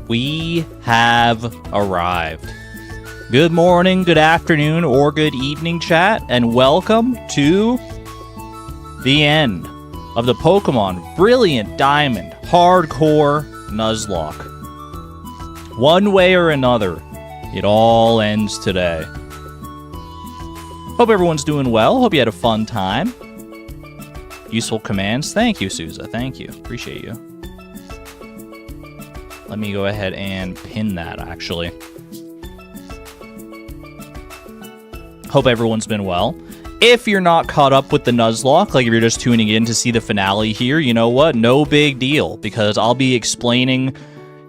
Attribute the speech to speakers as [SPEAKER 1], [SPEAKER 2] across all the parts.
[SPEAKER 1] We have arrived. Good morning, good afternoon, or good evening, chat, and welcome to the end of the Pokemon Brilliant Diamond Hardcore Nuzlocke. One way or another, it all ends today. Hope everyone's doing well. Hope you had a fun time. Useful commands. Thank you, Souza. Thank you. Appreciate you. Let me go ahead and pin that, actually. Hope everyone's been well. If you're not caught up with the Nuzlocke, like if you're just tuning in to see the finale here, you know what? No big deal, because I'll be explaining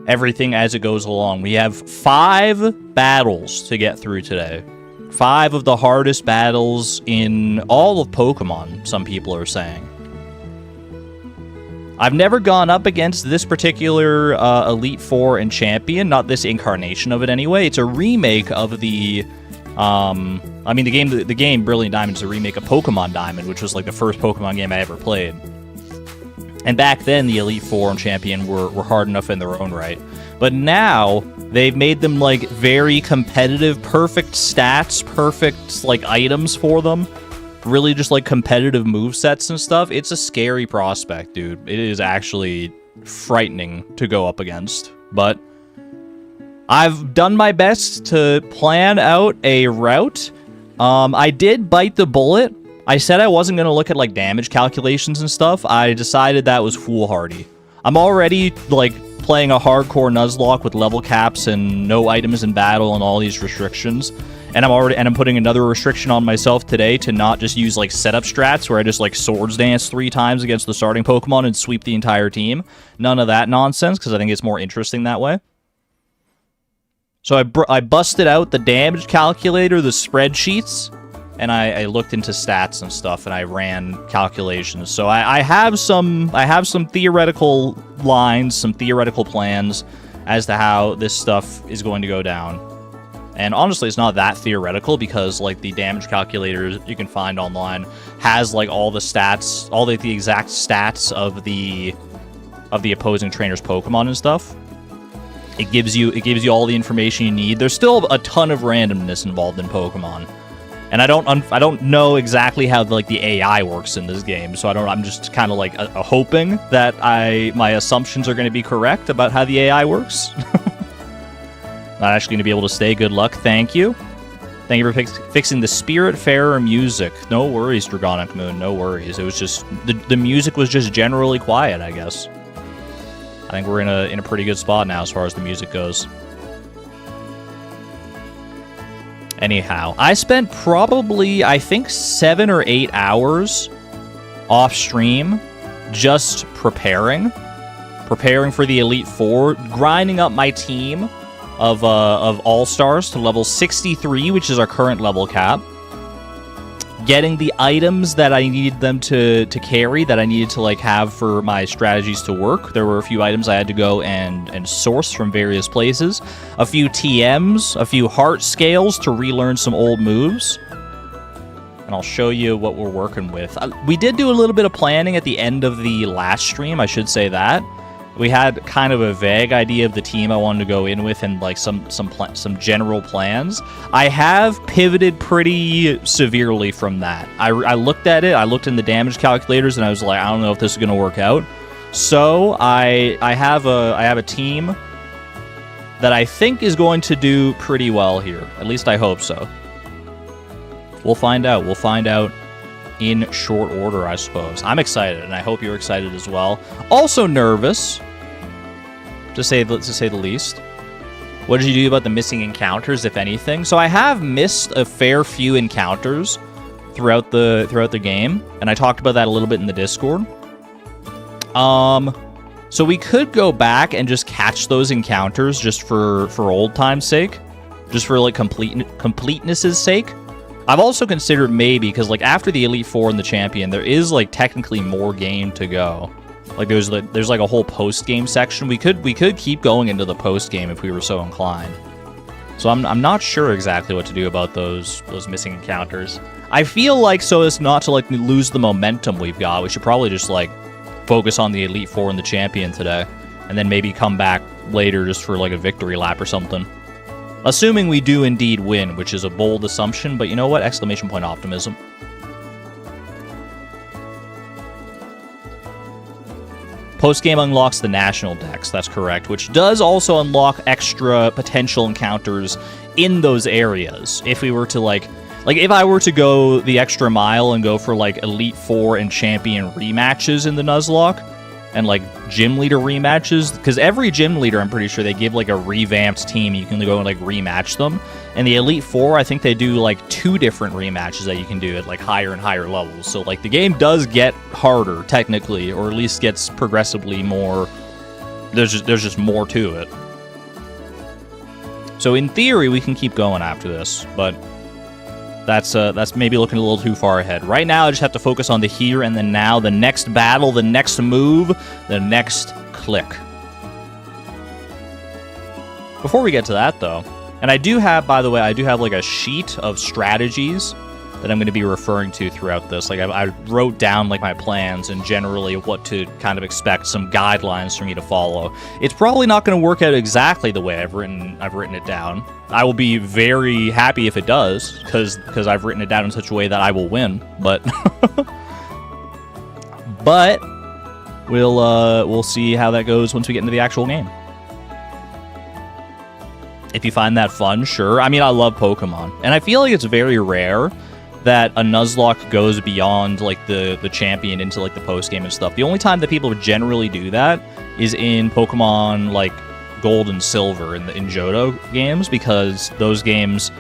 [SPEAKER 1] everything as it goes along. We have 5 battles to get through today. 5 of the hardest battles in all of Pokemon, some people are saying. I've never gone up against this particular Elite Four and Champion, not this incarnation of it anyway. It's a remake of the, the game Brilliant Diamond is a remake of Pokemon Diamond, which was like the first Pokemon game I ever played. And back then, the Elite Four and Champion were hard enough in their own right. But now, they've made them like very competitive, perfect stats, perfect like items for them. Really just like competitive movesets and stuff. It's a scary prospect, dude. It is actually frightening to go up against. But I've done my best to plan out a route. I did bite the bullet. I said I wasn't going to look at like damage calculations and stuff. I decided that was foolhardy. I'm already like playing a hardcore Nuzlocke with level caps and no items in battle and all these restrictions. And I'm putting another restriction on myself today to not just use like setup strats where I just like swords dance 3 times against the starting Pokemon and sweep the entire team. None of that nonsense, because I think it's more interesting that way. So I busted out the damage calculator, the spreadsheets, and I looked into stats and stuff, and I ran calculations. So I have some theoretical lines, some theoretical plans as to how this stuff is going to go down. And honestly, it's not that theoretical, because like the damage calculator you can find online has like all the stats, all the exact stats of the opposing trainer's Pokemon and stuff. It gives you all the information you need. There's still a ton of randomness involved in Pokemon. And I don't know exactly how like the AI works in this game, so I'm just kind of like hoping that my assumptions are going to be correct about how the AI works. Not actually going to be able to stay. Good luck. Thank you. Thank you for fixing the Spiritfarer music. No worries, Dragonic Moon. No worries. It was just the music was just generally quiet, I guess. I think we're in a pretty good spot now as far as the music goes. Anyhow, I spent probably, I think, 7 or 8 hours off stream just preparing for the Elite Four, grinding up my team of All-Stars to level 63, which is our current level cap. Getting the items that I needed them to carry, that I needed to like have for my strategies to work. There were a few items I had to go and source from various places. A few TMs, a few heart scales to relearn some old moves. And I'll show you what we're working with. We did do a little bit of planning at the end of the last stream, I should say that. We had kind of a vague idea of the team I wanted to go in with and like some general plans. I have pivoted pretty severely from that. I looked at it, I looked in the damage calculators, and I was like, I don't know if this is going to work out. So I have a team that I think is going to do pretty well here. At least I hope so. We'll find out. We'll find out in short order, I suppose. I'm excited, and I hope you're excited as well. Also nervous, to say the least. What did you do about the missing encounters, if anything? So I have missed a fair few encounters throughout the game, and I talked about that a little bit in the Discord. So we could go back and just catch those encounters just for old time's sake, just for like completeness' sake. I've also considered maybe, because like after the Elite Four and the Champion, there is like technically more game to go. Like there's like a whole post-game section. We could keep going into the post-game if we were so inclined. So I'm not sure exactly what to do about those missing encounters. I feel like, so as not to like lose the momentum we've got, we should probably just like focus on the Elite Four and the Champion today. and then maybe come back later just for like a victory lap or something. Assuming we do indeed win, which is a bold assumption, but you know what? Exclamation point optimism. Post-game unlocks the national dex, that's correct, which does also unlock extra potential encounters in those areas. If we were to, like if I were to go the extra mile and go for, like, Elite Four and Champion rematches in the Nuzlocke, and, like, Gym Leader rematches, because every Gym Leader, I'm pretty sure, they give, like, a revamped team. You can go and, like, rematch them. And the Elite Four, I think they do, like, 2 different rematches that you can do at, like, higher and higher levels. So, like, the game does get harder, technically, or at least gets progressively more... There's just more to it. So, in theory, we can keep going after this, but... That's maybe looking a little too far ahead. Right now, I just have to focus on the here and the now, the next battle, the next move, the next click. Before we get to that, though, and I do have, by the way, I do have like a sheet of strategies that I'm going to be referring to throughout this. Like I wrote down like my plans and generally what to kind of expect, some guidelines for me to follow. It's probably not going to work out exactly the way I've written it down. I will be very happy if it does, because I've written it down in such a way that I will win. But but we'll see how that goes once we get into the actual game. If you find that fun, sure. I mean, I love Pokemon, and I feel like it's very rare that a Nuzlocke goes beyond like the champion into like the post game and stuff. The only time that people generally do that is in Pokemon like Gold and Silver in Johto games, because those games,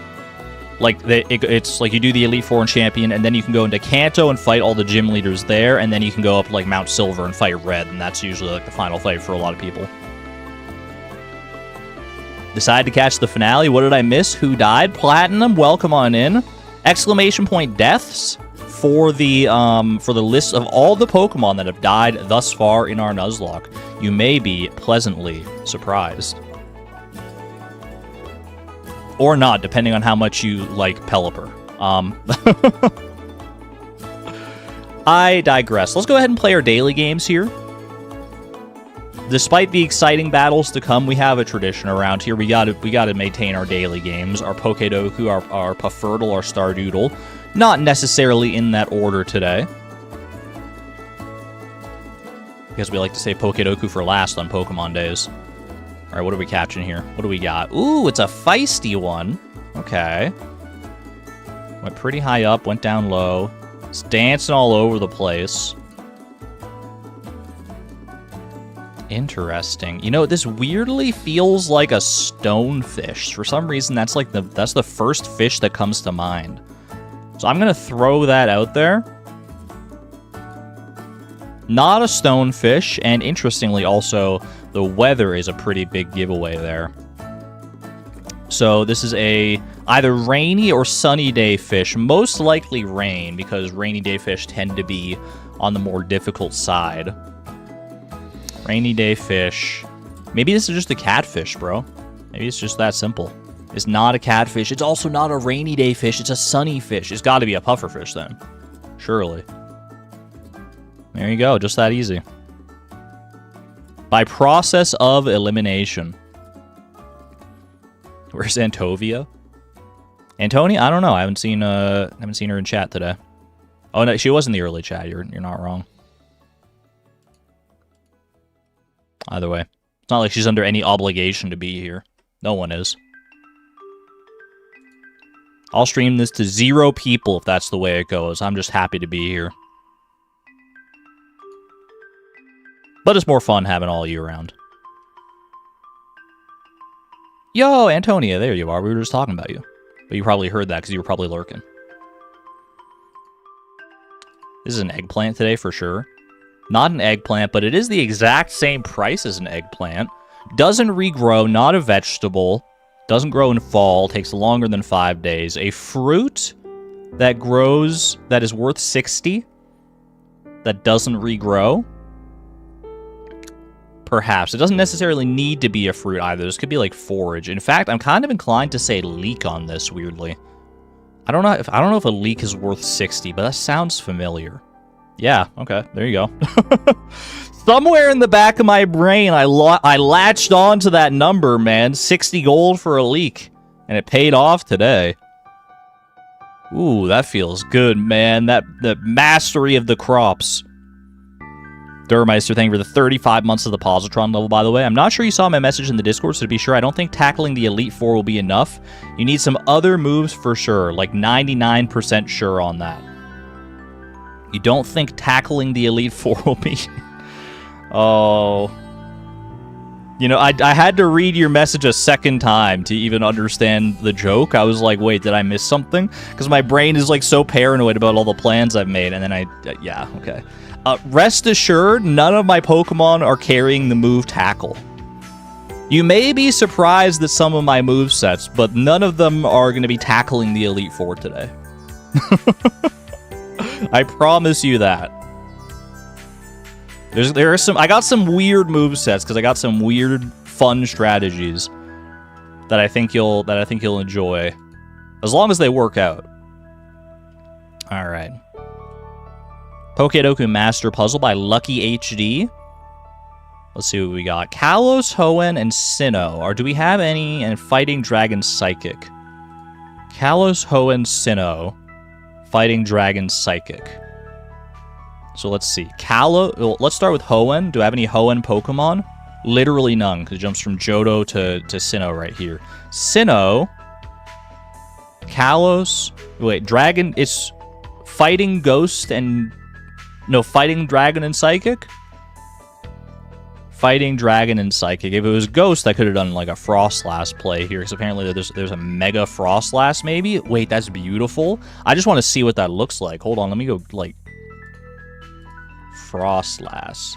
[SPEAKER 1] like it's like you do the Elite Four and Champion, and then you can go into Kanto and fight all the gym leaders there, and then you can go up like Mount Silver and fight Red, and that's usually like the final fight for a lot of people. Decide to catch the finale. What did I miss? Who died? Platinum, welcome on in. Exclamation point deaths for the list of all the Pokemon that have died thus far in our Nuzlocke. You may be pleasantly surprised. Or not, depending on how much you like Pelipper. I digress. Let's go ahead and play our daily games here. Despite the exciting battles to come, we have a tradition around here. We gotta maintain our daily games. Our Pokédoku, our Puffurtle, our Stardoodle. Not necessarily in that order today, because we like to save Pokédoku for last on Pokemon days. Alright, what are we catching here? What do we got? Ooh, it's a feisty one. Okay. Went pretty high up, went down low. It's dancing all over the place. Interesting. You know, this weirdly feels like a stonefish. For some reason, that's the first fish that comes to mind. So I'm gonna throw that out there. Not a stonefish, and interestingly also, the weather is a pretty big giveaway there. So this is a either rainy or sunny day fish. Most likely rain, because rainy day fish tend to be on the more difficult side. Rainy day fish. Maybe this is just a catfish, bro. Maybe it's just that simple. It's not a catfish. It's also not a rainy day fish. It's a sunny fish. It's got to be a pufferfish then. Surely. There you go. Just that easy. By process of elimination. Where's Antovia? Antonia? I don't know. I haven't seen her in chat today. Oh no, she was in the early chat. You're not wrong. Either way, it's not like she's under any obligation to be here. No one is. I'll stream this to 0 people if that's the way it goes. I'm just happy to be here. But it's more fun having all you around. Yo, Antonia, there you are. We were just talking about you. But you probably heard that because you were probably lurking. This is an eggplant today for sure. Not an eggplant, but it is the exact same price as an eggplant. Doesn't regrow, not a vegetable. Doesn't grow in fall, takes longer than 5 days. A fruit that grows, that is worth 60, that doesn't regrow. Perhaps. It doesn't necessarily need to be a fruit either. This could be like forage. In fact, I'm kind of inclined to say leek on this, weirdly. I don't know if a leek is worth 60, but that sounds familiar. Yeah, okay, there you go. Somewhere in the back of my brain, I latched on to that number, man. 60 gold for a leak. And it paid off today. Ooh, that feels good, man. The mastery of the crops. Durmeister, thank you for the 35 months of the Positron level, by the way. I'm not sure you saw my message in the Discord, so to be sure, I don't think tackling the Elite Four will be enough. You need some other moves for sure, like 99% sure on that. You don't think tackling the Elite Four will be... Oh... You know, I had to read your message a second time to even understand the joke. I was like, wait, did I miss something? Because my brain is, like, so paranoid about all the plans I've made, and then yeah, okay. Rest assured, none of my Pokemon are carrying the move Tackle. You may be surprised at some of my movesets, but none of them are going to be tackling the Elite Four today. I promise you that. There are some. I got some weird movesets because I got some weird, fun strategies that I think you'll enjoy, as long as they work out. All right. Pokédoku Master Puzzle by Lucky HD. Let's see what we got. Kalos, Hoenn, and Sinnoh. Or do we have any? And Fighting Dragon Psychic. Kalos, Hoenn, Sinnoh. Fighting Dragon Psychic. So let's see. Well, let's start with Hoenn. Do I have any Hoenn Pokemon? Literally none, because it jumps from Johto to Sinnoh right here. Sinnoh. Kalos. Wait, Dragon. It's Fighting Ghost and... No, Fighting Dragon and Psychic? Fighting Dragon and Psychic. If it was Ghost, I could have done like a Frostlass play here, because apparently there's a Mega Frostlass maybe. Wait, that's beautiful. I just want to see what that looks like. Hold on, let me go like... Frostlass.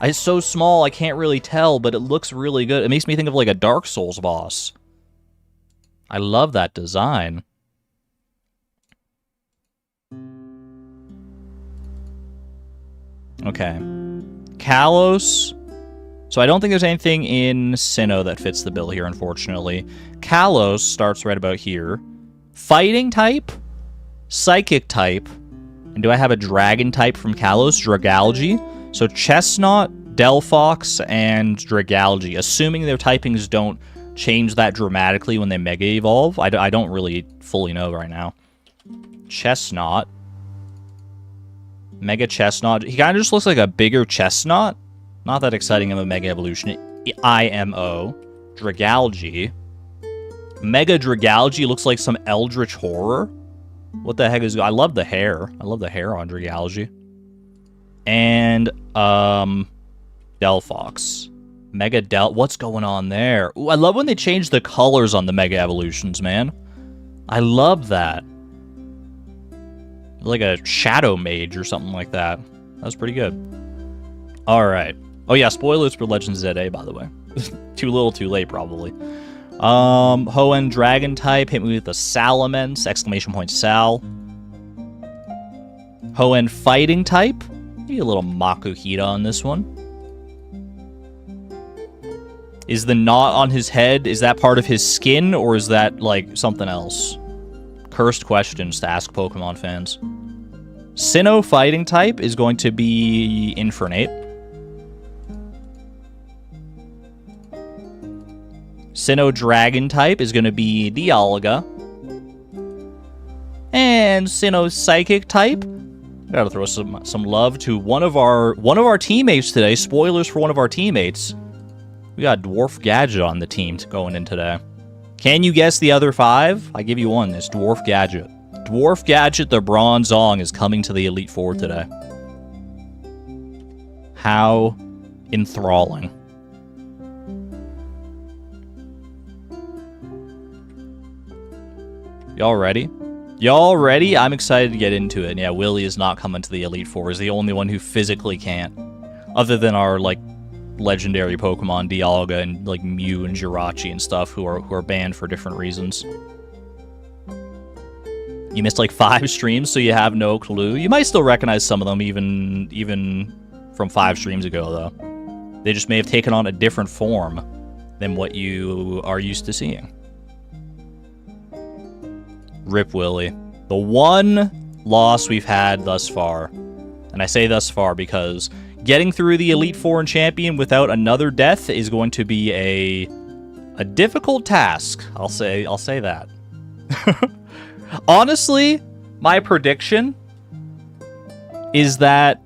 [SPEAKER 1] It's so small, I can't really tell, but it looks really good. It makes me think of like a Dark Souls boss. I love that design. Okay. Kalos. So I don't think there's anything in Sinnoh that fits the bill here, unfortunately. Kalos starts right about here. Fighting type? Psychic type? And do I have a dragon type from Kalos? Dragalge. So Chestnut, Delphox, and Dragalge. Assuming their typings don't change that dramatically when they Mega Evolve. I don't really fully know right now. Chestnut. Mega Chestnut. He kind of just looks like a bigger Chestnut. Not that exciting of a Mega Evolution. IMO. Dragalge. Mega Dragalge looks like some Eldritch Horror. What the heck is... I love the hair. I love the hair on Dragalge. And, Delphox. What's going on there? Ooh, I love when they change the colors on the Mega Evolutions, man. I love that. Like a Shadow Mage or something like that. That was pretty good. Alright. Oh yeah, spoilers for Legends ZA, by the way. Too little, too late, probably. Hoenn Dragon type, hit me with a Salamence, exclamation point Sal. Hoenn Fighting type, maybe a little Makuhita on this one. Is the knot on his head, is that part of his skin, or is that, like, something else? Cursed questions to ask Pokemon fans. Sinnoh Fighting type is going to be Infernape. Sinnoh Dragon type is going to be Dialga. And Sinnoh Psychic type, gotta throw some love to one of our teammates today. Spoilers for one of our teammates. We got Dwarf Gadget on the team going in today. Can you guess the other 5? I give you one. It's Dwarf Gadget. Dwarf Gadget, the Bronzong, is coming to the Elite Four today. How enthralling. Y'all ready? Y'all ready? I'm excited to get into it. And yeah, Willie is not coming to the Elite Four. He's the only one who physically can't. Other than our, like, legendary Pokemon, Dialga and, like, Mew and Jirachi and stuff, who are banned for different reasons. You missed, like, 5 streams, so you have no clue. You might still recognize some of them, even from 5 streams ago, though. They just may have taken on a different form than what you are used to seeing. Rip Willie. The one loss we've had thus far, and I say thus far because Getting through the Elite Four and Champion without another death is going to be a difficult task. I'll say that. Honestly, my prediction is that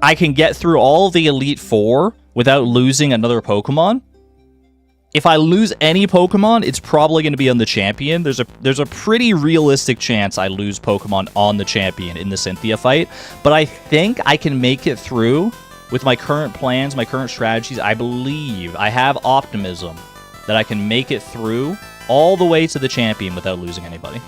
[SPEAKER 1] I can get through all of the Elite Four without losing another Pokemon. If I lose any Pokemon, it's probably going to be on the Champion. There's a pretty realistic chance I lose Pokemon on the Champion in the Cynthia fight, but I think I can make it through with my current plans, my current strategies. I believe, I have optimism that I can make it through all the way to the Champion without losing anybody.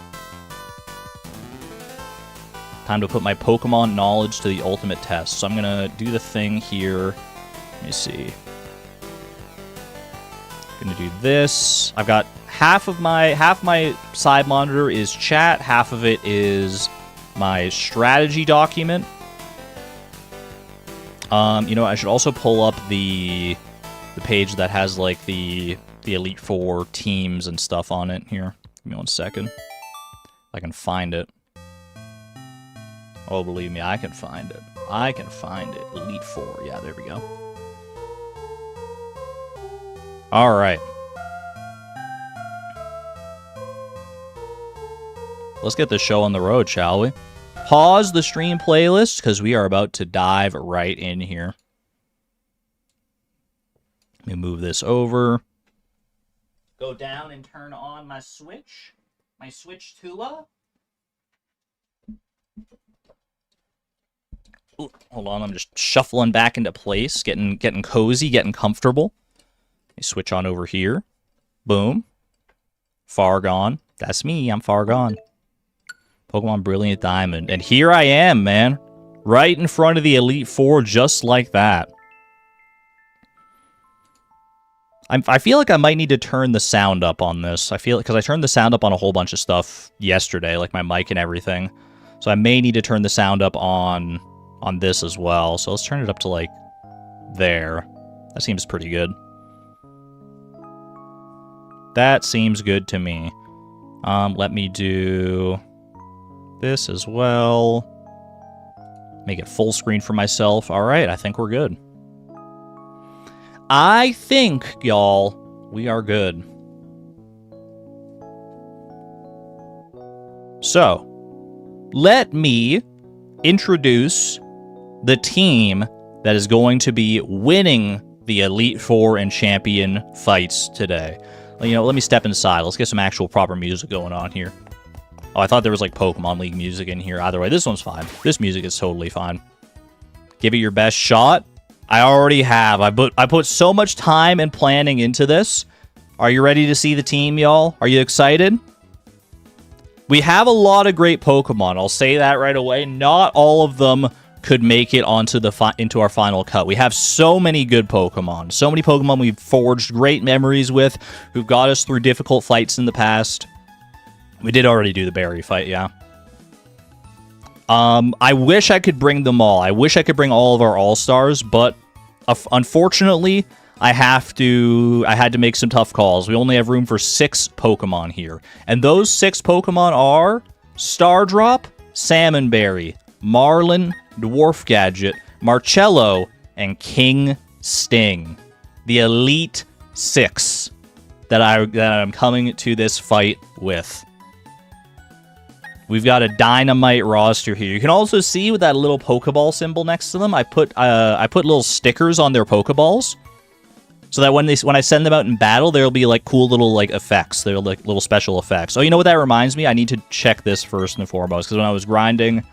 [SPEAKER 1] Time to put my Pokemon knowledge to the ultimate test. So I'm going to do the thing here. Let me see. Gonna do this. I've got half my side monitor is chat, half of it is my strategy document. You know, I should also pull up the page that has like the Elite Four teams and stuff on it here. Give me 1 second. If I can find it. Oh, believe me, I can find it. I can find it. Elite Four. Yeah, there we go. All right. Let's get the show on the road, shall we? Pause the stream playlist, because we are about to dive right in here. Let me move this over. Go down and turn on my Switch. My Switch Tula. Ooh, hold on, I'm just shuffling back into place, getting cozy, getting comfortable. Let me switch on over here. Boom. Far gone. That's me. I'm far gone. Pokemon Brilliant Diamond. And here I am, man. Right in front of the Elite Four, just like that. I feel like I might need to turn the sound up on this. I feel because I turned the sound up on a whole bunch of stuff yesterday, like my mic and everything. So I may need to turn the sound up on this as well. So let's turn it up to, like, there. That seems pretty good. That seems good to me. Let me do this as well. Make it full screen for myself. All right, I think we're good. I think, y'all, we are good. So, let me introduce the team that is going to be winning the Elite Four and Champion fights today. You know, let me step inside. Let's get some actual proper music going on here. Oh, I thought there was, like, Pokemon League music in here. Either way, this one's fine. This music is totally fine. Give it your best shot. I already have. I put so much time and planning into this. Are you ready to see the team, y'all? Are you excited? We have a lot of great Pokemon. I'll say that right away. Not all of them could make it onto into our final cut. We have so many good Pokemon. So many Pokemon we've forged great memories with, who've got us through difficult fights in the past. We did already do the berry fight, yeah. I wish I could bring them all. I wish I could bring all of our All-Stars, but unfortunately, I had to make some tough calls. We only have room for 6 Pokemon here. And those 6 Pokemon are Stardrop, Salmonberry, Marlin, Dwarf Gadget, Marcello, and King Sting. The Elite 6 that I'm coming to this fight with. We've got a dynamite roster here. You can also see with that little Pokeball symbol next to them, I put little stickers on their Pokeballs, so that when I send them out in battle, there'll be like cool little like effects. They're like little special effects. Oh, you know what that reminds me? I need to check this first and foremost, because when I was grinding,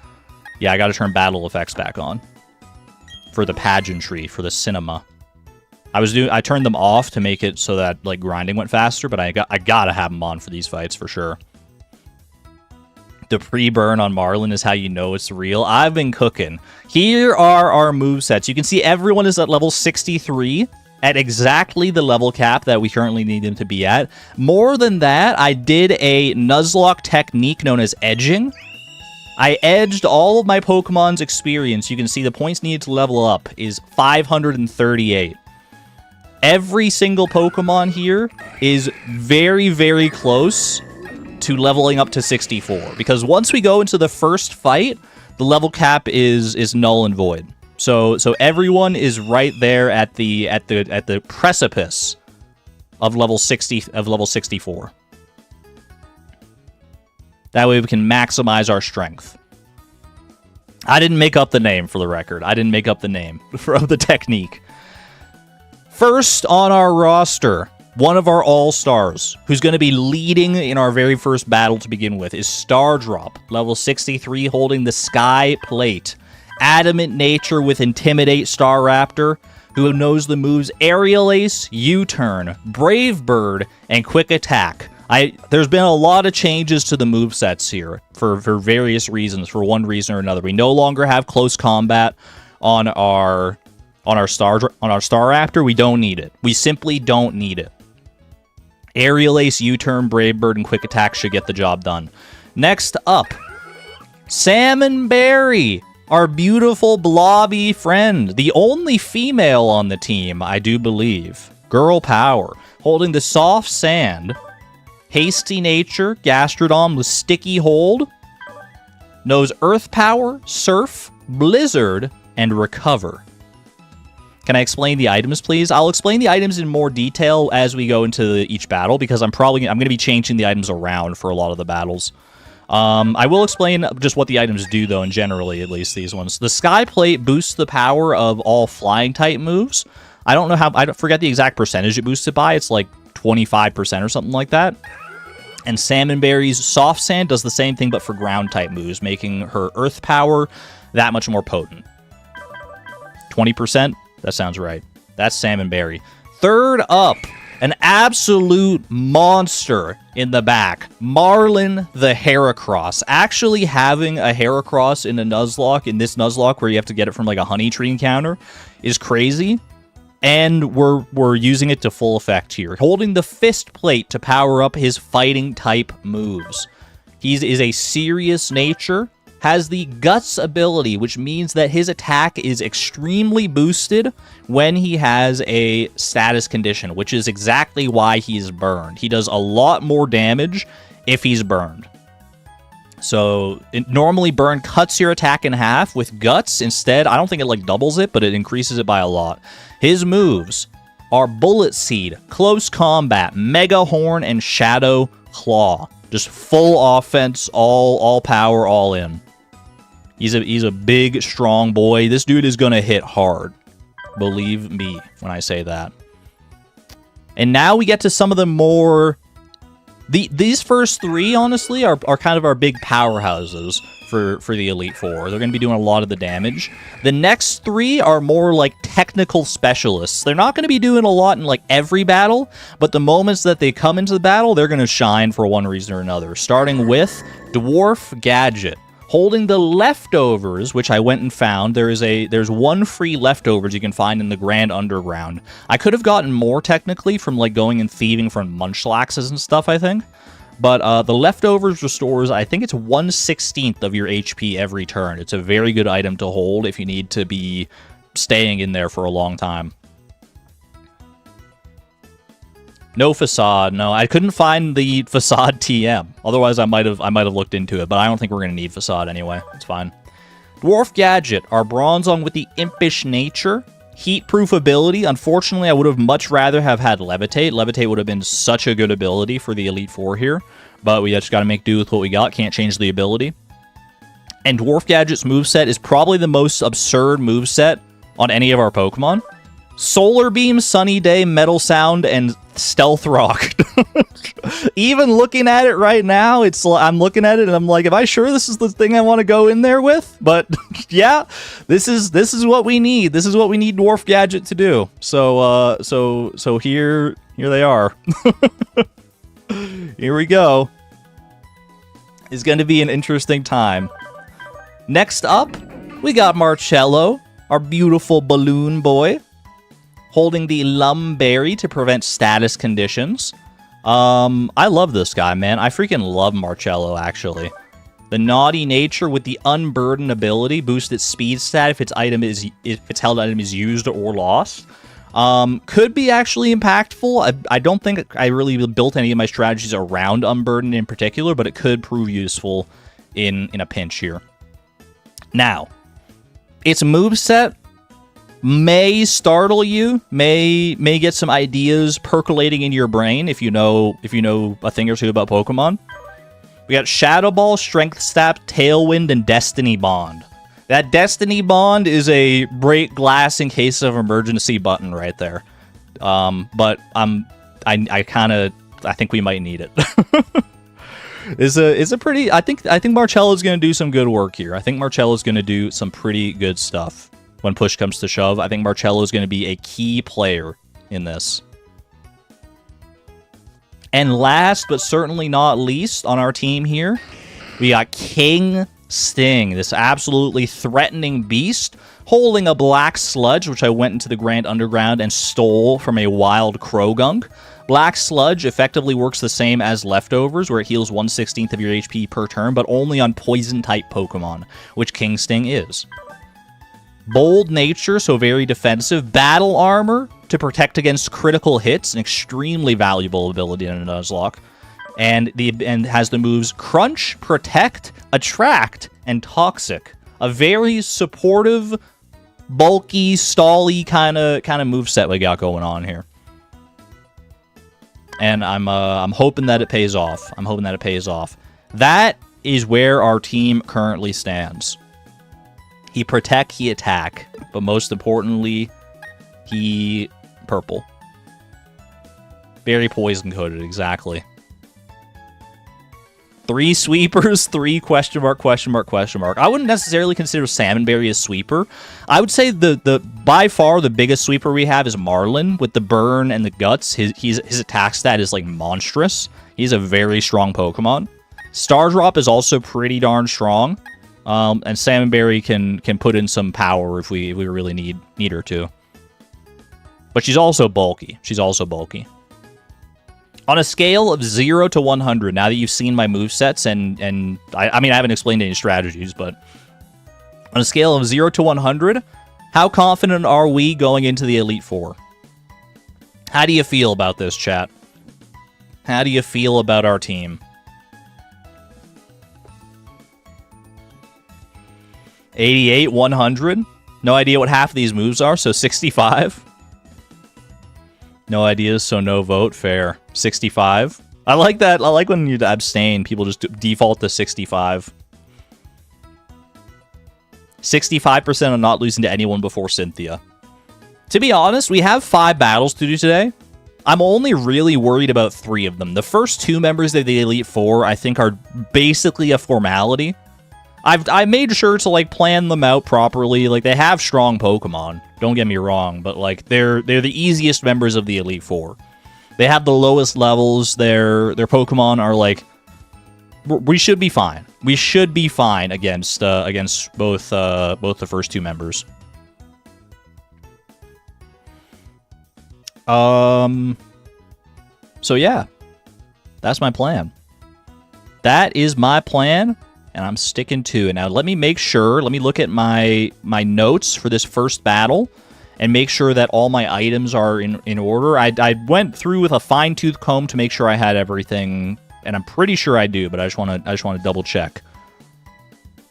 [SPEAKER 1] yeah, I got to turn battle effects back on for the pageantry, for the cinema. I turned them off to make it so that like grinding went faster, but I gotta have them on for these fights for sure. The pre-burn on Marlin is how you know it's real. I've been cooking. Here are our movesets. You can see everyone is at level 63 at exactly the level cap that we currently need them to be at. More than that, I did a Nuzlocke technique known as edging. I edged all of my Pokemon's experience. You can see the points needed to level up is 538. Every single Pokemon here is very, very close to leveling up to 64, because once we go into the first fight, the level cap is null and void. So everyone is right there at the precipice of level 64. That way we can maximize our strength. I didn't make up the name, for the record. I didn't make up the name of the technique. First on our roster, one of our all-stars, who's going to be leading in our very first battle to begin with, is Stardrop, level 63, holding the Sky Plate. Adamant nature with Intimidate Staraptor, who knows the moves Aerial Ace, U-Turn, Brave Bird, and Quick Attack. There's been a lot of changes to the movesets here for various reasons, for one reason or another. We no longer have close combat on our Staraptor. We don't need it. We simply don't need it. Aerial Ace, U-Turn, Brave Bird, and Quick Attack should get the job done. Next up, Salmon Berry, our beautiful blobby friend, the only female on the team, I do believe. Girl power, holding the Soft Sand, Hasty Nature, Gastrodon with Sticky Hold, knows Earth Power, Surf, Blizzard, and Recover. Can I explain the items, please? I'll explain the items in more detail as we go into each battle, because I'm going to be changing the items around for a lot of the battles. I will explain just what the items do, though, and generally, at least these ones. The Sky Plate boosts the power of all flying-type moves. I don't know how... I forget the exact percentage it boosts it by. It's like 25% or something like that. And Salmon Berry's Soft Sand does the same thing, but for ground-type moves, making her Earth Power that much more potent. 20%? That sounds right. That's Salmon Berry. Third up, an absolute monster in the back. Marlin the Heracross. Actually having a Heracross in this Nuzlocke, where you have to get it from like a honey tree encounter, is crazy. And we're using it to full effect here. Holding the Fist Plate to power up his fighting type moves. He is a serious nature. Has the Guts ability, which means that his attack is extremely boosted when he has a status condition, which is exactly why he's burned. He does a lot more damage if he's burned. So, normally burn cuts your attack in half. With Guts, instead, I don't think it like doubles it, but it increases it by a lot. His moves are Bullet Seed, Close Combat, Mega Horn, and Shadow Claw. Just full offense, all power, all in. He's a big, strong boy. This dude is going to hit hard. Believe me when I say that. And now we get to some of the more... These first three, honestly, are kind of our big powerhouses for the Elite Four. They're going to be doing a lot of the damage. The next three are more like technical specialists. They're not going to be doing a lot in like every battle, but the moments that they come into the battle, they're going to shine for one reason or another. Starting with Dwarf Gadget. Holding the Leftovers, which I went and found. There's one free Leftovers you can find in the Grand Underground. I could have gotten more, technically, from like going and thieving from Munchlaxes and stuff, I think. But the Leftovers restores, I think it's 1/16 of your HP every turn. It's a very good item to hold if you need to be staying in there for a long time. No Facade. No, I couldn't find the Facade TM. Otherwise, I might have looked into it, but I don't think we're going to need Facade anyway. It's fine. Dwarf Gadget, our Bronzong with the Impish Nature. Heat-proof ability. Unfortunately, I would have much rather have had Levitate. Levitate would have been such a good ability for the Elite Four here, but we just got to make do with what we got. Can't change the ability. And Dwarf Gadget's moveset is probably the most absurd moveset on any of our Pokemon. Solar Beam, Sunny Day, Metal Sound, and Stealth Rock. Even looking at it right now, I'm looking at it and I'm like, am I sure this is the thing I want to go in there with? But yeah, this is what we need. This is what we need Dwarf Gadget to do. So here they are. Here we go. It's going to be an interesting time. Next up, we got Marcello, our beautiful balloon boy. Holding the Lumberry to prevent status conditions. I love this guy, man. I freaking love Marcello, actually. The Naughty Nature with the Unburden ability boosts its speed stat if its held item is used or lost. Could be actually impactful. I don't think I really built any of my strategies around Unburden in particular, but it could prove useful in a pinch here. Now, its moveset may startle you, may get some ideas percolating in your brain if you know a thing or two about Pokemon. We got Shadow Ball, Strength Sap, Tailwind, and Destiny Bond. That Destiny Bond is a break glass in case of emergency button right there. But I think we might need it. It's a pretty. I think Marcello's gonna do some good work here. I think Marcello's gonna do some pretty good stuff when push comes to shove. I think Marcello's gonna be a key player in this. And last but certainly not least on our team here, we got King Sting, this absolutely threatening beast, holding a black sludge, which I went into the Grand Underground and stole from a wild Krogunk. Black sludge effectively works the same as leftovers, where it heals 1/16 of your HP per turn, but only on poison-type Pokemon, which King Sting is. Bold nature, so very defensive. Battle armor to protect against critical hits, an extremely valuable ability in a Nuzlocke. And has the moves Crunch, Protect, Attract, and Toxic. A very supportive, bulky, stally kind of moveset we got going on here. And I'm hoping that it pays off. I'm hoping that it pays off. That is where our team currently stands. He protect, he attack, but most importantly, he purple. Very poison coated, exactly. 3 sweepers, 3 question mark, question mark, question mark. I wouldn't necessarily consider Salmonberry a sweeper. I would say the by far the biggest sweeper we have is Marlin with the burn and the guts. His attack stat is like monstrous. He's a very strong Pokemon. Stardrop is also pretty darn strong. And Salmonberry can put in some power if we really need her to. But she's also bulky. She's also bulky. On a scale of 0 to 100, now that you've seen my movesets, and I mean, I haven't explained any strategies, but on a scale of 0 to 100, how confident are we going into the Elite Four? How do you feel about this, chat? How do you feel about our team? 88, 100? No idea what half of these moves are, so 65. No ideas, so no vote. Fair. 65. I like that. I like when you abstain, people just default to 65. 65% on not losing to anyone before Cynthia. To be honest, we have 5 battles to do today. I'm only really worried about 3 of them. The first 2 members of the Elite Four, I think, are basically a formality. I made sure to like plan them out properly. Like, they have strong Pokemon, don't get me wrong, but like they're the easiest members of the Elite Four. They have the lowest levels. Their Pokemon are like, we should be fine. We should be fine against both the first 2 members. So yeah, that's my plan. That is my plan. And I'm sticking to it. Now, let me make sure, let me look at my notes for this first battle and make sure that all my items are in order. I went through with a fine-tooth comb to make sure I had everything, and I'm pretty sure I do, but I just want to double check.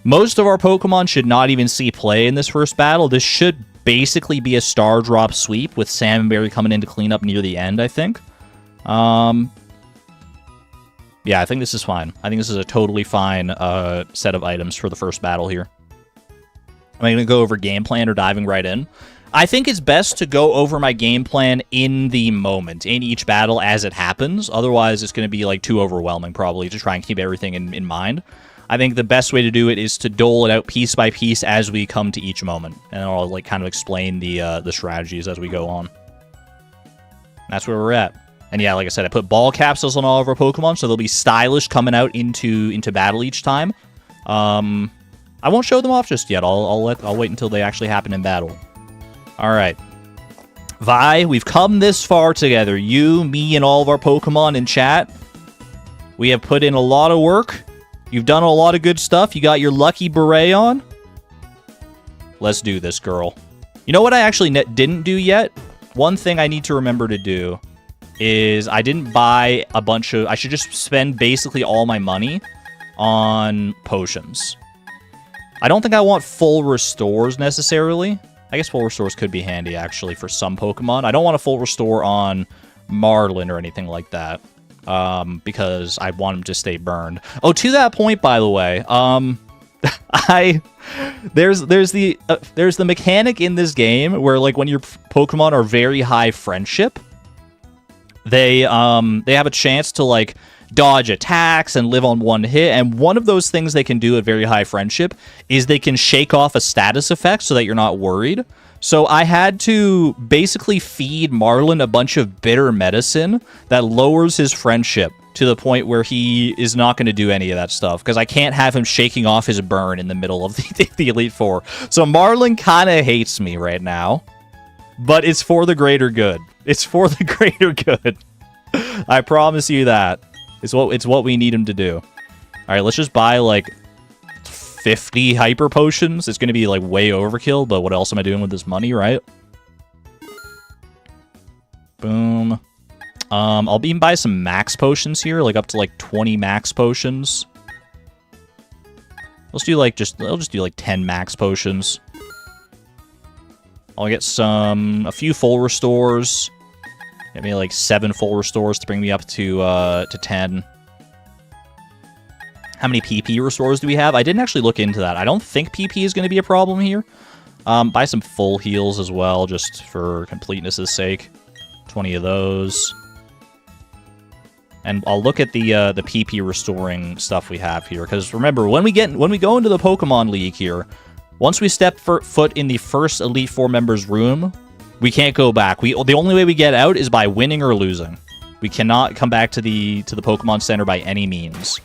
[SPEAKER 1] Most of our Pokemon should not even see play in this first battle. This should basically be a Star Drop sweep with Salmonberry coming in to clean up near the end, I think. Yeah, I think this is fine. I think this is a totally fine set of items for the first battle here. Am I going to go over game plan or diving right in? I think it's best to go over my game plan in the moment, in each battle as it happens. Otherwise, it's going to be like too overwhelming probably to try and keep everything in mind. I think the best way to do it is to dole it out piece by piece as we come to each moment. And I'll like kind of explain the strategies as we go on. That's where we're at. And yeah, like I said, I put ball capsules on all of our Pokemon, so they'll be stylish coming out into battle each time. I won't show them off just yet. I'll wait until they actually happen in battle. All right, Vi, we've come this far together. You, me, and all of our Pokemon in chat. We have put in a lot of work. You've done a lot of good stuff. You got your lucky beret on. Let's do this, girl. You know what I actually didn't do yet? One thing I need to remember to do is I didn't buy a bunch of... I should just spend basically all my money on potions. I don't think I want full restores necessarily. I guess full restores could be handy, actually, for some Pokemon. I don't want a full restore on Marlin or anything like that, because I want him to stay burned. Oh, to that point, by the way, there's the mechanic in this game where, like, when your Pokemon are very high friendship, they have a chance to, like, dodge attacks and live on one hit, and one of those things they can do at very high friendship is they can shake off a status effect so that you're not worried. So I had to basically feed Marlin a bunch of bitter medicine that lowers his friendship to the point where he is not going to do any of that stuff, because I can't have him shaking off his burn in the middle of the Elite Four. So Marlin kind of hates me right now, but it's for the greater good. It's for the greater good. I promise you that. It's what we need him to do. Alright, let's just buy, like, 50 Hyper Potions. It's going to be, like, way overkill, but what else am I doing with this money, right? Boom. I'll even buy some Max Potions here, like, up to, like, 20 Max Potions. Let's do, like, I'll just do, like, 10 Max Potions. I'll get a few Full Restores. Get me like 7 full restores to bring me up to 10. How many PP restores do we have? I didn't actually look into that. I don't think PP is going to be a problem here. Buy some full heals as well, just for completeness' sake. 20 of those. And I'll look at the PP restoring stuff we have here, because remember, when we go into the Pokemon League here, once we step foot in the first Elite Four members' room, we can't go back. The only way we get out is by winning or losing. We cannot come back to the Pokemon Center by any means.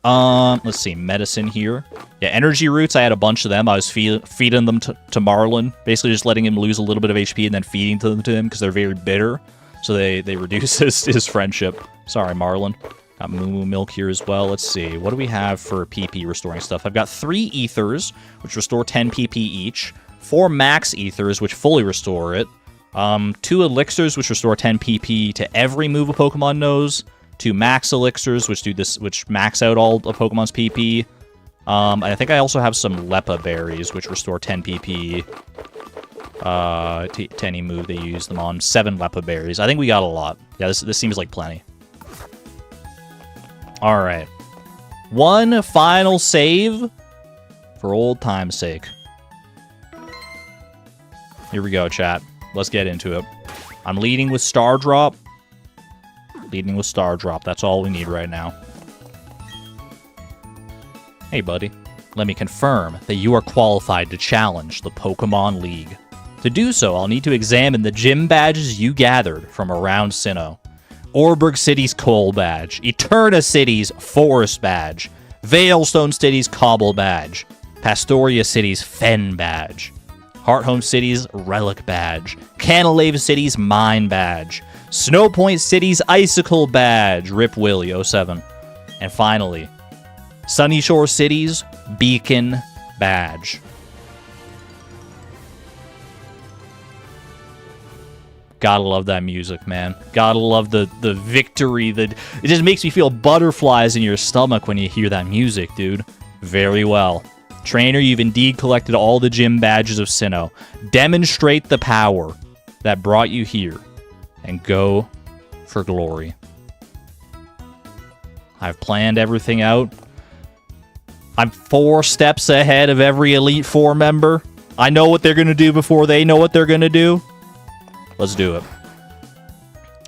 [SPEAKER 1] Let's see, medicine here. Yeah, energy roots, I had a bunch of them. I was feeding them to Marlin, basically just letting him lose a little bit of HP and then feeding them to him because they're very bitter. So they reduce his friendship. Sorry, Marlin. Got Moo Moo Milk here as well. Let's see. What do we have for PP restoring stuff? I've got 3 Ethers, which restore 10 PP each. 4 Max Ethers, which fully restore it. 2 Elixirs, which restore 10 PP to every move a Pokemon knows. 2 Max Elixirs, which max out all of Pokemon's PP. I think I also have some Lepa Berries, which restore 10 PP to any move they use them on. 7 Lepa Berries. I think we got a lot. Yeah, this seems like plenty. Alright. One final save for old time's sake. Here we go, chat. Let's get into it. I'm leading with Star Drop. Leading with Star Drop. That's all we need right now. Hey, buddy. Let me confirm that you are qualified to challenge the Pokemon League. To do so, I'll need to examine the gym badges you gathered from around Sinnoh. Orberg City's Coal Badge, Eterna City's Forest Badge, Veilstone City's Cobble Badge, Pastoria City's Fen Badge, Hearthome City's Relic Badge, Canalave City's Mine Badge, Snowpoint City's Icicle Badge, Rip Willie 07, and finally, Sunnyshore City's Beacon Badge. Gotta love that music, man. Gotta love the victory. It just makes me feel butterflies in your stomach when you hear that music, dude. Very well. Trainer, you've indeed collected all the gym badges of Sinnoh. Demonstrate the power that brought you here, and go for glory. I've planned everything out. I'm 4 steps ahead of every Elite Four member. I know what they're going to do before they know what they're going to do. Let's do it.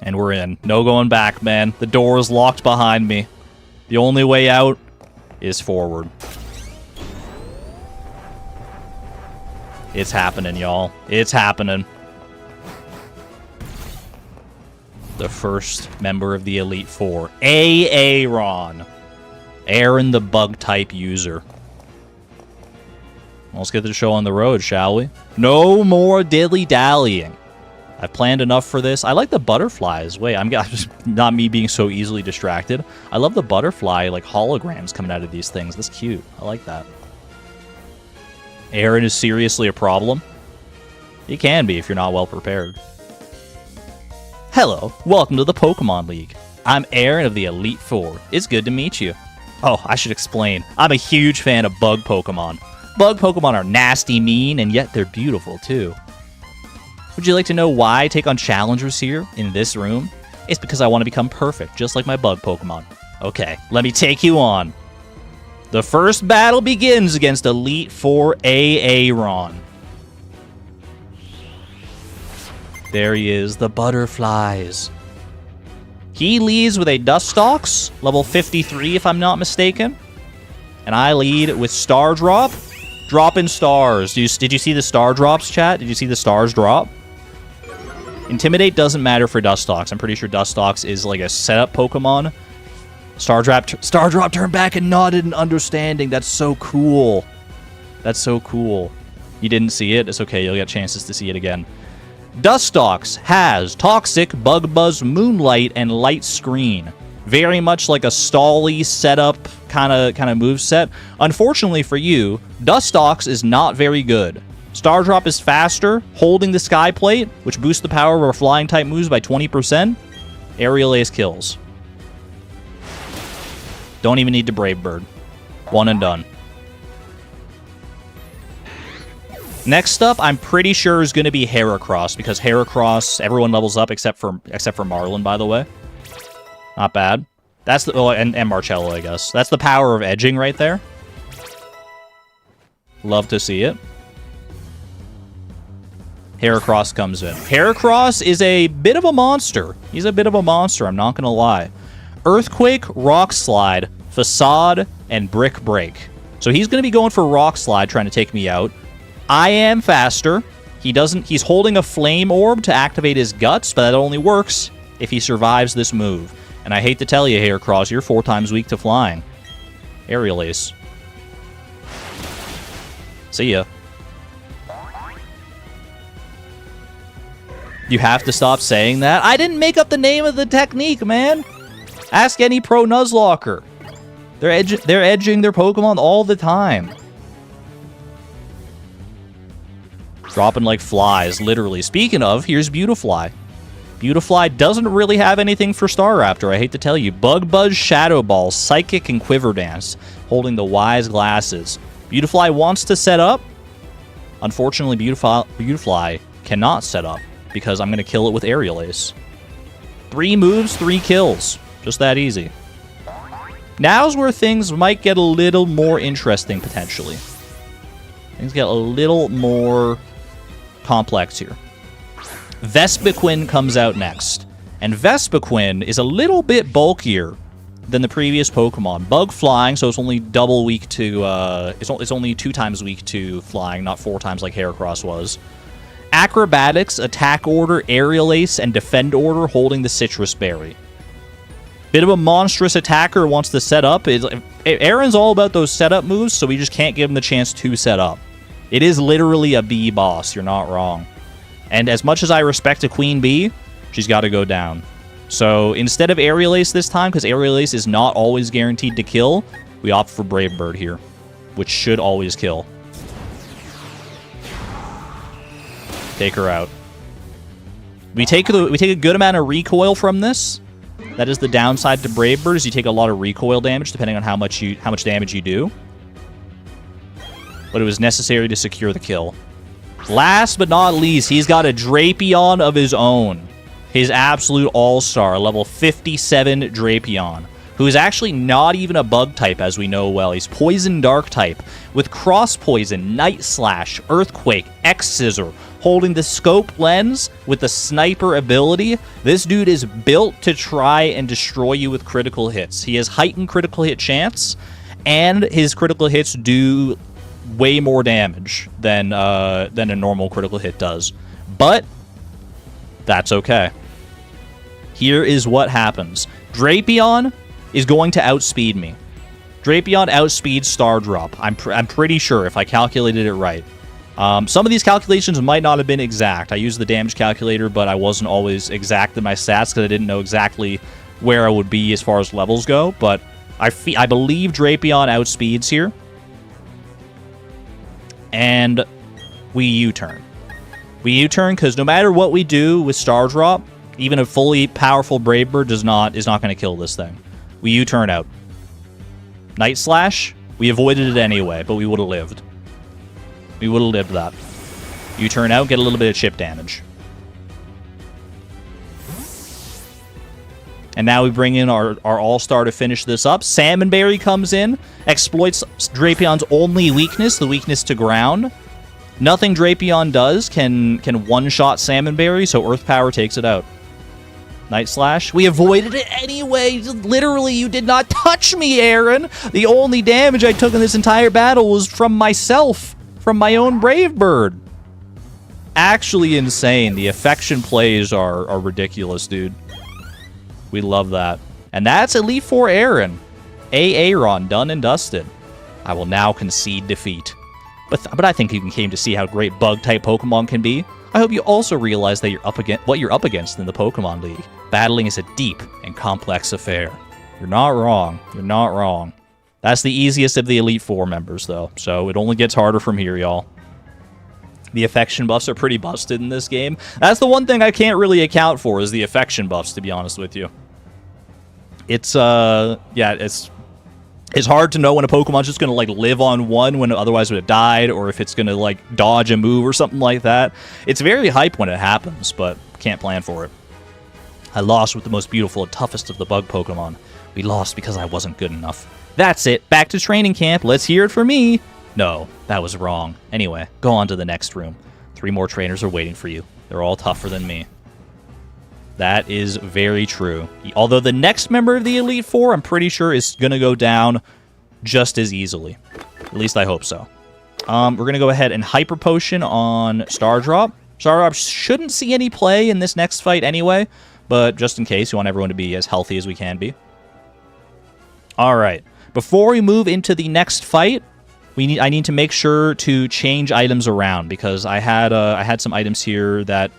[SPEAKER 1] And we're in. No going back, man. The door is locked behind me. The only way out is forward. It's happening, y'all. It's happening. The first member of the Elite Four. Aaron. Aaron the Bug-type user. Let's get the show on the road, shall we? No more dilly-dallying. I've planned enough for this. I like the butterflies. Wait, I'm just not me being so easily distracted. I love the butterfly, like, holograms coming out of these things. That's cute. I like that. Aaron is seriously a problem. He can be if you're not well prepared. Hello, welcome to the Pokemon League. I'm Aaron of the Elite Four. It's good to meet you. Oh, I should explain. I'm a huge fan of bug Pokemon. bug Pokemon are nasty, mean, and yet they're beautiful, too. Would you like to know why I take on challengers here in this room? It's because I want to become perfect, just like my bug Pokemon. Okay, let me take you on. The first battle begins against Elite Four Aaron. There he is, the butterflies. He leads with a Dustox, level 53 if I'm not mistaken. And I lead with Star Drop. Dropping stars. Did you see the star drops, chat? Did you see the stars drop? Intimidate doesn't matter for Dustox. I'm pretty sure Dustox is like a setup Pokemon. Star Drop turned back and nodded in understanding. That's so cool. That's so cool. You didn't see it? It's okay. You'll get chances to see it again. Dustox has Toxic, Bug Buzz, Moonlight, and Light Screen. Very much like a stally setup kind of moveset. Unfortunately for you, Dustox is not very good. Star Drop is faster, holding the Sky Plate, which boosts the power of our flying type moves by 20%. Aerial Ace kills. Don't even need to Brave Bird. One and done. Next up, I'm pretty sure is going to be Heracross, because Heracross, everyone levels up except for Marlin, by the way. Not bad. That's the and Marcello, I guess. That's the power of edging right there. Love to see it. Heracross comes in. Heracross is a bit of a monster. He's a bit of a monster, I'm not gonna lie. Earthquake, Rock Slide, Facade, and Brick Break. So he's gonna be going for Rock Slide, trying to take me out. I am faster. He's holding a Flame Orb to activate his Guts, but that only works if he survives this move. And I hate to tell you, Heracross, you're 4 times weak to flying. Aerial Ace. See ya. You have to stop saying that. I didn't make up the name of the technique, man. Ask any pro Nuzlocker. They're edging their Pokemon all the time. Dropping like flies, literally. Speaking of, here's Beautifly. Beautifly doesn't really have anything for Staraptor, I hate to tell you. Bug Buzz, Shadow Ball, Psychic, and Quiver Dance, holding the Wise Glasses. Beautifly wants to set up. Unfortunately, Beautifly cannot set up, because I'm going to kill it with Aerial Ace. 3 moves, 3 kills. Just that easy. Now's where things might get a little more interesting, potentially. Things get a little more complex here. Vespiquen comes out next. And Vespiquen is a little bit bulkier than the previous Pokemon. Bug flying, so it's only double weak to... it's only 2 times weak to flying, not 4 times like Heracross was. Acrobatics, Attack Order, Aerial Ace, and Defend Order holding the Citrus Berry. Bit of a monstrous attacker, wants to set up. Aaron's all about those setup moves, so we just can't give him the chance to set up. It is literally a bee boss, you're not wrong. And as much as I respect a Queen Bee, she's got to go down. So instead of Aerial Ace this time, because Aerial Ace is not always guaranteed to kill, we opt for Brave Bird here, which should always kill. Take her out. We take a good amount of recoil from this. That is the downside to Brave Bird, is you take a lot of recoil damage depending on how much damage you do. But it was necessary to secure the kill. Last but not least, he's got a Drapion of his own. His absolute all-star, level 57 Drapion, who is actually not even a bug type, as we know well. He's Poison Dark type, with Cross Poison, Night Slash, Earthquake, X-Scissor, holding the Scope Lens with the Sniper ability. This dude is built to try and destroy you with critical hits. He has heightened critical hit chance, and his critical hits do way more damage than a normal critical hit does. But that's okay. Here is what happens. Drapion is going to outspeed me. Drapion outspeeds Star Drop. I'm pretty sure, if I calculated it right. Some of these calculations might not have been exact. I used the damage calculator, but I wasn't always exact in my stats because I didn't know exactly where I would be as far as levels go. But I believe Drapion outspeeds here. And we U-turn. We U-turn because no matter what we do with Star Drop, even a fully powerful Brave Bird is not going to kill this thing. We U-turn out. Night Slash, we avoided it anyway, but we would have lived. We would have lived that. You turn out, get a little bit of chip damage. And now we bring in our all-star to finish this up. Salmonberry comes in, exploits Drapeon's only weakness, the weakness to ground. Nothing Drapion does can one-shot Salmonberry, so Earth Power takes it out. Night Slash. We avoided it anyway. Literally, you did not touch me, Aaron. The only damage I took in this entire battle was from myself, from my own Brave Bird. Actually insane. The affection plays are ridiculous, dude. We love that. And that's Elite Four Aaron. Aaron, done and dusted. I will now concede defeat. But I think you came to see how great bug-type Pokemon can be. I hope you also realize that what you're up against in the Pokemon League. Battling is a deep and complex affair. You're not wrong. You're not wrong. That's the easiest of the Elite Four members, though. So it only gets harder from here, y'all. The affection buffs are pretty busted in this game. That's the one thing I can't really account for, is the affection buffs, to be honest with you. It's, yeah, it's hard to know when a Pokemon's just going to, like, live on one when otherwise would have died, or if it's going to, like, dodge a move or something like that. It's very hype when it happens, but can't plan for it. I lost with the most beautiful and toughest of the bug Pokemon. We lost because I wasn't good enough. That's it. Back to training camp. Let's hear it for me. No, that was wrong. Anyway, go on to the next room. 3 more trainers are waiting for you. They're all tougher than me. That is very true. Although the next member of the Elite Four, I'm pretty sure, is going to go down just as easily. At least I hope so. We're going to go ahead and Hyper Potion on Stardrop. Stardrop shouldn't see any play in this next fight anyway, but just in case, we want everyone to be as healthy as we can be. All right. Before we move into the next fight, I need to make sure to change items around, because I had some items here that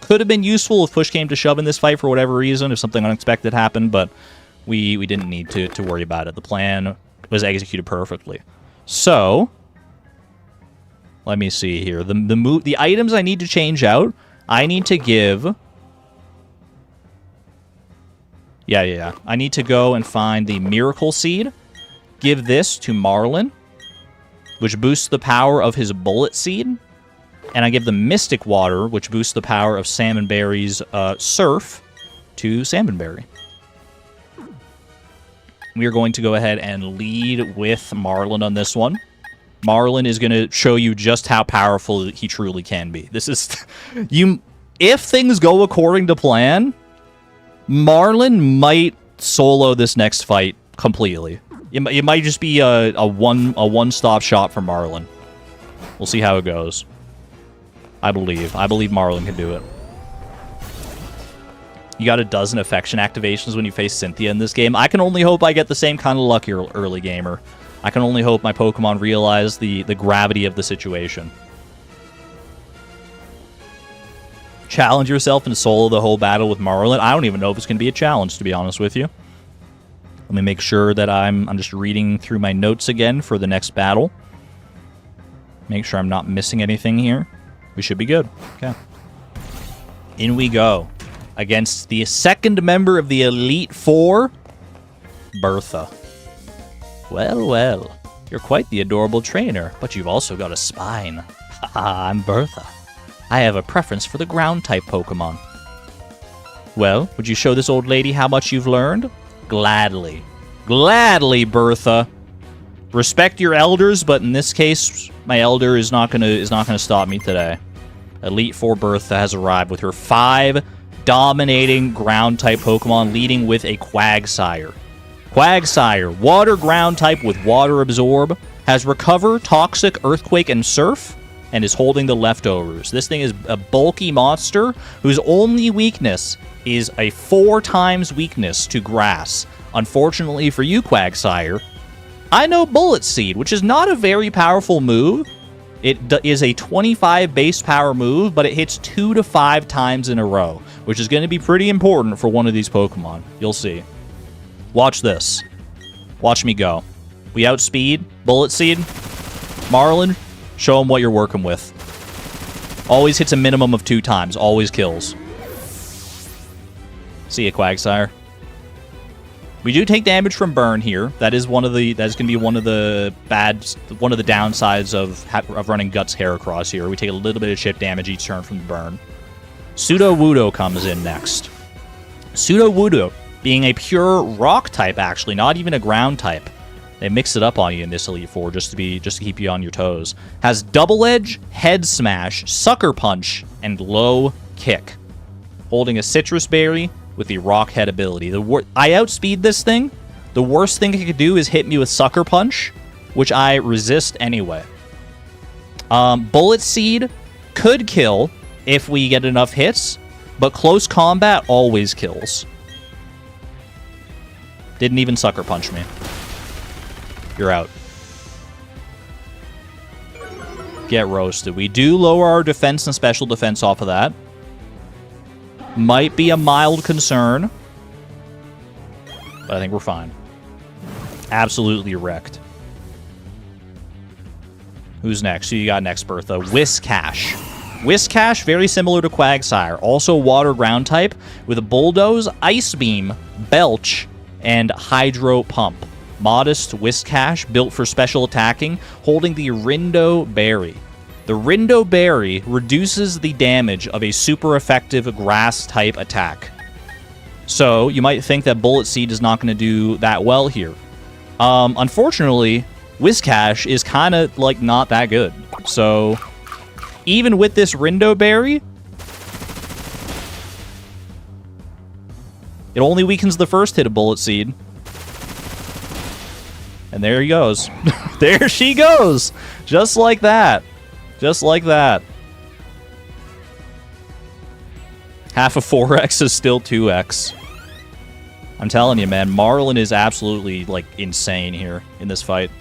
[SPEAKER 1] could have been useful if push came to shove in this fight for whatever reason, if something unexpected happened, but we didn't need to worry about it. The plan was executed perfectly. So, let me see here. The items I need to change out, I need to give... Yeah. I need to go and find the Miracle Seed, give this to Marlin, which boosts the power of his Bullet Seed, and I give the Mystic Water, which boosts the power of Salmonberry's Surf, to Salmonberry. We are going to go ahead and lead with Marlin on this one. Marlin is going to show you just how powerful he truly can be. This is... If things go according to plan, Marlin might solo this next fight completely. It might just be a one-stop shop for Marlin. We'll see how it goes. I believe Marlin can do it. You got a dozen affection activations when you face Cynthia in this game. I can only hope I get the same kind of luck, early gamer. I can only hope my Pokemon realize the gravity of the situation. Challenge yourself and solo the whole battle with Marlin. I don't even know if it's going to be a challenge, to be honest with you. Let me make sure that I'm just reading through my notes again for the next battle. Make sure I'm not missing anything here. We should be good. Okay. In we go. Against the second member of the Elite Four, Bertha. Well. You're quite the adorable trainer, but you've also got a spine. Haha, I'm Bertha. I have a preference for the ground-type Pokemon. Well, would you show this old lady how much you've learned? Gladly. Gladly, Bertha. Respect your elders, but in this case, my elder is not gonna stop me today. Elite Four Bertha has arrived with her 5 dominating ground-type Pokemon, leading with a Quagsire. Quagsire, water ground type with Water Absorb, has Recover, Toxic, Earthquake, and Surf, and is holding the leftovers. This thing is a bulky monster whose only weakness is a 4 times weakness to Grass. Unfortunately for you, Quagsire, I know Bullet Seed, which is not a very powerful move. It is a 25 base power move, but it hits 2 to 5 times in a row, which is going to be pretty important for one of these Pokemon. You'll see. Watch this. Watch me go. We outspeed Bullet Seed. Marlin, show him what you're working with. Always hits a minimum of 2 times. Always kills. See ya, Quagsire. We do take damage from burn here. That's going to be one of the downsides of running Guts Heracross here. We take a little bit of chip damage each turn from the burn. Sudowoodo comes in next. Sudowoodo being a pure rock type, actually, not even a ground type. They mix it up on you in this Elite Four just to keep you on your toes. Has Double Edge, Head Smash, Sucker Punch, and Low Kick. Holding a Citrus Berry with the Rock Head ability. I outspeed this thing. The worst thing it could do is hit me with Sucker Punch, which I resist anyway. Bullet Seed could kill if we get enough hits, but close combat always kills. Didn't even Sucker Punch me. You're out. Get roasted. We do lower our defense and special defense off of that. Might be a mild concern, but I think we're fine. Absolutely wrecked. Who's next? Who you got next, Bertha? Whiscash. Whiscash, very similar to Quagsire. Also water ground type with a Bulldoze, Ice Beam, Belch, and Hydro Pump. Modest Whiscash, built for special attacking, holding the Rindo Berry. The Rindo Berry reduces the damage of a super effective grass-type attack. So, you might think that Bullet Seed is not going to do that well here. Unfortunately, Whiscash is kind of, like, not that good. So, even with this Rindo Berry, it only weakens the first hit of Bullet Seed. And there he goes. There she goes! Just like that. Just like that. Half of 4x is still 2x. I'm telling you, man, Marlin is absolutely, like, insane here in this fight.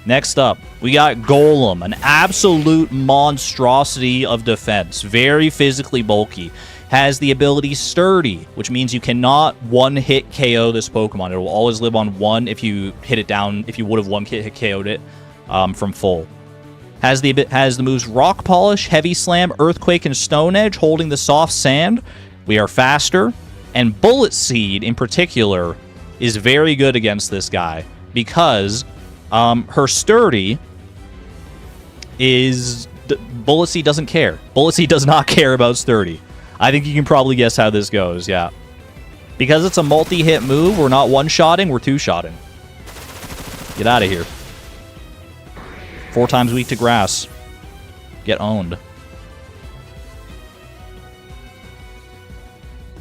[SPEAKER 1] Next up, we got Golem, an absolute monstrosity of defense. Very physically bulky. Has the ability Sturdy, which means you cannot one-hit KO this Pokemon. It will always live on one if you hit it down, if you would have one-hit KO'd it from full. Has the moves Rock Polish, Heavy Slam, Earthquake, and Stone Edge, holding the soft sand. We are faster. And Bullet Seed, in particular, is very good against this guy because her Sturdy is... Bullet Seed doesn't care. Bullet Seed does not care about Sturdy. I think you can probably guess how this goes, yeah. Because it's a multi-hit move, we're not one-shotting, we're two-shotting. Get out of here. 4 times weak to grass. Get owned.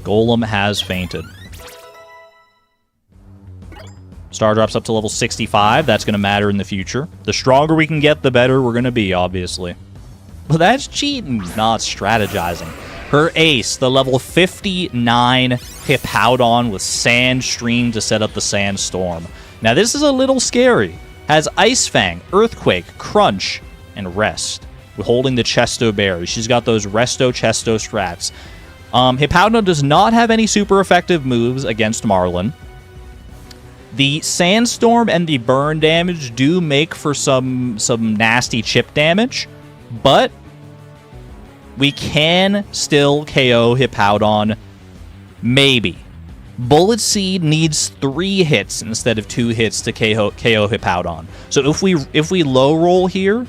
[SPEAKER 1] Golem has fainted. Star drops up to level 65. That's going to matter in the future. The stronger we can get, the better we're going to be, obviously. But that's cheating, not strategizing. Her ace, the level 59 Hippowdon with Sand Stream to set up the Sandstorm. Now, this is a little scary. Has Ice Fang, Earthquake, Crunch, and Rest. With holding the Chesto Berry. She's got those Resto-Chesto strats. Hippowdon does not have any super effective moves against Marlin. The Sandstorm and the Burn damage do make for some nasty chip damage, but we can still KO Hippowdon. Maybe. Bullet Seed needs 3 hits instead of 2 hits to KO Hippowdon. So if we low roll here,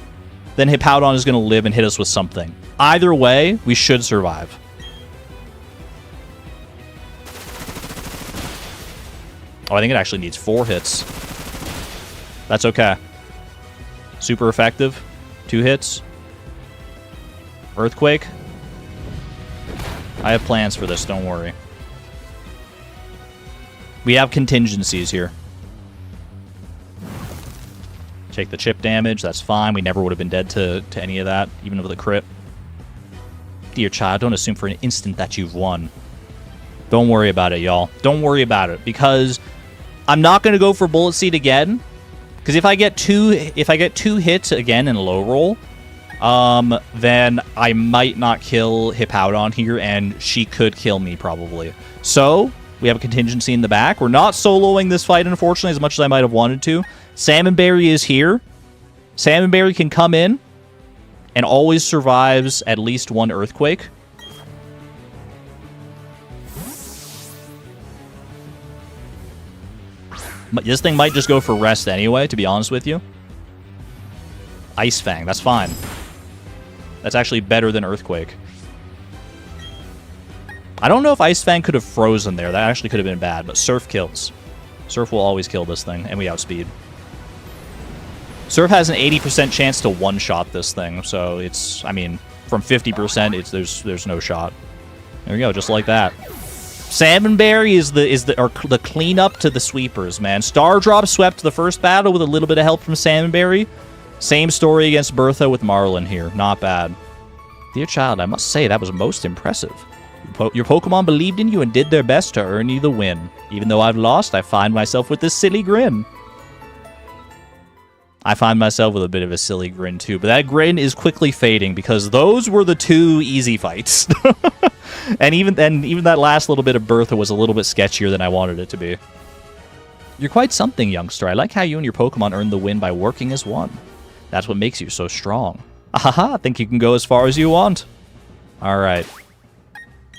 [SPEAKER 1] then Hippowdon is going to live and hit us with something. Either way, we should survive. Oh, I think it actually needs 4 hits. That's okay. Super effective. 2 hits. Earthquake. I have plans for this, don't worry. We have contingencies here. Take the chip damage, that's fine. We never would have been dead to any of that, even with a crit. Dear child, don't assume for an instant that you've won. Don't worry about it, y'all. Don't worry about it, because I'm not going to go for Bullet Seed again. Because if I get two hits again in a low roll, then I might not kill Hippowdon here, and she could kill me, probably. So, we have a contingency in the back. We're not soloing this fight, unfortunately, as much as I might have wanted to. Salmonberry is here. Salmonberry can come in, and always survives at least 1 Earthquake. This thing might just go for rest anyway, to be honest with you. Ice Fang, that's fine. That's actually better than Earthquake. I don't know if Ice Fang could have frozen there. That actually could have been bad, but Surf kills. Surf will always kill this thing, and we outspeed. Surf has an 80% chance to one-shot this thing, so it's, I mean, from 50%, there's no shot. There we go, just like that. Salmonberry is the cleanup to the sweepers, man. Stardrop swept the first battle with a little bit of help from Salmonberry. Same story against Bertha with Marlin here. Not bad. Dear child, I must say that was most impressive. Your Pokemon believed in you and did their best to earn you the win. Even though I've lost, I find myself with this silly grin. I find myself with a bit of a silly grin too, but that grin is quickly fading because those were the 2 easy fights. and even that last little bit of Bertha was a little bit sketchier than I wanted it to be. You're quite something, youngster. I like how you and your Pokemon earned the win by working as one. That's what makes you so strong. Ahaha, I think you can go as far as you want. Alright.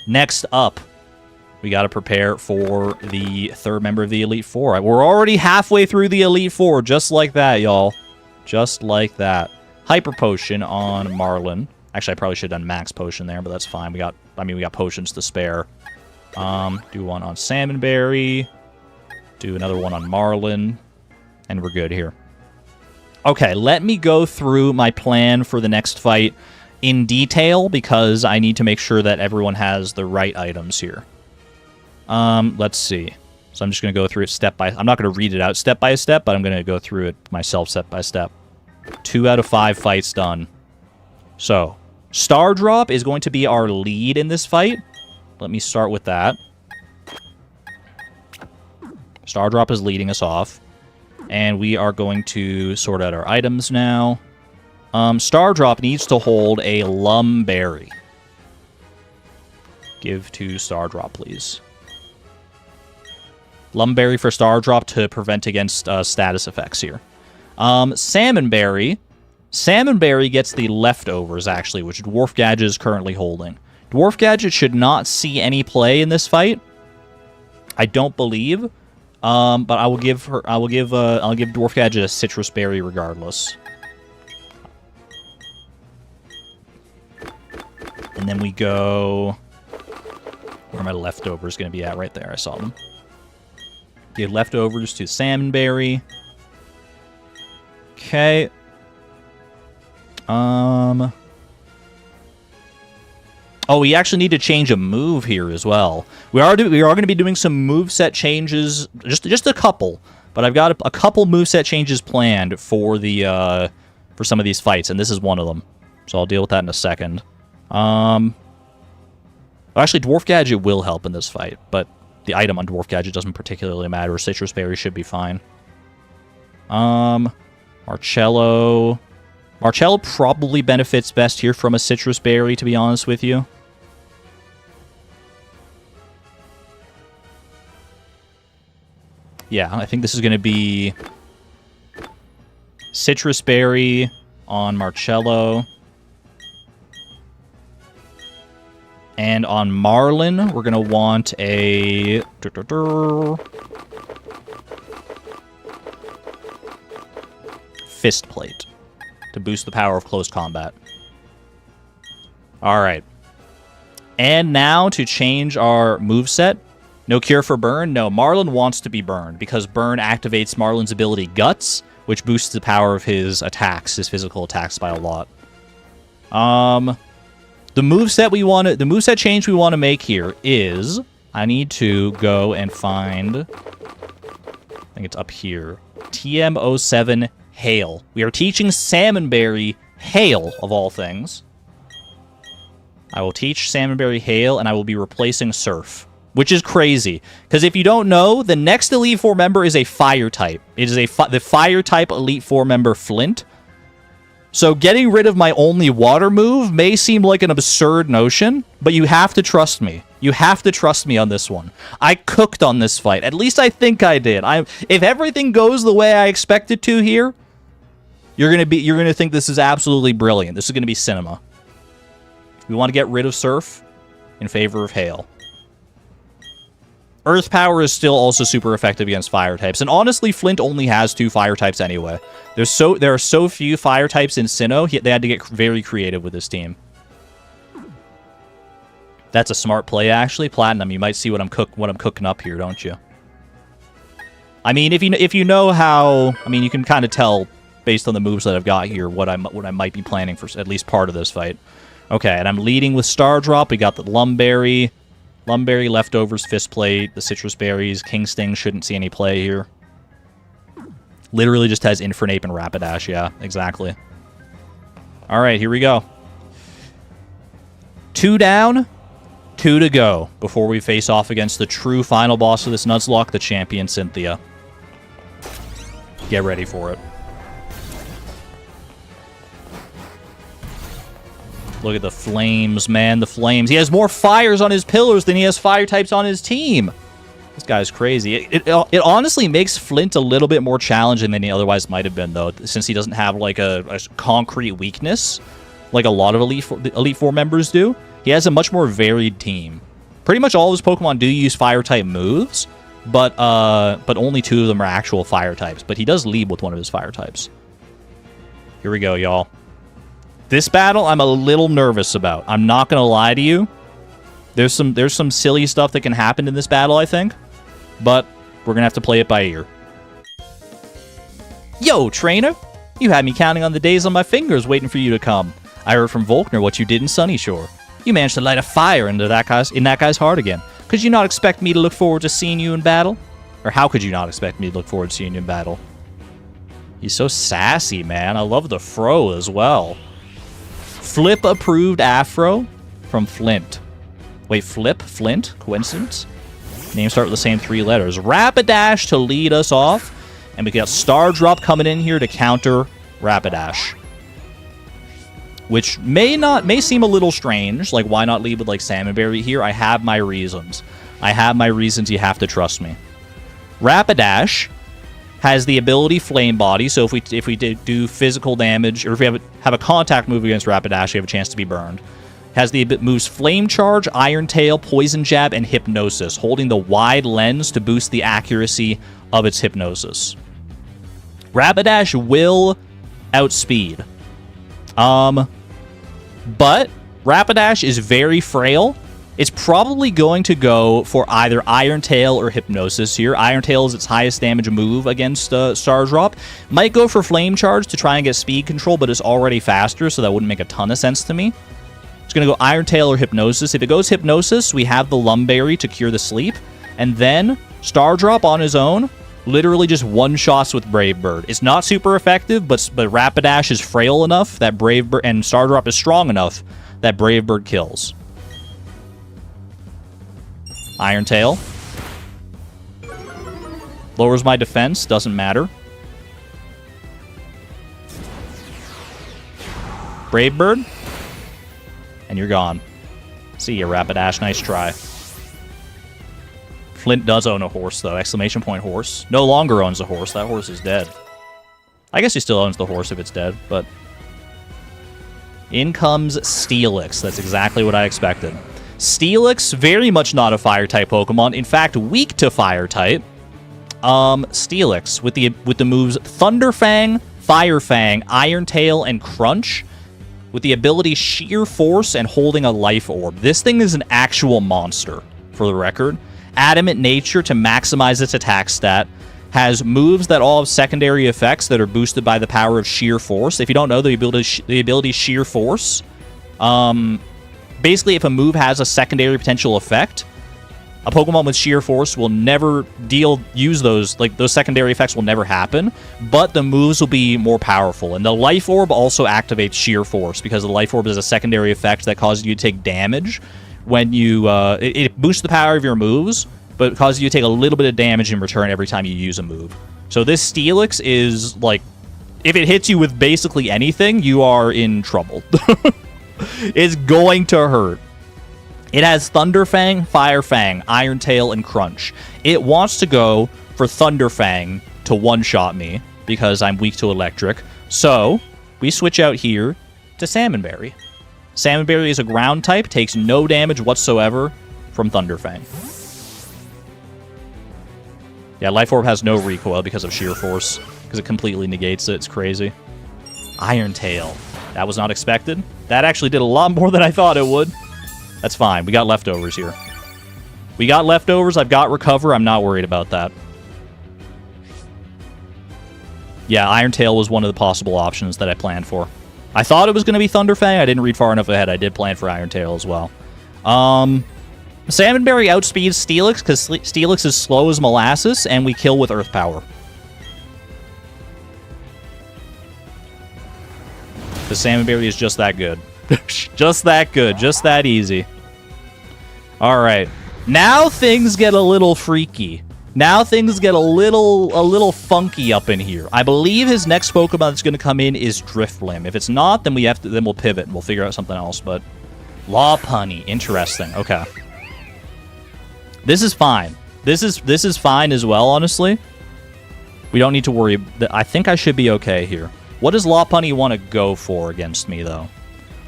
[SPEAKER 1] Next up, we got to prepare for the 3rd member of the Elite Four. We're already halfway through the Elite Four, just like that, y'all. Just like that. Hyper Potion on Marlin. Actually, I probably should have done Max Potion there, but that's fine. We got potions to spare. Do one on Salmonberry. Do another one on Marlin. And we're good here. Okay, let me go through my plan for the next fight in detail, because I need to make sure that everyone has the right items here. Let's see. So I'm just going to go through it step by... I'm not going to read it out step by step, but I'm going to go through it myself step by step. 2 out of 5 fights done. So, Stardrop is going to be our lead in this fight. Let me start with that. Stardrop is leading us off. And we are going to sort out our items now. Stardrop needs to hold a Lumberry. Give to Stardrop, please. Lumberry for Stardrop to prevent against status effects here. Salmonberry. Salmonberry gets the leftovers, actually, which Dwarf Gadget is currently holding. Dwarf Gadget should not see any play in this fight. I don't believe. But I'll give Dwarf Gadget a Citrus Berry regardless. And then we go... Where are my leftovers going to be at? Right there, I saw them. Give leftovers to Salmonberry. Okay. Oh, we actually need to change a move here as well. We are going to be doing some moveset changes, just a couple. But I've got a couple moveset changes planned for the for some of these fights, and this is one of them. So I'll deal with that in a second. Actually, Dwarf Gadget will help in this fight, but the item on Dwarf Gadget doesn't particularly matter. Citrus Berry should be fine. Marcello. Marcello probably benefits best here from a Citrus Berry, to be honest with you. Yeah, I think this is going to be Citrus Berry on Marcello. And on Marlin, we're going to want a... Fist Plate to boost the power of close combat. Alright. And now to change our moveset. No cure for burn? No, Marlin wants to be burned because burn activates Marlin's ability Guts, which boosts the power of his attacks, his physical attacks by a lot. The moveset change we want to make here is I need to go and find, I think it's up here, TM07 Hail. We are teaching Salmonberry Hail, of all things. I will teach Salmonberry Hail, and I will be replacing Surf, which is crazy. Because if you don't know, the next Elite Four member is a Fire type. It is the Fire type Elite Four member Flint. So getting rid of my only water move may seem like an absurd notion, but you have to trust me. You have to trust me on this one. I cooked on this fight. At least I think I did. If everything goes the way I expect it to here, you're gonna think this is absolutely brilliant. This is gonna be cinema. We want to get rid of Surf in favor of Hail. Earth Power is still also super effective against fire types. And honestly, Flint only has 2 fire types anyway. There are so few fire types in Sinnoh, they had to get very creative with this team. That's a smart play, actually. Platinum, you might see what I'm cooking up here, don't you? I mean, if you know how... I mean, you can kind of tell, based on the moves that I've got here, what I might be planning for at least part of this fight. Okay, and I'm leading with Star Drop. We got the Lumberry. Lumberry, Leftovers, Fist Plate, the Citrus Berries. King Sting shouldn't see any play here. Literally just has Infernape and Rapidash. Yeah, exactly. Alright, here we go. 2 down, 2 to go before we face off against the true final boss of this Nuzlocke, the champion Cynthia. Get ready for it. Look at the flames, man. The flames. He has more fires on his pillars than he has fire types on his team. This guy's crazy. It honestly makes Flint a little bit more challenging than he otherwise might have been, though, since he doesn't have, like, a concrete weakness like a lot of Elite Four members do. He has a much more varied team. Pretty much all of his Pokemon do use fire-type moves, but only 2 of them are actual fire types. But he does lead with one of his fire types. Here we go, y'all. This battle, I'm a little nervous about. I'm not gonna lie to you. There's some silly stuff that can happen in this battle, I think. But we're gonna have to play it by ear. Yo, trainer! You had me counting on the days on my fingers waiting for you to come. I heard from Volkner what you did in Sunyshore. You managed to light a fire into that guy's heart again. Could you not expect me to look forward to seeing you in battle? Or how could you not expect me to look forward to seeing you in battle? He's so sassy, man. I love the fro as well. Flip-approved afro from Flint. Wait, Flip? Flint? Coincidence? Names start with the same 3 letters. Rapidash to lead us off. And we got Star Drop coming in here to counter Rapidash. Which may seem a little strange. Like, why not lead with, like, Salmonberry here? I have my reasons. I have my reasons. You have to trust me. Rapidash has the ability Flame Body, so if we do physical damage, or if we have a contact move against Rapidash, we have a chance to be burned. Has the moves Flame Charge, Iron Tail, Poison Jab, and Hypnosis, holding the wide lens to boost the accuracy of its Hypnosis. Rapidash will outspeed. But Rapidash is very frail. It's probably going to go for either Iron Tail or Hypnosis here. Iron Tail is its highest damage move against Star Drop. Might go for Flame Charge to try and get speed control, but it's already faster, so that wouldn't make a ton of sense to me. It's going to go Iron Tail or Hypnosis. If it goes Hypnosis, we have the Lumberry to cure the sleep. And then Star Drop on his own literally just one-shots with Brave Bird. It's not super effective, but Rapidash is frail enough that Brave Bird, and Star Drop is strong enough that Brave Bird kills. Iron Tail. Lowers my defense, doesn't matter. Brave Bird. And you're gone. See ya, Rapidash. Nice try. Flint does own a horse, though. Exclamation point horse. No longer owns a horse. That horse is dead. I guess he still owns the horse if it's dead, but... In comes Steelix. That's exactly what I expected. Steelix, very much not a Fire-type Pokemon. In fact, weak to Fire-type. Steelix, with the moves Thunder Fang, Fire Fang, Iron Tail, and Crunch, with the ability Sheer Force and holding a Life Orb. This thing is an actual monster, for the record. Adamant Nature to maximize its attack stat. Has moves that all have secondary effects that are boosted by the power of Sheer Force. If you don't know the ability Sheer Force, basically if a move has a secondary potential effect, a Pokemon with Sheer Force will never use those, like, those secondary effects will never happen, but the moves will be more powerful. And the Life Orb also activates Sheer Force, because the Life Orb is a secondary effect that causes you to take damage when you, it boosts the power of your moves, but causes you to take a little bit of damage in return every time you use a move. So this Steelix is, like, if it hits you with basically anything, you are in trouble. It's going to hurt. It has Thunder Fang, Fire Fang, Iron Tail, and Crunch. It wants to go for Thunder Fang to one-shot me, because I'm weak to Electric. So, we switch out here to Salmonberry. Salmonberry is a ground type, takes no damage whatsoever from Thunder Fang. Yeah, Life Orb has no recoil because of sheer force, because it completely negates it. It's crazy. Iron Tail. That was not expected. That actually did a lot more than I thought it would. That's fine. We got leftovers here. We got leftovers. I've got Recover. I'm not worried about that. Yeah, Iron Tail was one of the possible options that I planned for. I thought it was going to be Thunderfang. I didn't read far enough ahead. I did plan for Iron Tail as well. Salmonberry outspeeds Steelix because Steelix is slow as molasses, and we kill with Earth Power. The Salmonberry is just that good. Just that good. Just that easy. Alright. Now things get a little freaky. Now things get a little funky up in here. I believe his next Pokemon that's going to come in is Drifblim. If it's not, then we'll pivot and we'll figure out something else. But Lopunny, interesting. Okay, this is fine. This is fine as well. Honestly, we don't need to worry. I think I should be okay here. What does Lopunny want to go for against me though?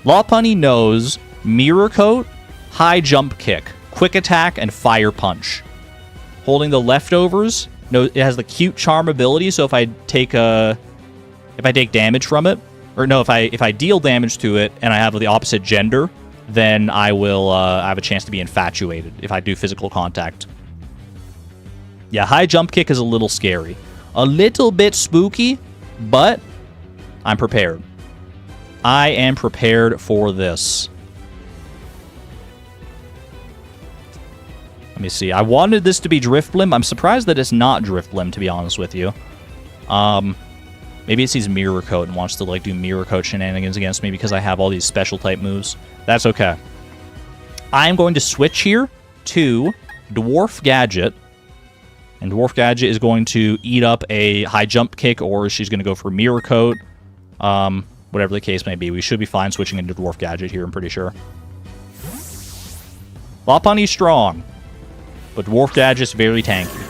[SPEAKER 1] Lopunny knows Mirror Coat, High Jump Kick, Quick Attack, and Fire Punch. Holding the leftovers, no, it has the cute charm ability. So if I take damage from it, or no, if I deal damage to it and I have the opposite gender, then I will I have a chance to be infatuated if I do physical contact. Yeah, High Jump Kick is a little scary, a little bit spooky, but I'm prepared. I am prepared for this. Let me see. I wanted this to be Drifblim. I'm surprised that it's not Drifblim, to be honest with you. Maybe it sees Mirror Coat and wants to like do Mirror Coat shenanigans against me because I have all these special type moves. That's okay. I'm going to switch here to Dwarf Gadget. And Dwarf Gadget is going to eat up a High Jump Kick, or she's going to go for Mirror Coat. Whatever the case may be. We should be fine switching into Dwarf Gadget here, I'm pretty sure. Lopunny's strong, but Dwarf Gadget's very tanky.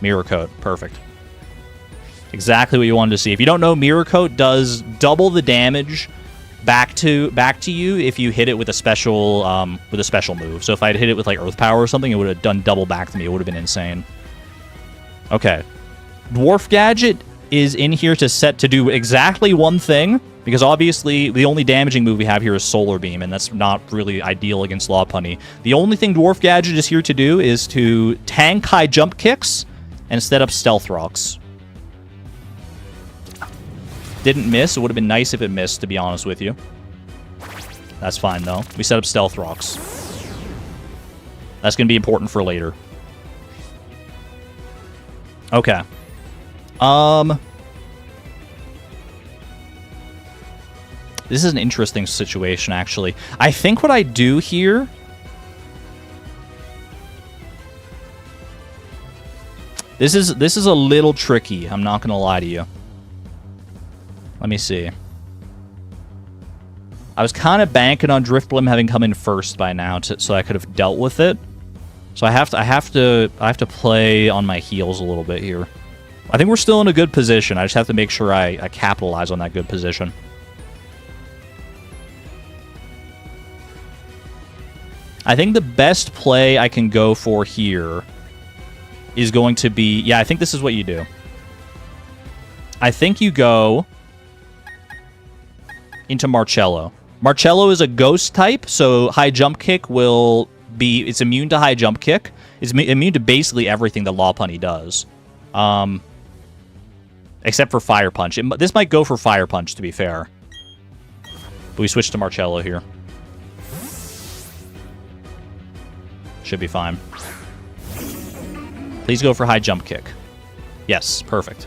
[SPEAKER 1] Mirror Coat. Perfect. Exactly what you wanted to see. If you don't know, Mirror Coat does double the damage back to you if you hit it with a special move. So if I'd hit it with like Earth Power or something, it would have done double back to me. It would have been insane. Okay. Dwarf Gadget is in here to do exactly one thing, because obviously the only damaging move we have here is Solar Beam, and that's not really ideal against Lopunny. The only thing Dwarf Gadget is here to do is to tank High Jump Kicks and set up Stealth Rocks. Didn't miss. It would have been nice if it missed, to be honest with you. That's fine, though. We set up Stealth Rocks. That's going to be important for later. Okay. This is an interesting situation, actually. I think what I do here... This is a little tricky. I'm not going to lie to you. Let me see. I was kind of banking on Drifblim having come in first by now, so I could have dealt with it. So I have to play on my heels a little bit here. I think we're still in a good position. I just have to make sure I capitalize on that good position. I think the best play I can go for here is going to be... Yeah, I think this is what you do. I think you go into Marcello. Marcello is a ghost type, so High Jump Kick will be... It's immune to High Jump Kick. It's immune to basically everything that Lopunny does. Except for Fire Punch. This might go for Fire Punch, to be fair. But we switch to Marcello here. Should be fine. Please go for High Jump Kick. Yes, perfect.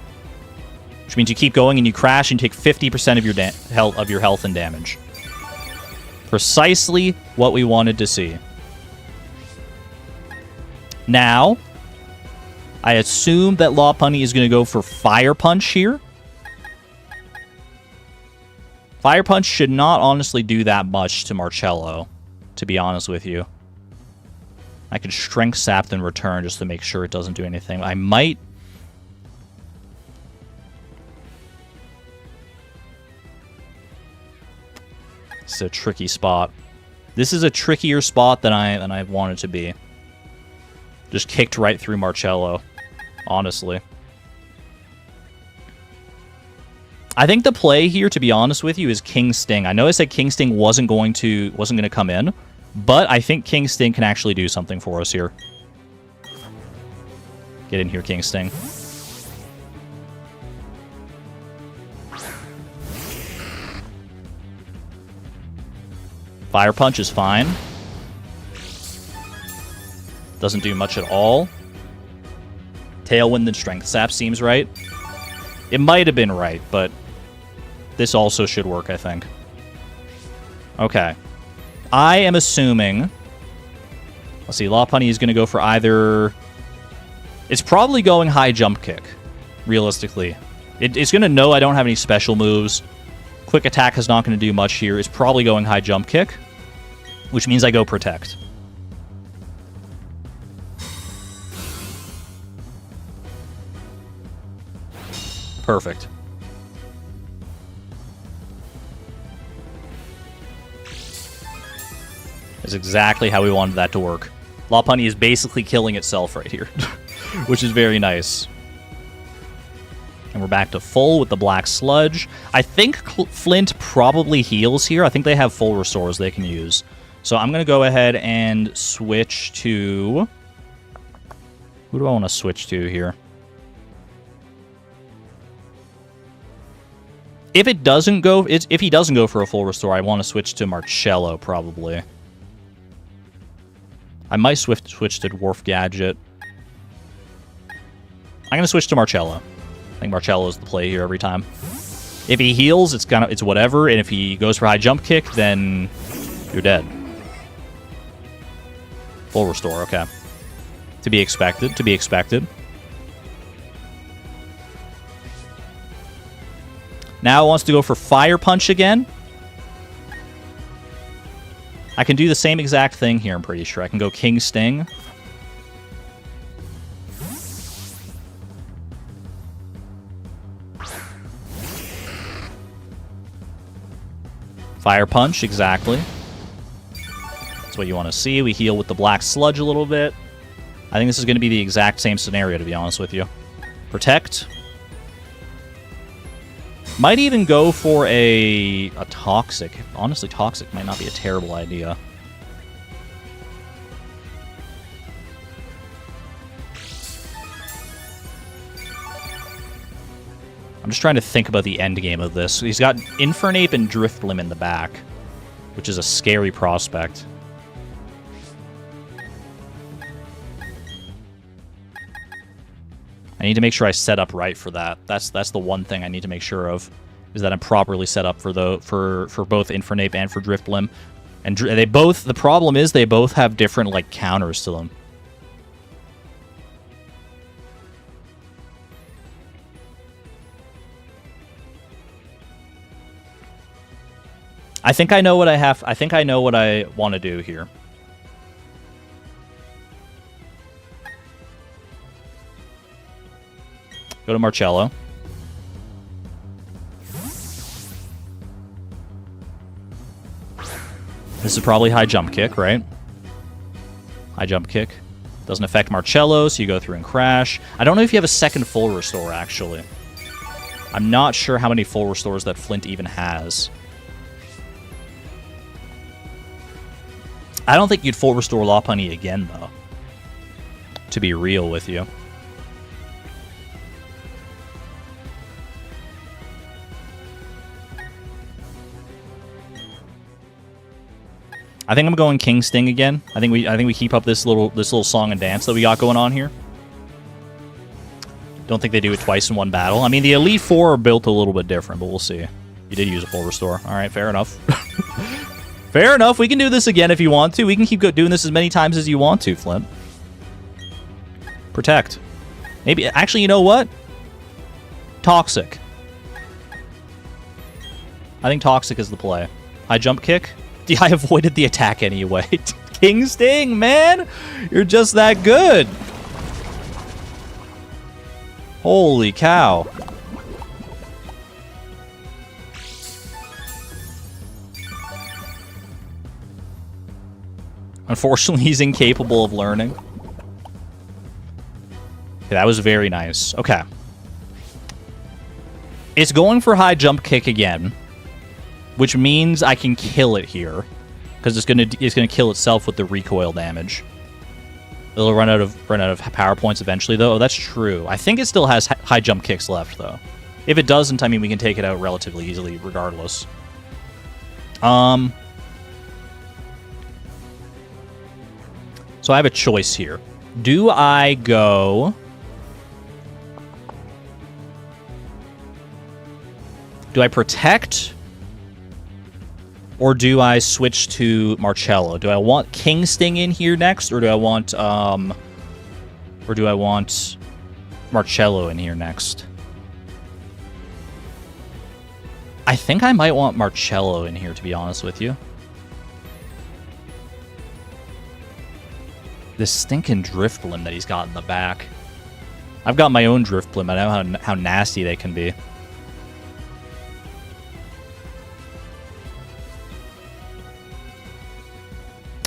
[SPEAKER 1] Which means you keep going and you crash and take 50% of your health and damage. Precisely what we wanted to see. Now, I assume that Lopunny is going to go for Fire Punch here. Fire Punch should not honestly do that much to Marcello, to be honest with you. I could Strength Sap in return just to make sure it doesn't do anything. I might... It's a tricky spot. This is a trickier spot than I want it to be. Just kicked right through Marcello, honestly. I think the play here, to be honest with you, is King Sting. I know I said King Sting wasn't going to come in, but I think King Sting can actually do something for us here. Get in here, King Sting. Fire Punch is fine. Doesn't do much at all. Tailwind and Strength Sap seems right. It might have been right, but this also should work, I think. Okay. I am assuming... Let's see, Lopunny is going to go for either... It's probably going high jump kick, realistically. It's going to know I don't have any special moves. Quick attack is not going to do much here. It's probably going high jump kick, which means I go protect. Perfect. That's exactly how we wanted that to work. Lopunny is basically killing itself right here, which is very nice. And we're back to full with the Black Sludge. I think Flint probably heals here. I think they have full restores they can use. So I'm going to go ahead and switch to... Who do I want to switch to here? If he doesn't go for a full restore, I want to switch to Marcello, probably. I might switch to Dwarf Gadget. I'm going to switch to Marcello. I think Marcello is the play here every time. If he heals, it's whatever, and if he goes for high jump kick, then you're dead. Full restore, okay. To be expected, to be expected. Now it wants to go for Fire Punch again. I can do the same exact thing here, I'm pretty sure. I can go King Sting. Fire Punch, exactly. That's what you want to see. We heal with the Black Sludge a little bit. I think this is going to be the exact same scenario, to be honest with you. Protect. Might even go for a Toxic. Honestly, Toxic might not be a terrible idea. I'm just trying to think about the end game of this. He's got Infernape and Drifblim in the back, which is a scary prospect. I need to make sure I set up right for that. That's the one thing I need to make sure of, is that I'm properly set up for both Infernape and for Drifblim. And they both, the problem is they both have different like counters to them. I think I know what I want to do here. Go to Marcello. This is probably high jump kick, right? High jump kick. Doesn't affect Marcello, so you go through and crash. I don't know if you have a second full restore, actually. I'm not sure how many full restores that Flint even has. I don't think you'd full restore Lopunny again, though. To be real with you. I think I'm going King Sting again. I think we keep up this little song and dance that we got going on here. Don't think they do it twice in one battle. I mean, the Elite Four are built a little bit different, but we'll see. You did use a full restore. All right, fair enough. Fair enough. We can do this again if you want to. We can keep doing this as many times as you want to, Flint. Protect. Maybe, actually, you know what? Toxic. I think Toxic is the play. High jump kick. I avoided the attack anyway. King Sting, man! You're just that good! Holy cow. Unfortunately, he's incapable of learning. Okay, that was very nice. Okay. It's going for high jump kick again, which means I can kill it here, because it's gonna kill itself with the recoil damage. It'll run out of power points eventually, though. Oh, that's true. I think it still has high jump kicks left, though. If it doesn't, I mean, we can take it out relatively easily, regardless. So I have a choice here. Do I go... Do I protect, or do I switch to Marcello? Do I want King Sting in here next, or do I want Marcello in here next? I think I might want Marcello in here, to be honest with you. This stinking Driftblim that he's got in the back. I've got my own Driftblim. I know how nasty they can be.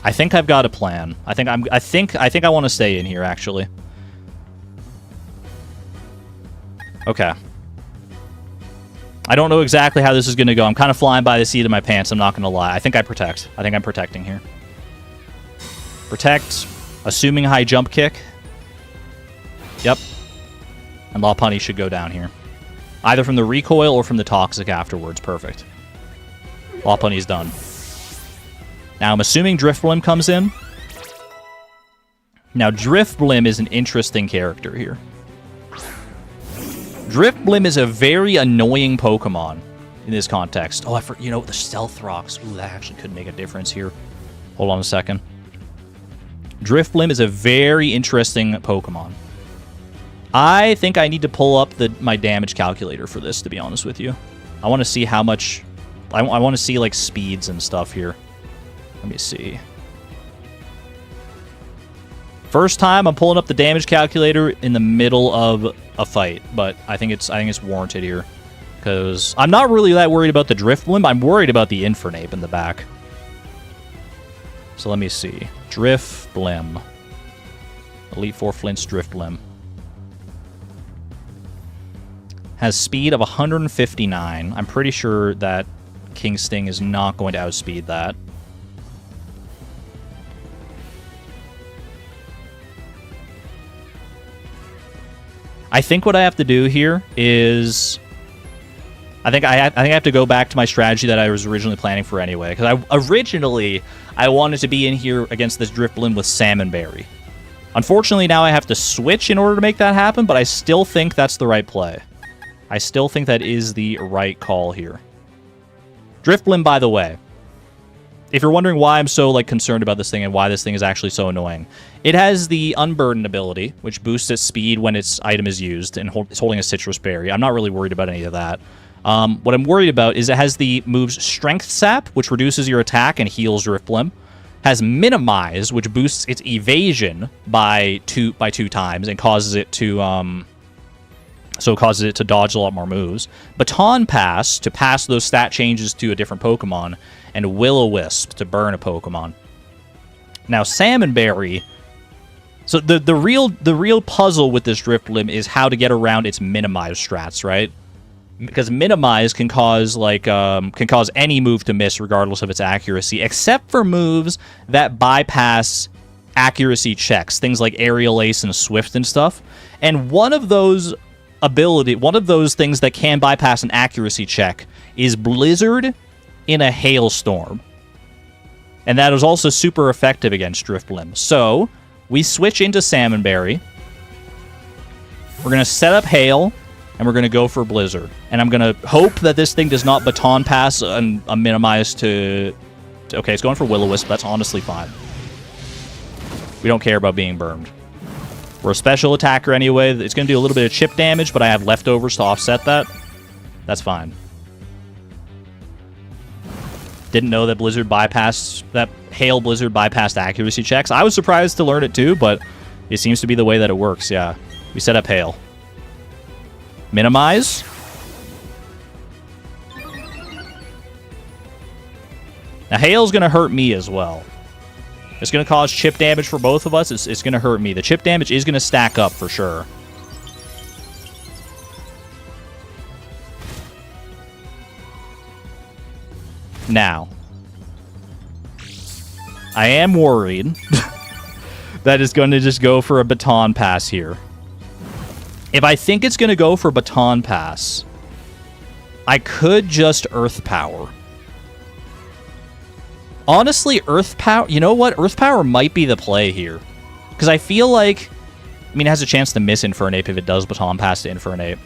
[SPEAKER 1] I think I've got a plan. I think I want to stay in here, actually. Okay. I don't know exactly how this is going to go. I'm kind of flying by the seat of my pants, I'm not going to lie. I think I protect. I think I'm protecting here. Protect, assuming high jump kick. Yep. And Lopunny should go down here. Either from the recoil or from the toxic afterwards. Perfect. Lopunny's done. Now, I'm assuming Driftblim comes in. Now, Driftblim is an interesting character here. Driftblim is a very annoying Pokemon in this context. Oh, you know, the Stealth Rocks. Ooh, that actually could make a difference here. Hold on a second. Driftblim is a very interesting Pokemon. I think I need to pull up my damage calculator for this, to be honest with you. I want to see how much... I want to see, like, speeds and stuff here. Let me see. First time I'm pulling up the damage calculator in the middle of a fight, but I think it's warranted here, because I'm not really that worried about the Driftblim. I'm worried about the Infernape in the back. So let me see. Driftblim. Elite Four Flint's Driftblim has speed of 159. I'm pretty sure that King Sting is not going to outspeed that. I think what I have to do here is... I think I have to go back to my strategy that I was originally planning for anyway. Because originally, I wanted to be in here against this Driftblim with Salmon Berry. Unfortunately, now I have to switch in order to make that happen, but I still think that's the right play. I still think that is the right call here. Driftblim, by the way. If you're wondering why I'm so concerned about this thing and why this thing is actually so annoying, it has the Unburden ability, which boosts its speed when its item is used, and it's holding a Citrus Berry. I'm not really worried about any of that. What I'm worried about is it has the moves Strength Sap, which reduces your attack and heals Driftblim. Has Minimize, which boosts its evasion by two times and causes it to dodge a lot more moves. Baton Pass to pass those stat changes to a different Pokemon, and Will-O-Wisp to burn a Pokemon. Now, Salmon Berry. So the real puzzle with this Driftblim is how to get around its Minimize strats, right? Because Minimize can cause any move to miss regardless of its accuracy, except for moves that bypass accuracy checks, things like Aerial Ace and Swift and stuff. And one of those things that can bypass an accuracy check is Blizzard in a hailstorm. And that is also super effective against Driftblim. So, we switch into Salmon Berry. We're going to set up Hail, and we're going to go for Blizzard. And I'm going to hope that this thing does not Baton Pass and a Minimize to... Okay, it's going for Will-O-Wisp. That's honestly fine. We don't care about being burned. We're a special attacker anyway. It's going to do a little bit of chip damage, but I have leftovers to offset that. That's fine. Didn't know that Hail Blizzard bypassed accuracy checks. I was surprised to learn it too, but it seems to be the way that it works, yeah. We set up Hail. Minimize. Now, Hail's going to hurt me as well. It's going to cause chip damage for both of us. It's going to hurt me. The chip damage is going to stack up for sure. Now, I am worried that it's going to just go for a baton pass here. If I think it's going to go for baton pass, I could just Earth Power. Honestly, Earth Power... You know what? Earth Power might be the play here. Because I feel like... I mean, it has a chance to miss Infernape if it does baton pass to Infernape.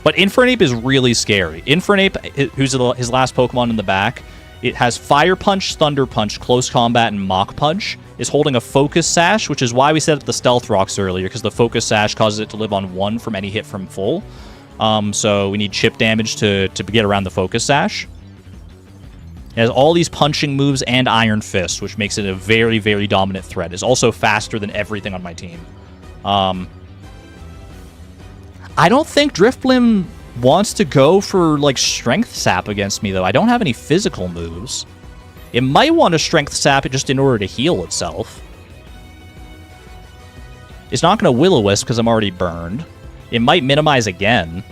[SPEAKER 1] But Infernape is really scary. Infernape, who's his last Pokemon in the back, it has Fire Punch, Thunder Punch, Close Combat, and Mach Punch. Is holding a Focus Sash, which is why we set up the Stealth Rocks earlier, because the Focus Sash causes it to live on 1 from any hit from full. So we need chip damage to get around the Focus Sash. It has all these punching moves and Iron Fist, which makes it a very, very dominant threat. It's also faster than everything on my team. I don't think Drifblim wants to go for, like, Strength Sap against me, though. I don't have any physical moves. It might want to Strength Sap it just in order to heal itself. It's not going to Will-O-Wisp because I'm already burned. It might minimize again.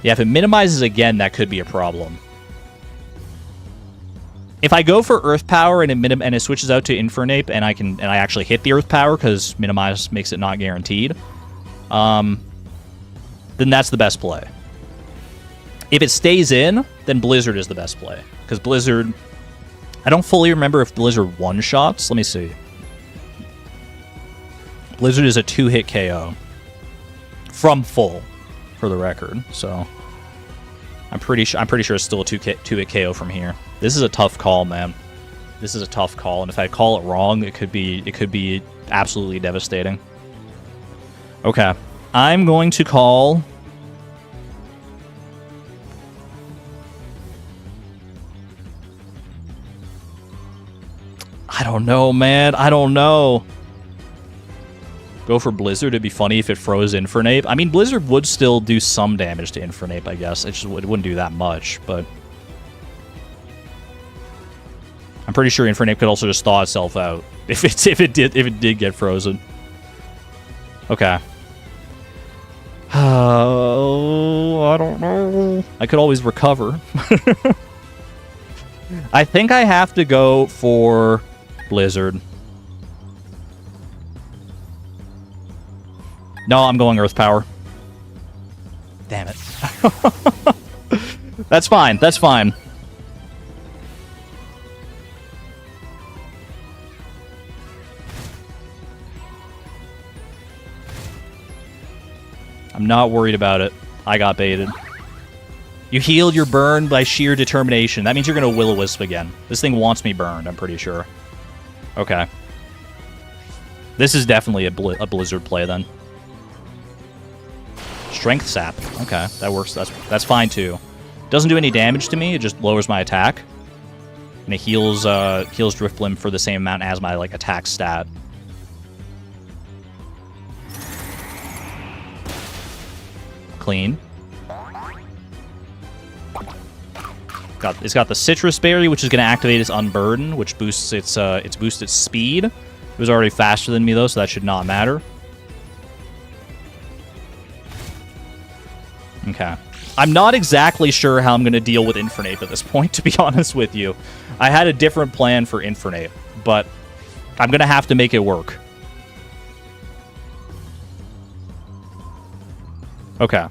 [SPEAKER 1] Yeah, if it minimizes again, that could be a problem. If I go for Earth Power and it switches out to Infernape and I actually hit the Earth Power because minimize makes it not guaranteed, then that's the best play. If it stays in, then Blizzard is the best play. Because Blizzard... I don't fully remember if Blizzard one-shots. Let me see. Blizzard is a 2-hit KO. From full, for the record. So, I'm pretty sure it's still a 2-hit KO from here. This is a tough call, man. This is a tough call, and if I call it wrong, it could be absolutely devastating. Okay. I'm going to call... I don't know, man. I don't know. Go for Blizzard. It'd be funny if it froze Infernape. I mean, Blizzard would still do some damage to Infernape, I guess. It wouldn't do that much, but... I'm pretty sure Infernape could also just thaw itself out if it did get frozen. Okay. Oh, I don't know. I could always recover. I think I have to go for Blizzard. No, I'm going Earth Power. Damn it. That's fine. That's fine. I'm not worried about it. I got baited. You healed your burn by sheer determination. That means you're going to Will-O-Wisp again. This thing wants me burned, I'm pretty sure. Okay. This is definitely a Blizzard play, then. Strength Sap. Okay, that works. That's fine, too. Doesn't do any damage to me. It just lowers my attack. And it heals Drifblim for the same amount as my, like, attack stat. Clean. It's got the Citrus Berry, which is going to activate its Unburden, which boosts its speed. It was already faster than me, though, so that should not matter. Okay. I'm not exactly sure how I'm going to deal with Infernape at this point, to be honest with you. I had a different plan for Infernape, but I'm going to have to make it work. Okay.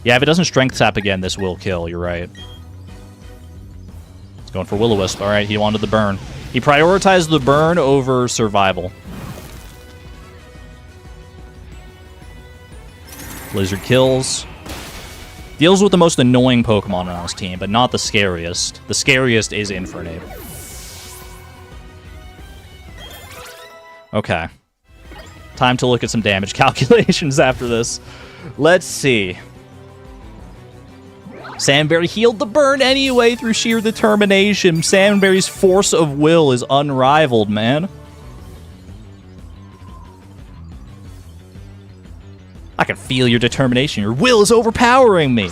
[SPEAKER 1] Yeah, if it doesn't Strength Sap again, this will kill. You're right. It's going for Will-O-Wisp. All right, he wanted the burn. He prioritized the burn over survival. Blizzard kills. Deals with the most annoying Pokemon on his team, but not the scariest. The scariest is Infernape. Okay. Time to look at some damage calculations after this. Let's see. Sandberry healed the burn anyway through sheer determination. Sandberry's force of will is unrivaled, man. I can feel your determination. Your will is overpowering me. I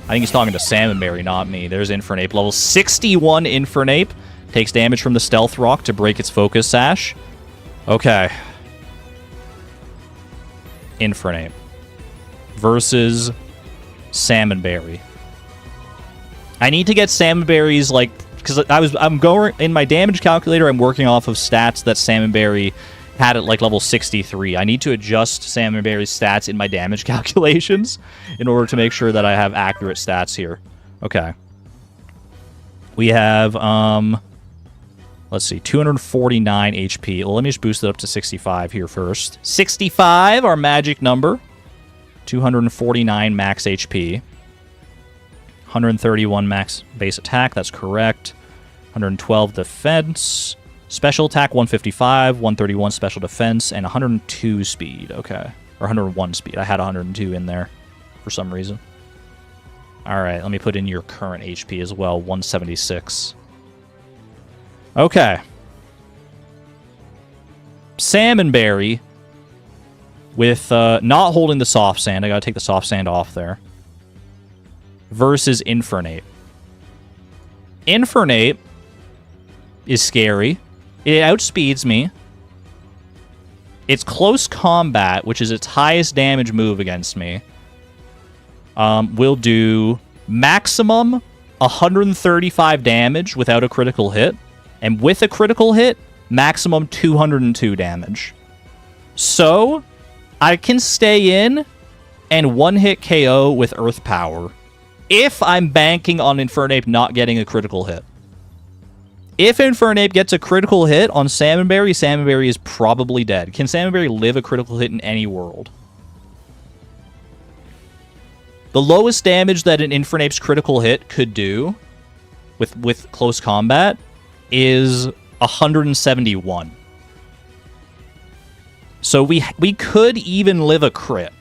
[SPEAKER 1] think he's talking to Salmonberry, not me. There's Infernape. Level 61 Infernape. Takes damage from the Stealth Rock to break its Focus Sash. Okay. Infernape. versus Salmonberry. I need to get Salmonberry's, like, because I'm going in my damage calculator, I'm working off of stats that Salmonberry had at like level 63. I need to adjust Salmonberry's stats in my damage calculations in order to make sure that I have accurate stats here. Okay. We have, let's see, 249 HP. Well, let me just boost it up to 65 here first. 65, our magic number. 249 max HP. 131 max base attack, that's correct. 112 defense. Special attack, 155. 131 special defense, and 102 speed. Okay. Or 101 speed. I had 102 in there for some reason. Alright, let me put in your current HP as well. 176. Okay. Salmonberry with not holding the soft sand. I gotta take the soft sand off there. Versus Infernape. Infernape is scary. It outspeeds me. It's close combat, which is its highest damage move against me. Will do maximum 135 damage without a critical hit. And with a critical hit, maximum 202 damage. So, I can stay in and one-hit KO with Earth Power. If I'm banking on Infernape not getting a critical hit. If Infernape gets a critical hit on Salmonberry, Salmonberry is probably dead. Can Salmonberry live a critical hit in any world? The lowest damage that an Infernape's critical hit could do with close combat is 171. So we could even live a crit.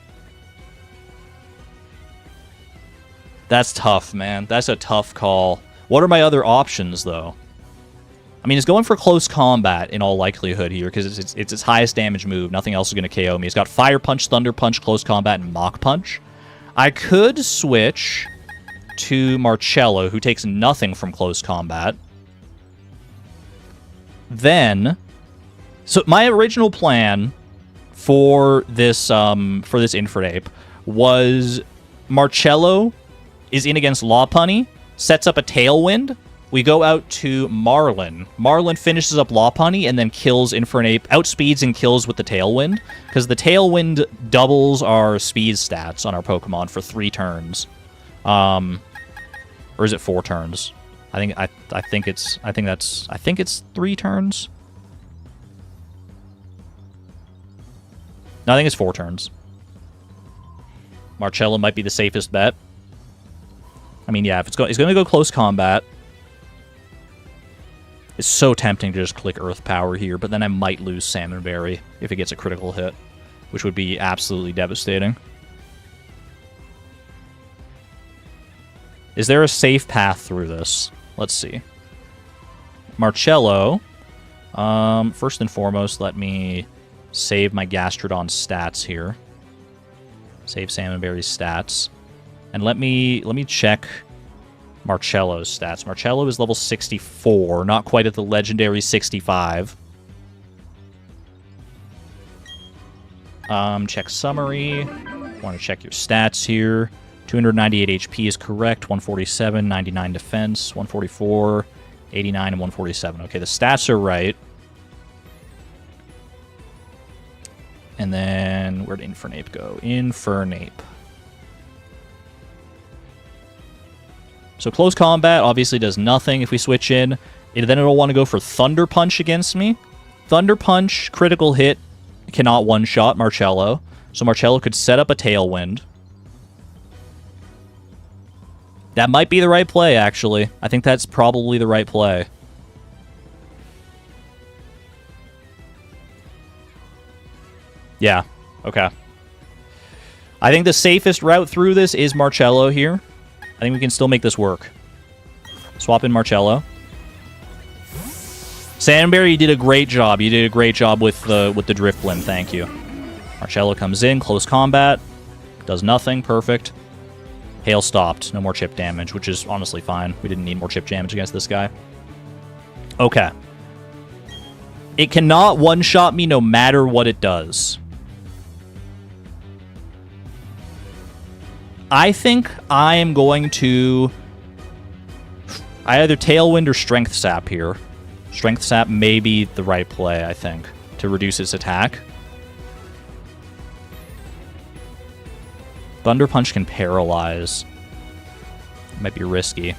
[SPEAKER 1] That's tough, man. That's a tough call. What are my other options, though? I mean, it's going for close combat in all likelihood here, because it's its highest damage move. Nothing else is going to KO me. It's got Fire Punch, Thunder Punch, Close Combat, and Mach Punch. I could switch to Marcello, who takes nothing from close combat. Then, so my original plan for this Infernape was Marcello is in against Lopunny, sets up a Tailwind. We go out to Marlin. Marlin finishes up Lopunny and then kills Infernape, outspeeds and kills with the Tailwind, because the Tailwind doubles our speed stats on our Pokemon for 3 turns. Or is it 4 turns? I think it's 3 turns. No, I think it's 4 turns. Marcello might be the safest bet. I mean, yeah, if it's going to go close combat. It's so tempting to just click Earth Power here, but then I might lose Salmonberry if it gets a critical hit, which would be absolutely devastating. Is there a safe path through this? Let's see. Marcello. First and foremost, let me save my Gastrodon stats here. Save Salmonberry's stats. And let me check Marcello's stats. Marcello is level 64, not quite at the legendary 65. Check summary. Want to check your stats here. 298 HP is correct. 147, 99 defense, 144, 89, and 147. Okay, the stats are right. And then, where'd Infernape go? Infernape. So close combat obviously does nothing if we switch in. Then it'll want to go for Thunder Punch against me. Thunder Punch, critical hit, cannot one-shot Marcello. So Marcello could set up a Tailwind. That might be the right play, actually. I think that's probably the right play. Yeah, okay. I think the safest route through this is Marcello here. I think we can still make this work. Swap in Marcello. Salmonberry, you did a great job. You did a great job with the Drifblim. Thank you. Marcello comes in, close combat. Does nothing. Perfect. Hail stopped. No more chip damage, which is honestly fine. We didn't need more chip damage against this guy. Okay. It cannot one-shot me no matter what it does. I think I am going to... I either Tailwind or Strength Sap here. Strength Sap may be the right play, I think, to reduce its attack. Thunder Punch can paralyze. Might be risky.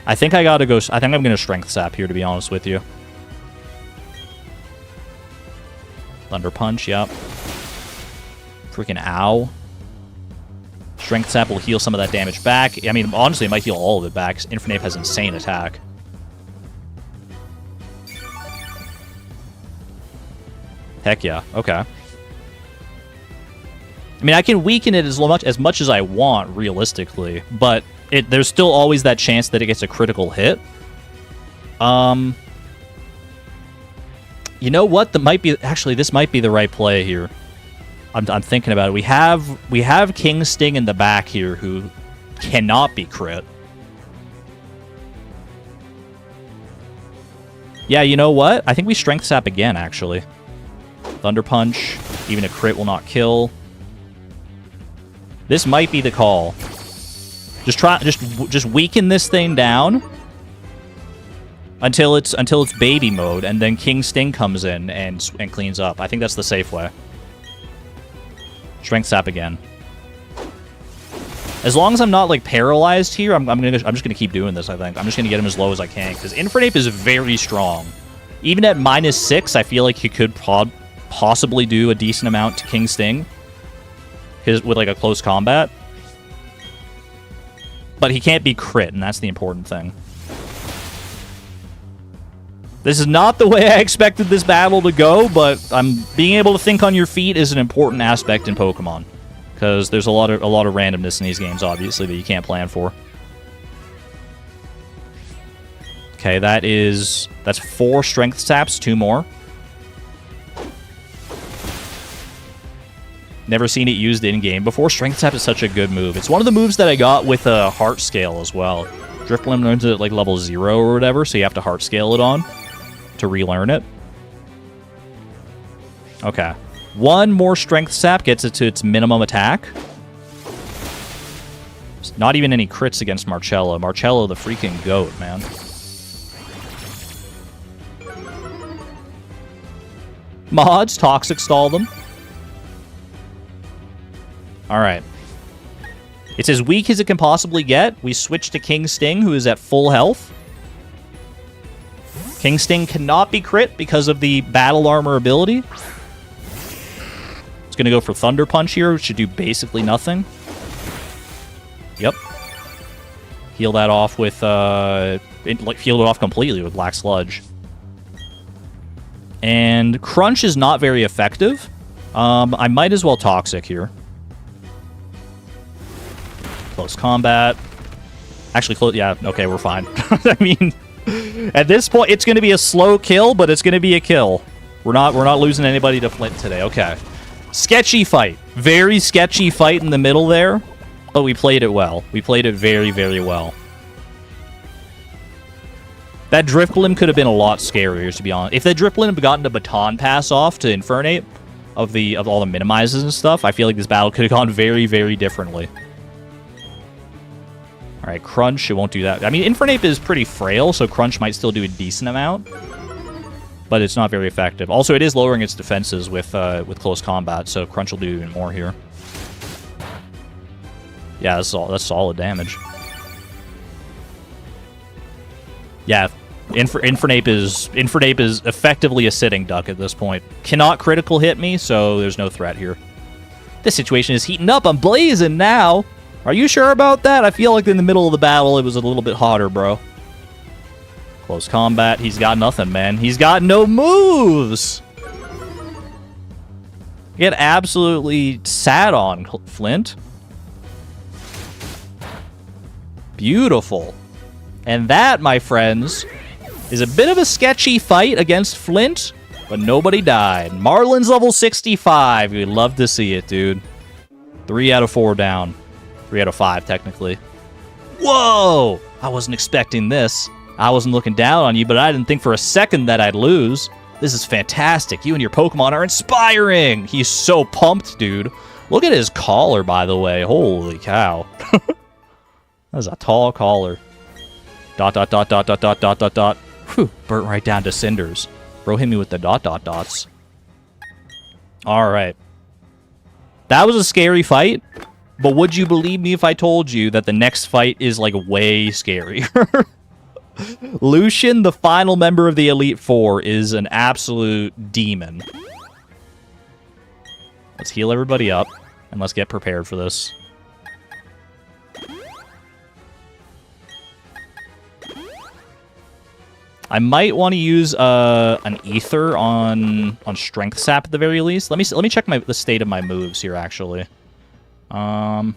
[SPEAKER 1] I think I gotta go... I think I'm gonna Strength Sap here, to be honest with you. Thunder Punch, yep. Freaking ow. Strength Sap will heal some of that damage back. I mean, honestly, it might heal all of it back, because Infernape has insane attack. Heck yeah, okay. I mean, I can weaken it as much as I want, realistically, but there's still always that chance that it gets a critical hit. You know what? Actually, this might be the right play here. I'm thinking about it. We have King Sting in the back here who cannot be crit. Yeah, you know what? I think we Strength Sap again, actually. Thunder Punch. Even a crit will not kill. This might be the call. Just weaken this thing down until it's baby mode, and then King Sting comes in and cleans up. I think that's the safe way. Strength Sap again. As long as I'm not like paralyzed here, I'm just gonna keep doing this. I think I'm just gonna get him as low as I can because Infernape is very strong. Even at -6, I feel like he could possibly do a decent amount to King Sting with like a close combat. But he can't be crit, and that's the important thing. This is not the way I expected this battle to go, but being able to think on your feet is an important aspect in Pokemon. Because there's a lot of randomness in these games, obviously, that you can't plan for. Okay, that's 4 Strength Saps, 2 more. Never seen it used in-game before. Strength Sap is such a good move. It's one of the moves that I got with a Heart Scale as well. Drifblim learns it at like level 0 or whatever, so you have to Heart Scale it on to relearn it. Okay. 1 more Strength Sap gets it to its minimum attack. Not even any crits against Marcello. Marcello, the freaking GOAT, man. Mods, Toxic Stall them. Alright. It's as weak as it can possibly get. We switch to King Sting, who is at full health. King Sting cannot be crit because of the Battle Armor ability. It's going to go for Thunder Punch here, which should do basically nothing. Yep. Heal that off with, heal it off completely with Black Sludge. And Crunch is not very effective. I might as well Toxic here. Close combat. Actually, yeah, okay, we're fine. I mean, at this point, it's going to be a slow kill, but it's going to be a kill. We're not losing anybody to Flint today. Okay. Sketchy fight. Very sketchy fight in the middle there, but we played it well. We played it very, very well. That Drifblim could have been a lot scarier, to be honest. If that Drifblim had gotten a baton pass off to Infernape of all the minimizes and stuff, I feel like this battle could have gone very, very differently. Alright, Crunch, it won't do that. I mean, Infernape is pretty frail, so Crunch might still do a decent amount. But it's not very effective. Also, it is lowering its defenses with close combat, so Crunch will do even more here. Yeah, that's solid damage. Yeah, Infernape is effectively a sitting duck at this point. Cannot critical hit me, so there's no threat here. This situation is heating up. I'm blazing now. Are you sure about that? I feel like in the middle of the battle, it was a little bit hotter, bro. Close combat. He's got nothing, man. He's got no moves. Get absolutely sat on, Flint. Beautiful. And that, my friends, is a bit of a sketchy fight against Flint, but nobody died. Marlin's level 65. We'd love to see it, dude. 3 out of 4 down. 3 out of 5, technically. Whoa! I wasn't expecting this. I wasn't looking down on you, but I didn't think for a second that I'd lose. This is fantastic. You and your Pokemon are inspiring. He's so pumped, dude. Look at his collar, by the way. Holy cow. That's a tall collar. Dot, dot, dot, dot, dot, dot, dot, dot, dot. Whew, burnt right down to cinders. Bro hit me with the dot, dot, dots. Alright. That was a scary fight, but would you believe me if I told you that the next fight is, like, way scarier? Lucian, the final member of the Elite Four, is an absolute demon. Let's heal everybody up, and let's get prepared for this. I might want to use an ether on strength sap at the very least. Let me check the state of my moves here. Actually, everyone's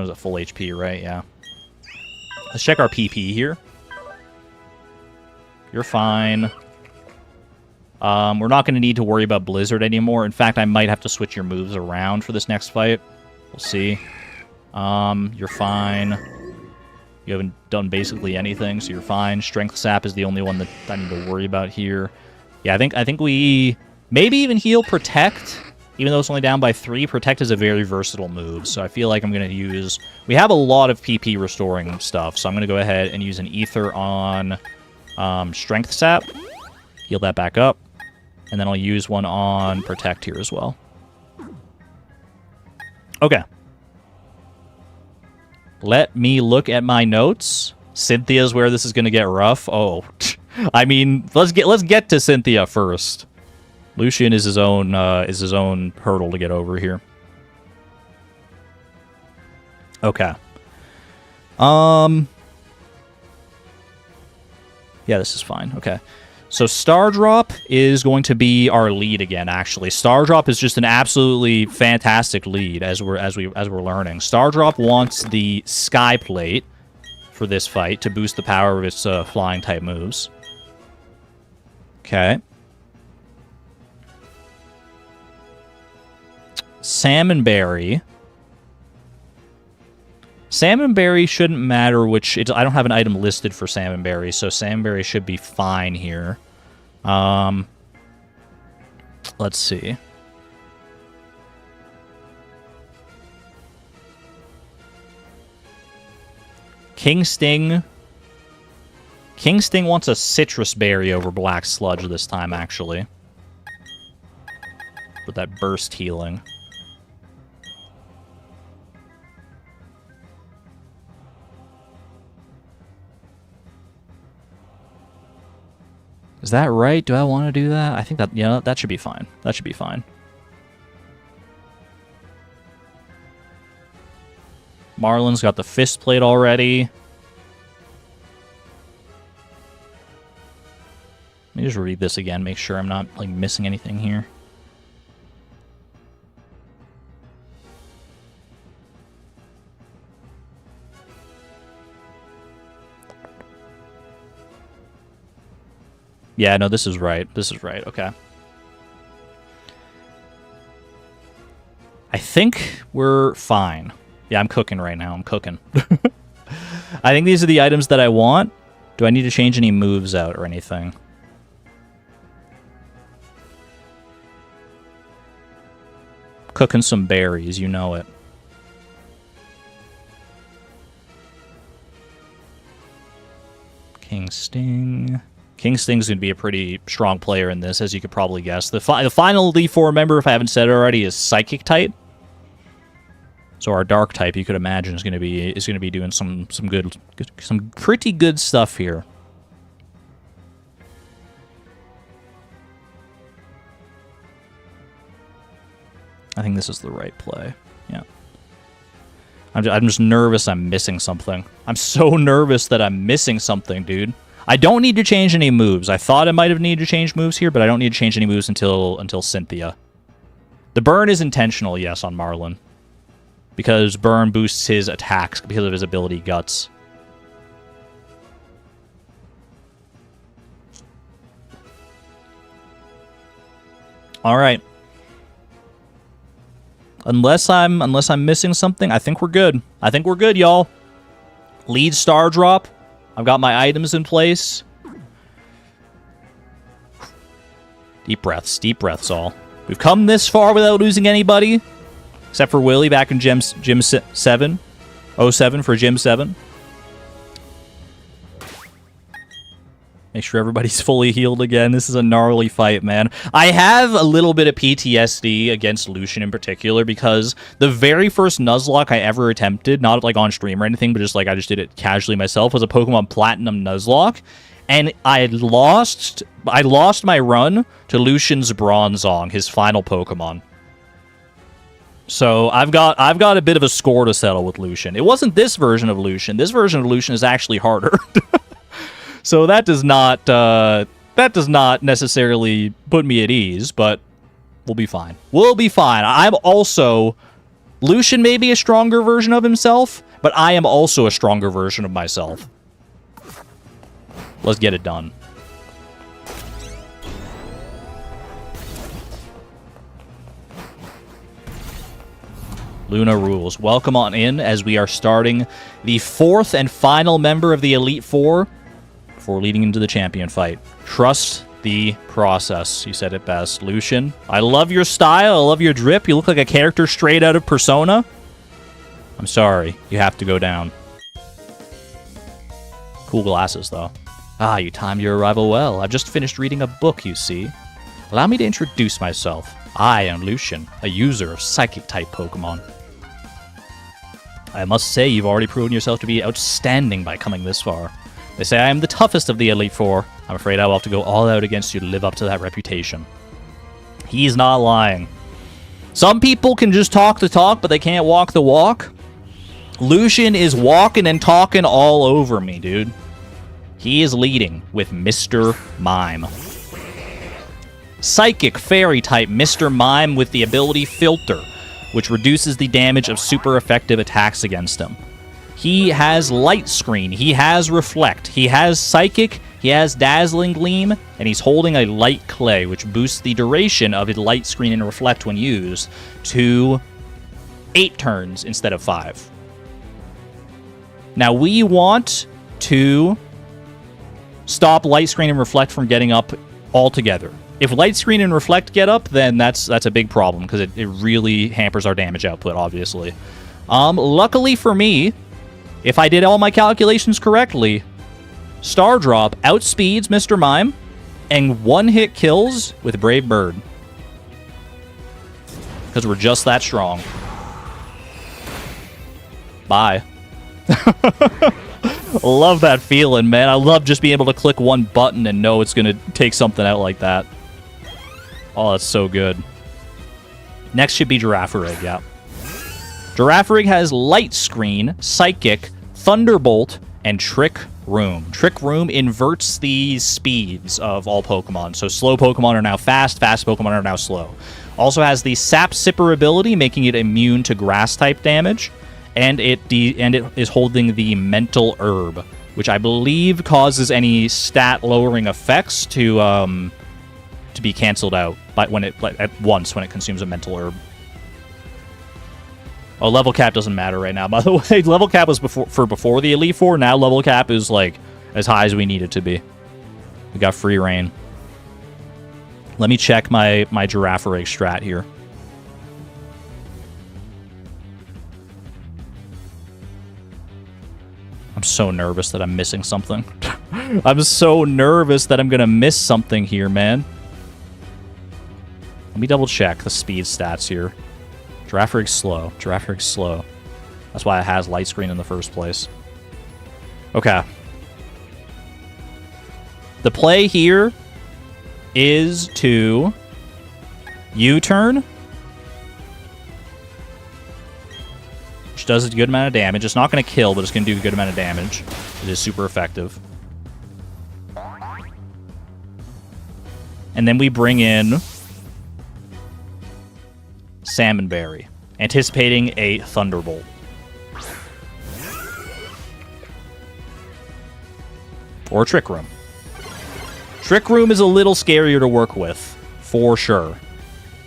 [SPEAKER 1] at full HP, right? Yeah. Let's check our PP here. You're fine. We're not going to need to worry about Blizzard anymore. In fact, I might have to switch your moves around for this next fight. We'll see. You're fine. You haven't done basically anything, so you're fine. Strength Sap is the only one that I need to worry about here. Yeah, I think we maybe even heal Protect, even though it's only down by 3. Protect is a very versatile move, so I feel like I'm going to use... We have a lot of PP restoring stuff, so I'm going to go ahead and use an Ether on Strength Sap. Heal that back up. And then I'll use one on Protect here as well. Okay. Let me look at my notes. Cynthia's where this is going to get rough. Oh, I mean, let's get to Cynthia first. Lucian is his own hurdle to get over here. Okay. Yeah, this is fine. Okay. So Stardrop is going to be our lead again, actually. Stardrop is just an absolutely fantastic lead as we're learning. Stardrop wants the Sky Plate for this fight to boost the power of its flying type moves. Okay. Salmonberry. Salmonberry shouldn't matter which... I don't have an item listed for Salmonberry, so Salmonberry should be fine here. Let's see. King Sting. King Sting wants a Citrus Berry over Black Sludge this time, actually. With that burst healing. Is that right? Do I want to do that? I think that, yeah, that should be fine. That should be fine. Marlon's got the Fist Plate already. Let me just read this again, make sure I'm not like missing anything here. Yeah, no, this is right. This is right. Okay. I think we're fine. Yeah, I'm cooking right now. I'm cooking. I think these are the items that I want. Do I need to change any moves out or anything? Cooking some berries, you know it. King Sting. King Sting's going to be a pretty strong player in this, as you could probably guess. The final Elite Four member, if I haven't said it already, is Psychic type. So our Dark type, you could imagine, is going to be doing some pretty good stuff here. I think this is the right play. Yeah. I'm just nervous I'm missing something. I'm so nervous that I'm missing something, dude. I don't need to change any moves. I thought I might have needed to change moves here, but I don't need to change any moves until Cynthia. The burn is intentional, yes, on Marlon. Because burn boosts his attacks because of his ability Guts. Alright. Unless I'm missing something, I think we're good. I think we're good, y'all. Lead Star Drop. I've got my items in place. Deep breaths all. We've come this far without losing anybody. Except for Willie back in Gym 7. 07 for Gym 7. Make sure everybody's fully healed again. This is a gnarly fight, man. I have a little bit of PTSD against Lucian in particular because the very first Nuzlocke I ever attempted, not like on stream or anything, but just like I just did it casually myself, was a Pokemon Platinum Nuzlocke. And I lost my run to Lucian's Bronzong, his final Pokemon. So I've got a bit of a score to settle with Lucian. It wasn't this version of Lucian. This version of Lucian is actually harder. So that does not necessarily put me at ease, but we'll be fine. We'll be fine. I'm also... Lucian may be a stronger version of himself, but I am also a stronger version of myself. Let's get it done. Luna rules. Welcome on in as we are starting the 4th and final member of the Elite Four before leading into the champion fight. Trust the process. You said it best. Lucian, I love your style. I love your drip. You look like a character straight out of Persona. I'm sorry. You have to go down. Cool glasses, though. Ah, you timed your arrival well. I've just finished reading a book, you see. Allow me to introduce myself. I am Lucian, a user of Psychic-type Pokemon. I must say you've already proven yourself to be outstanding by coming this far. They say I am the toughest of the Elite Four. I'm afraid I will have to go all out against you to live up to that reputation. He's not lying. Some people can just talk the talk, but they can't walk the walk. Lucian is walking and talking all over me, dude. He is leading with Mr. Mime. Psychic Fairy type Mr. Mime with the ability Filter, which reduces the damage of super effective attacks against him. He has Light Screen, he has Reflect, he has Psychic, he has Dazzling Gleam, and he's holding a Light Clay, which boosts the duration of his Light Screen and Reflect when used to 8 turns instead of 5. Now we want to stop Light Screen and Reflect from getting up altogether. If Light Screen and Reflect get up, then that's a big problem, because it really hampers our damage output, obviously. Luckily for me, if I did all my calculations correctly, Star Drop outspeeds Mr. Mime and one-hit kills with Brave Bird. Because we're just that strong. Bye. Love that feeling, man. I love just being able to click one button and know it's going to take something out like that. Oh, that's so good. Next should be Girafarig, yeah. Girafarig has Light Screen, Psychic, Thunderbolt, and Trick Room. Trick Room inverts the speeds of all Pokemon. So slow Pokemon are now fast, fast Pokemon are now slow. Also has the Sap Sipper ability, making it immune to Grass-type damage. And it is holding the Mental Herb, which I believe causes any stat-lowering effects to be canceled out at once when it consumes a Mental Herb. Oh, level cap doesn't matter right now, by the way. Level cap was before the Elite Four. Now level cap is like as high as we need it to be. We got free reign. Let me check my Girafarig strat here. I'm so nervous that I'm missing something. I'm so nervous that I'm going to miss something here, man. Let me double check the speed stats here. Girafarig's slow. Girafarig's slow. That's why it has Light Screen in the first place. Okay. The play here is to U-turn, which does a good amount of damage. It's not going to kill, but it's going to do a good amount of damage. It is super effective. And then we bring in Salmonberry, anticipating a Thunderbolt. Or Trick Room. Trick Room is a little scarier to work with, for sure.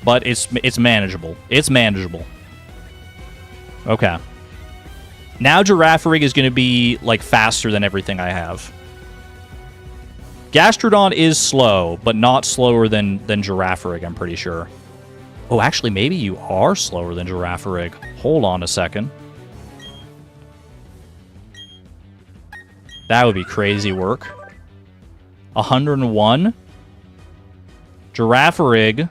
[SPEAKER 1] But it's manageable. It's manageable. Okay. Now Girafarig is going to be, like, faster than everything I have. Gastrodon is slow, but not slower than Girafarig, I'm pretty sure. Oh, actually, maybe you are slower than Girafarig. Hold on a second. That would be crazy work. 101. Girafarig's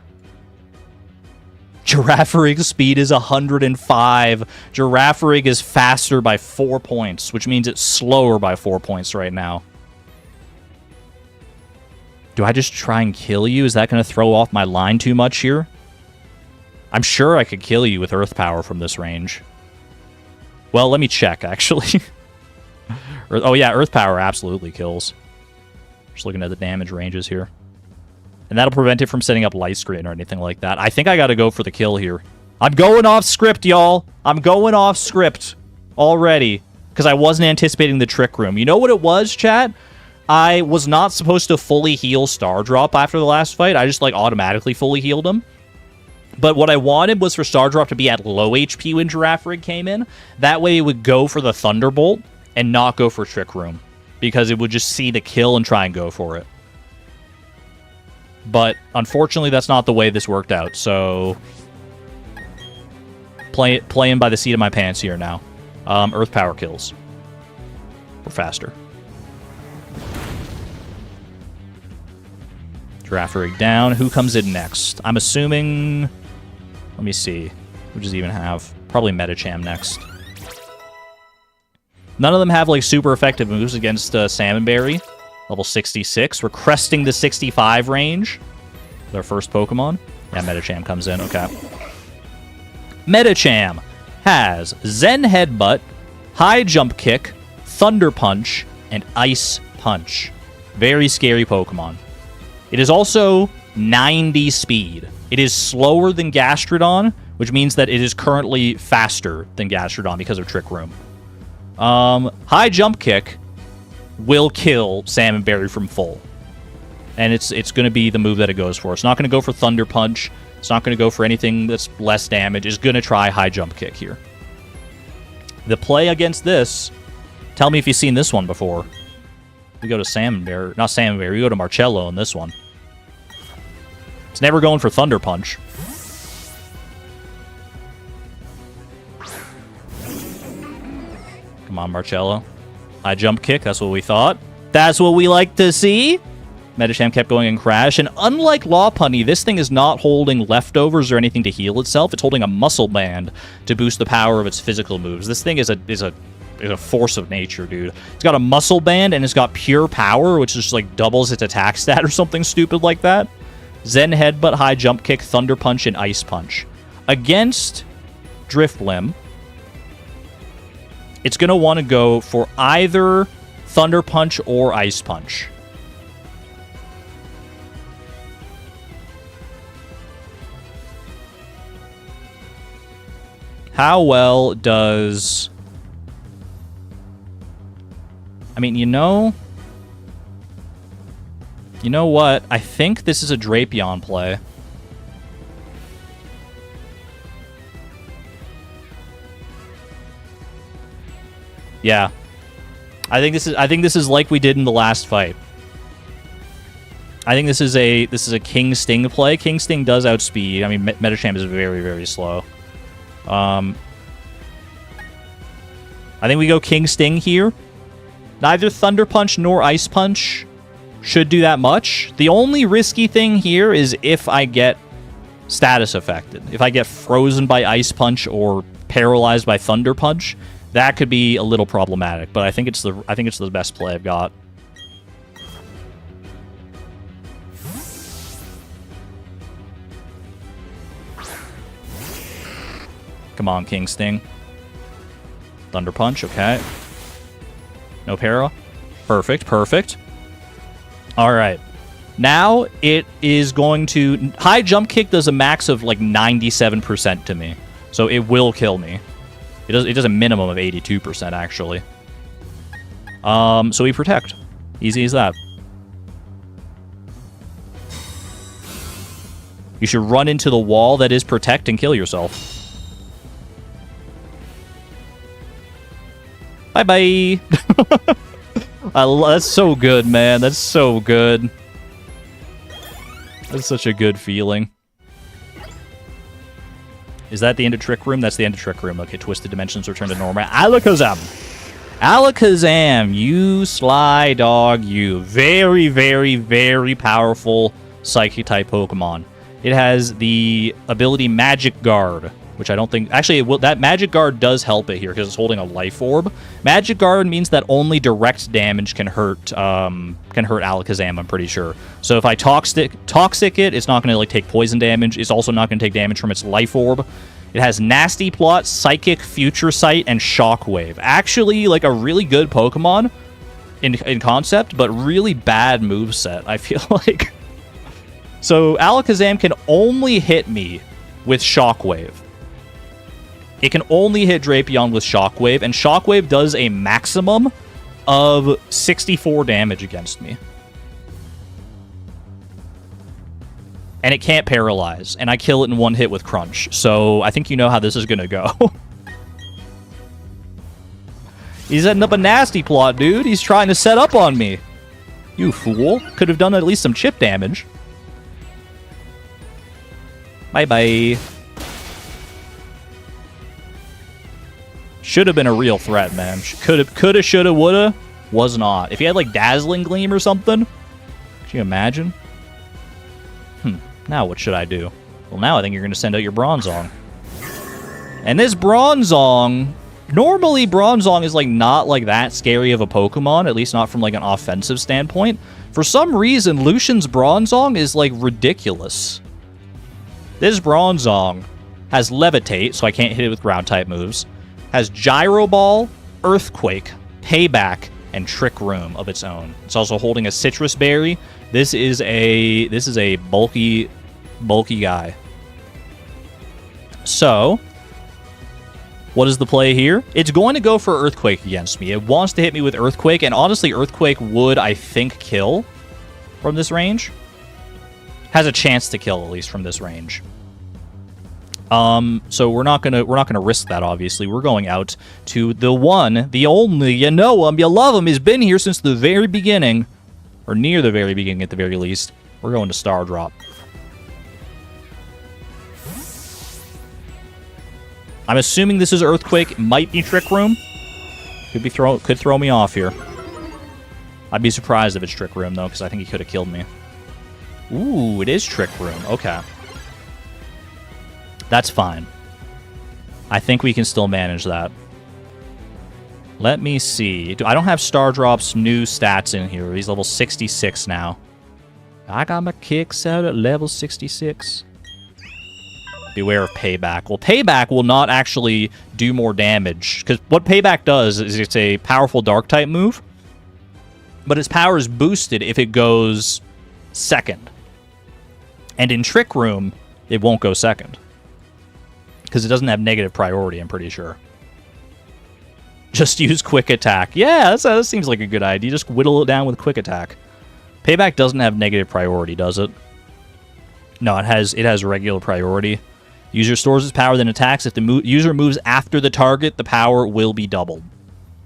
[SPEAKER 1] speed is 105. Girafarig is faster by 4 points, which means it's slower by 4 points right now. Do I just try and kill you? Is that going to throw off my line too much here? I'm sure I could kill you with Earth Power from this range. Well, let me check, actually. Oh, yeah, Earth Power absolutely kills. Just looking at the damage ranges here. And that'll prevent it from setting up light screen or anything like that. I think I got to go for the kill here. I'm going off script, y'all. I'm going off script already because I wasn't anticipating the Trick Room. You know what it was, chat? I was not supposed to fully heal Star Drop after the last fight. I just, like, automatically fully healed him. But what I wanted was for Star Drop to be at low HP when Girafarig came in. That way it would go for the Thunderbolt and not go for Trick Room, because it would just see the kill and try and go for it. But unfortunately, that's not the way this worked out, so playing by the seat of my pants here now. Earth Power kills. We're faster. Girafarig down. Who comes in next? I'm assuming... Let me see. Who does he even have? Probably Medicham next. None of them have, like, super effective moves against Salmonberry. Level 66. We're cresting the 65 range. With our first Pokemon. Yeah, Medicham comes in. Okay. Medicham has Zen Headbutt, High Jump Kick, Thunder Punch, and Ice Punch. Very scary Pokemon. It is also 90 speed. It is slower than Gastrodon, which means that it is currently faster than Gastrodon because of Trick Room. High Jump Kick will kill Salmonberry from full. And it's going to be the move that it goes for. It's not going to go for Thunder Punch. It's not going to go for anything that's less damage. It's going to try High Jump Kick here. The play against this, tell me if you've seen this one before. We go to Salmonberry, not Salmonberry, we go to Marcello in this one. It's never going for Thunder Punch. Come on, Marcello. High Jump Kick, that's what we thought. That's what we like to see. Medicham kept going and crashed, and unlike Lopunny, this thing is not holding leftovers or anything to heal itself. It's holding a muscle band to boost the power of its physical moves. This thing is a force of nature, dude. It's got a muscle band, and it's got pure power, which just, like, doubles its attack stat or something stupid like that. Zen Headbutt, High Jump Kick, Thunder Punch, and Ice Punch. Against Drifblim, it's going to want to go for either Thunder Punch or Ice Punch. How well does... I mean, you know what? I think this is a Drapion play. Yeah. I think this is like we did in the last fight. I think this is a King Sting play. King Sting does outspeed. I mean, Medicham is very, very slow. I think we go King Sting here. Neither Thunder Punch nor Ice Punch should do that much. The only risky thing here is if I get status affected. If I get frozen by Ice Punch or paralyzed by Thunder Punch, that could be a little problematic. But I think it's the best play I've got. Come on, King Sting. Thunder Punch, okay. No para. Perfect, perfect. Alright. Now it is going to... High Jump Kick does a max of like 97% to me. So it will kill me. It does a minimum of 82%, actually. So we Protect. Easy as that. You should run into the wall that is Protect and kill yourself. Bye-bye! That's so good, man. That's so good. That's such a good feeling. Is that the end of Trick Room? That's the end of Trick Room. Okay, Twisted Dimensions return to normal. Alakazam! Alakazam, you sly dog, you. Very, very, very powerful Psychic-type Pokemon. It has the ability Magic Guard, which I don't think... Actually, that Magic Guard does help it here because it's holding a Life Orb. Magic Guard means that only direct damage can hurt Alakazam, I'm pretty sure. So if I Toxic it, it's not going to like take poison damage. It's also not going to take damage from its Life Orb. It has Nasty Plot, Psychic, Future Sight, and Shockwave. Actually, like a really good Pokemon in concept, but really bad moveset, I feel like. So Alakazam can only hit me with Shockwave. It can only hit Drapion with Shockwave, and Shockwave does a maximum of 64 damage against me. And it can't paralyze, and I kill it in one hit with Crunch. So I think you know how this is going to go. He's setting up a Nasty Plot, dude. He's trying to set up on me. You fool. Could have done at least some chip damage. Bye-bye. Should have been a real threat, man. Coulda, shoulda, woulda. Was not. If he had, like, Dazzling Gleam or something. Could you imagine? Now what should I do? Well, now I think you're going to send out your Bronzong. And this Bronzong... Normally, Bronzong is, like, not, like, that scary of a Pokemon. At least not from, like, an offensive standpoint. For some reason, Lucian's Bronzong is, like, ridiculous. This Bronzong has Levitate, so I can't hit it with Ground-type moves. Has Gyro Ball, Earthquake, Payback, and Trick Room of its own. It's also holding a Citrus Berry. This is a bulky guy. So, what is the play here? It's going to go for Earthquake against me. It wants to hit me with Earthquake, and honestly, Earthquake would, I think, kill from this range. Has a chance to kill, at least, from this range. So we're not gonna risk that, obviously. We're going out to the one, the only, you know him, you love him, he's been here since the very beginning. Or near the very beginning, at the very least. We're going to Star Drop. I'm assuming this is Earthquake. Might be Trick Room. Could throw me off here. I'd be surprised if it's Trick Room, though, because I think he could have killed me. Ooh, it is Trick Room. Okay. That's fine. I think we can still manage that. Let me see. I don't have Star Drop's new stats in here. He's level 66 now. I got my kicks out at level 66. Beware of Payback. Well, Payback will not actually do more damage. Because what Payback does is it's a powerful Dark-type move. But its power is boosted if it goes second. And in Trick Room, it won't go second. Because it doesn't have negative priority, I'm pretty sure. Just use Quick Attack. Yeah, that seems like a good idea. Just whittle it down with Quick Attack. Payback doesn't have negative priority, does it? No, it has regular priority. User stores its power, then attacks. If the user moves after the target, the power will be doubled.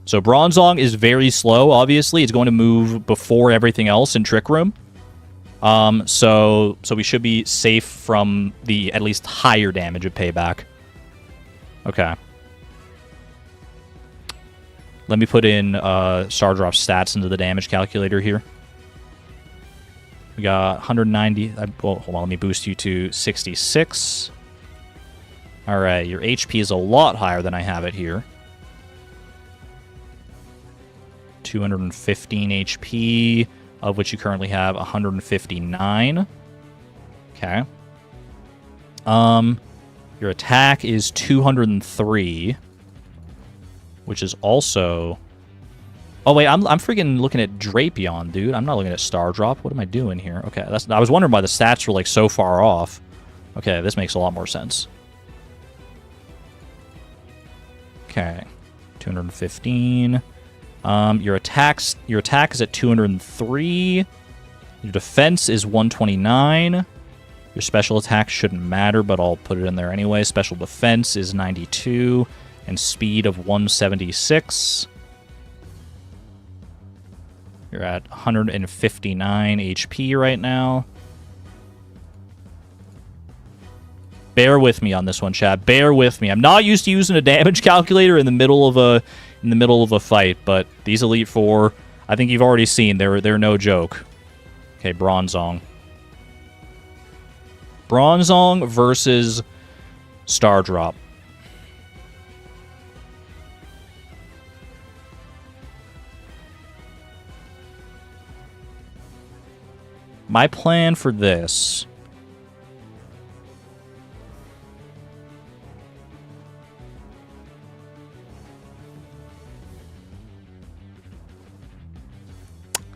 [SPEAKER 1] So Bronzong is very slow, obviously. It's going to move before everything else in Trick Room. So we should be safe from the at least higher damage of Payback. Okay. Let me put in Star Drop stats into the damage calculator here. We got 190. Well, hold on, let me boost you to 66. Alright, your HP is a lot higher than I have it here. 215 HP, of which you currently have 159. Okay. Your attack is 203, which is also... Oh, wait, I'm freaking looking at Drapion, dude. I'm not looking at Star Drop. What am I doing here? Okay, I was wondering why the stats were, like, so far off. Okay, this makes a lot more sense. Okay, 215. Your attack is at 203. Your defense is 129. Your special attack shouldn't matter, but I'll put it in there anyway. Special defense is 92, and speed of 176. You're at 159 HP right now. Bear with me on this one, chat. Bear with me. I'm not used to using a damage calculator in the middle of a fight, but these Elite Four, I think you've already seen, they're no joke. Okay, Bronzong. Bronzong versus Stardrop. My plan for this...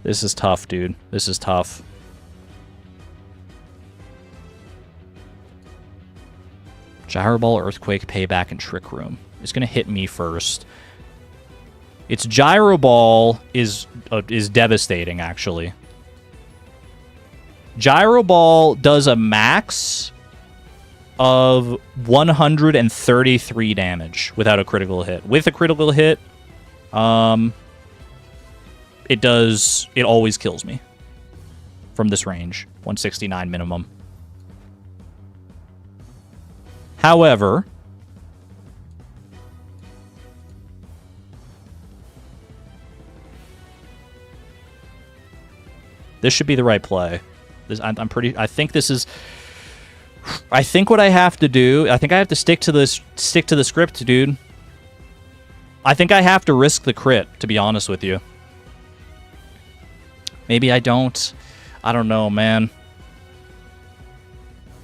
[SPEAKER 1] This is tough, dude. This is tough. Gyro Ball, Earthquake, Payback, and Trick Room. It's going to hit me first. Its Gyro Ball is devastating, actually. Gyro Ball does a max of 133 damage without a critical hit. With a critical hit, it always kills me from this range. 169 minimum. However, this should be the right play. I think this is... I think what I have to do... I think I have to stick to the script, dude. I think I have to risk the crit, to be honest with you. Maybe I don't. I don't know, man.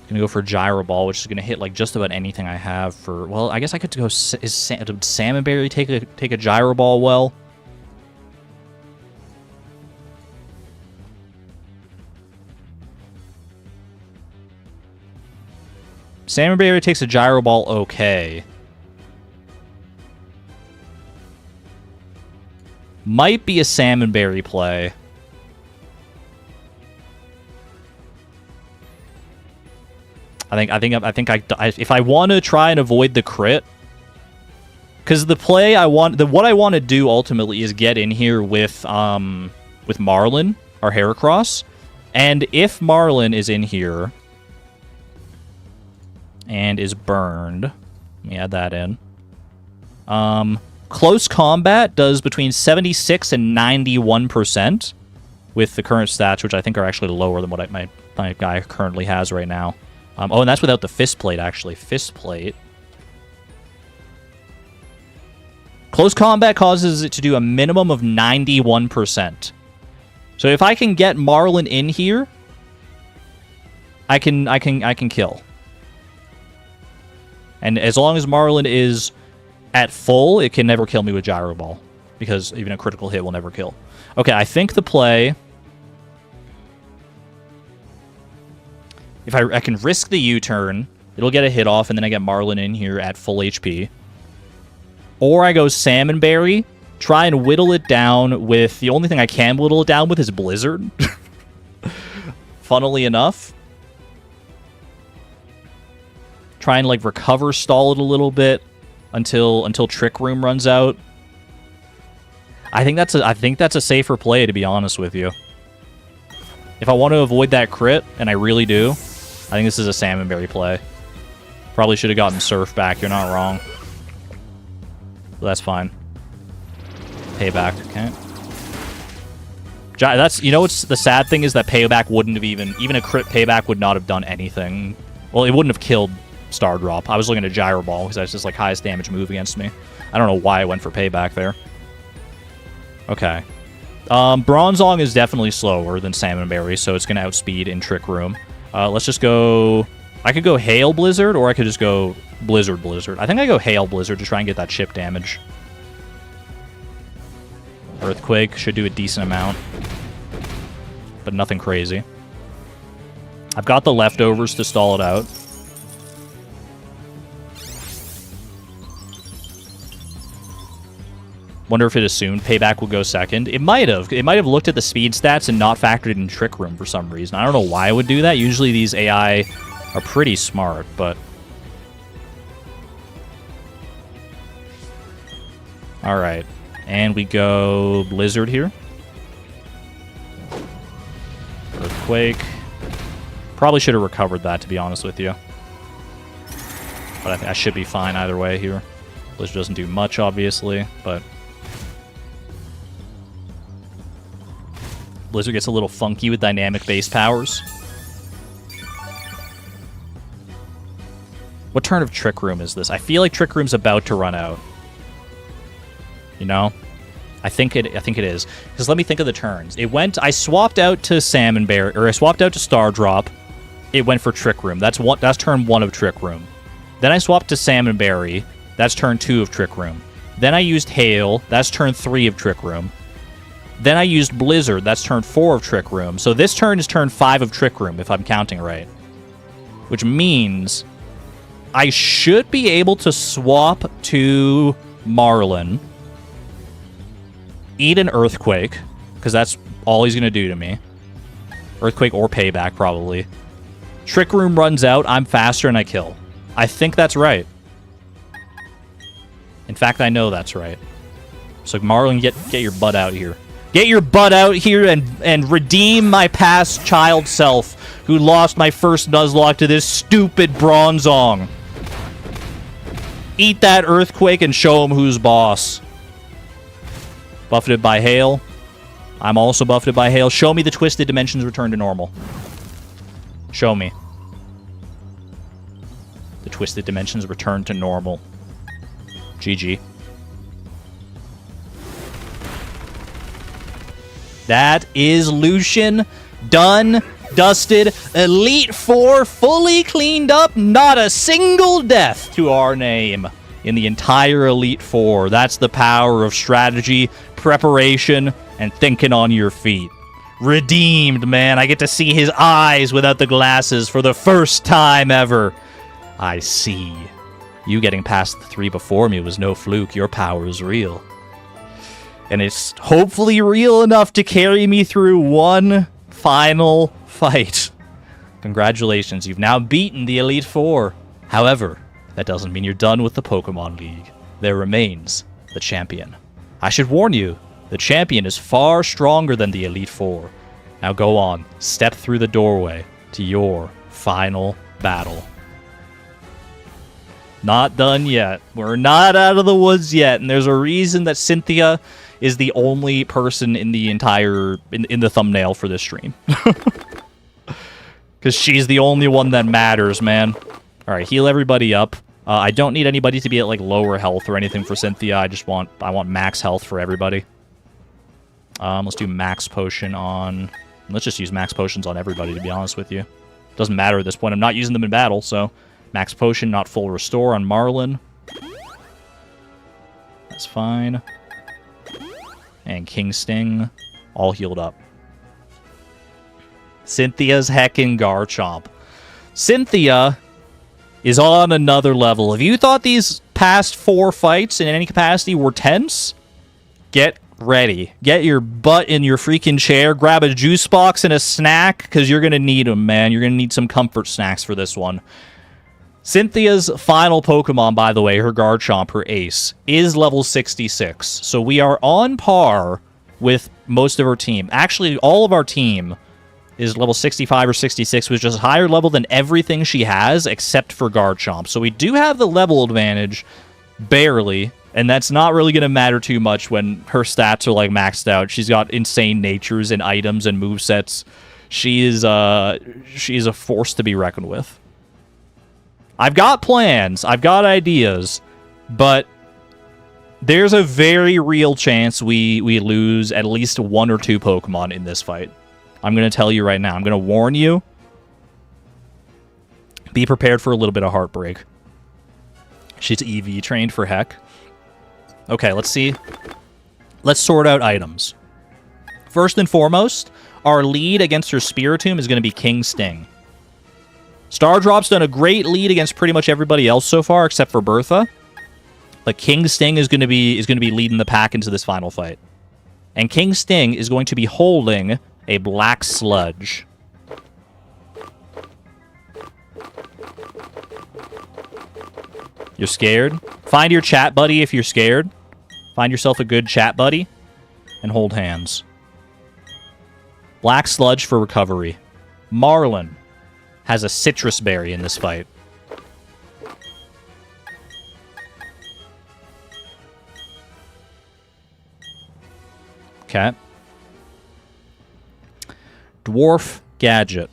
[SPEAKER 1] Gonna go for Gyro Ball, which is gonna hit like just about anything I have for... Well, I guess I could go... Did Salmon Berry take a Gyro Ball well? Salmon Berry takes a Gyro Ball okay. Might be a Salmon Berry play. If I want to try and avoid the crit, because the play what I want to do ultimately is get in here with Marlin or Heracross, and if Marlin is in here and is burned, let me add that in. Close combat does between 76 and 91% with the current stats, which I think are actually lower than what my guy currently has right now. Oh, and that's without the Fist Plate, actually. Fist Plate. Close combat causes it to do a minimum of 91%. So if I can get Marlin in here, I can kill. And as long as Marlin is at full, it can never kill me with Gyro Ball, because even a critical hit will never kill. Okay, I think the play... If I can risk the U-turn, it'll get a hit off, and then I get Marlin in here at full HP. Or I go Salmon Berry, try and whittle it down with... The only thing I can whittle it down with is Blizzard. Funnily enough. Try and, like, recover stall it a little bit until Trick Room runs out. I think that's a safer play, to be honest with you. If I want to avoid that crit, and I really do, I think this is a Salmon Berry play. Probably should have gotten Surf back. You're not wrong. But that's fine. Payback. Okay. That's, you know what's the sad thing is that Payback wouldn't have even a crit Payback would not have done anything. Well, it wouldn't have killed Stardrop. I was looking at Gyro Ball because that's just like highest damage move against me. I don't know why I went for Payback there. Okay. Bronzong is definitely slower than Salmon Berry, so it's going to outspeed in Trick Room. Let's just go... I could go Hail Blizzard, or I could just go Blizzard. I think I go Hail Blizzard to try and get that chip damage. Earthquake should do a decent amount, but nothing crazy. I've got the leftovers to stall it out. Wonder if it assumed Payback would go second. It might have. It might have looked at the speed stats and not factored in Trick Room for some reason. I don't know why it would do that. Usually these AI are pretty smart, but... Alright. And we go Blizzard here. Earthquake. Probably should have recovered that, to be honest with you. But I should be fine either way here. Blizzard doesn't do much, obviously, but... Blizzard gets a little funky with dynamic base powers. What turn of Trick Room is this? I feel like Trick Room's about to run out. You know? I think it is. Because let me think of the turns. I swapped out to Salmon Berry, or I swapped out to Star Drop. It went for Trick Room. That's turn 1 of Trick Room. Then I swapped to Salmon Berry. That's turn 2 of Trick Room. Then I used Hail. That's turn 3 of Trick Room. Then I used Blizzard. That's turn 4 of Trick Room. So this turn is turn 5 of Trick Room, if I'm counting right. Which means I should be able to swap to Marlin. Eat an Earthquake, because that's all he's going to do to me. Earthquake or Payback, probably. Trick Room runs out, I'm faster, and I kill. I think that's right. In fact, I know that's right. So Marlin, get your butt out here. Get your butt out here and redeem my past child self who lost my first Nuzlocke to this stupid Bronzong. Eat that Earthquake and show him who's boss. Buffeted by Hail. I'm also buffeted by Hail. Show me the Twisted Dimensions return to normal. Show me. The Twisted Dimensions return to normal. GG. That is Lucian. Done. Dusted. Elite Four fully cleaned up. Not a single death to our name in the entire Elite Four. That's the power of strategy, preparation, and thinking on your feet. Redeemed, man. I get to see his eyes without the glasses for the first time ever. I see. You getting past the 3 before me was no fluke. Your power is real. And it's hopefully real enough to carry me through one final fight. Congratulations, you've now beaten the Elite Four. However, that doesn't mean you're done with the Pokemon League. There remains the champion. I should warn you, the champion is far stronger than the Elite Four. Now go on, step through the doorway to your final battle. Not done yet. We're not out of the woods yet, and there's a reason that Cynthia is the only person in the entire in the thumbnail for this stream. Because she's the only one that matters, man. All right, heal everybody up. I don't need anybody to be at like lower health or anything for Cynthia. I want max health for everybody. Let's do max potion on. Let's just use max potions on everybody. To be honest with you, doesn't matter at this point. I'm not using them in battle, so max potion, not full restore on Marlin. That's fine. And King Sting, all healed up. Cynthia's heckin' Garchomp. Cynthia is on another level. If you thought these past 4 fights in any capacity were tense, get ready. Get your butt in your freaking chair, grab a juice box and a snack, because you're going to need them, man. You're going to need some comfort snacks for this one. Cynthia's final Pokemon, by the way, her Garchomp, her ace, is level 66. So we are on par with most of our team. Actually, all of our team is level 65 or 66, which is higher level than everything she has, except for Garchomp. So we do have the level advantage, barely, and that's not really going to matter too much when her stats are, like, maxed out. She's got insane natures and items and movesets. She is a force to be reckoned with. I've got plans, I've got ideas, but there's a very real chance we lose at least 1 or 2 Pokemon in this fight. I'm going to tell you right now. I'm going to warn you. Be prepared for a little bit of heartbreak. She's EV trained for heck. Okay, let's see. Let's sort out items. First and foremost, our lead against her Spiritomb is going to be King Sting. Stardrop's done a great lead against pretty much everybody else so far, except for Bertha. But King Sting is going to be leading the pack into this final fight. And King Sting is going to be holding a Black Sludge. You're scared? Find your chat buddy if you're scared. Find yourself a good chat buddy and hold hands. Black Sludge for recovery. Marlin has a Citrus Berry in this fight. Okay. Dwarf Gadget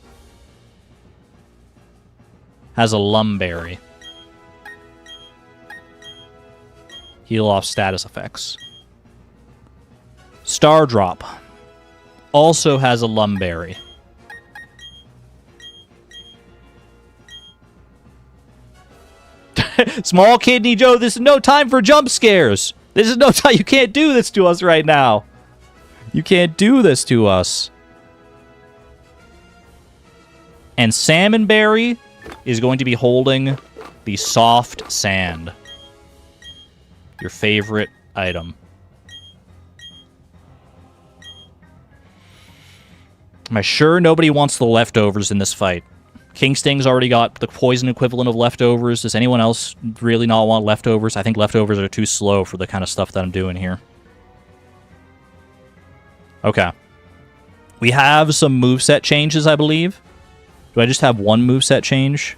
[SPEAKER 1] has a Lumberry. Heal off status effects. Stardrop also has a Lumberry. Small Kidney Joe, this is no time for jump scares. This is no time. You can't do this to us right now. You can't do this to us. And Salmonberry is going to be holding the soft sand. Your favorite item. Am I sure nobody wants the leftovers in this fight? King Sting's already got the poison equivalent of leftovers. Does anyone else really not want leftovers? I think leftovers are too slow for the kind of stuff that I'm doing here. Okay. We have some moveset changes, I believe. Do I just have one moveset change?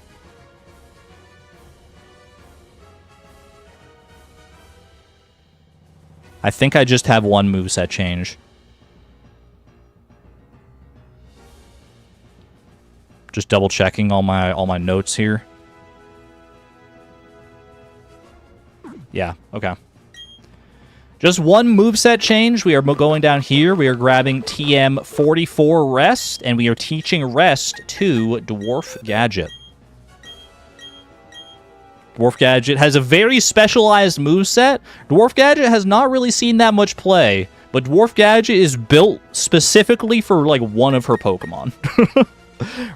[SPEAKER 1] I think I just have one moveset change. Just double checking all my notes here. Yeah, okay. Just one moveset change. We are going down here. We are grabbing TM44 Rest, and we are teaching Rest to Dwarf Gadget. Dwarf Gadget has a very specialized moveset. Dwarf Gadget has not really seen that much play, but Dwarf Gadget is built specifically for, like, one of her Pokemon.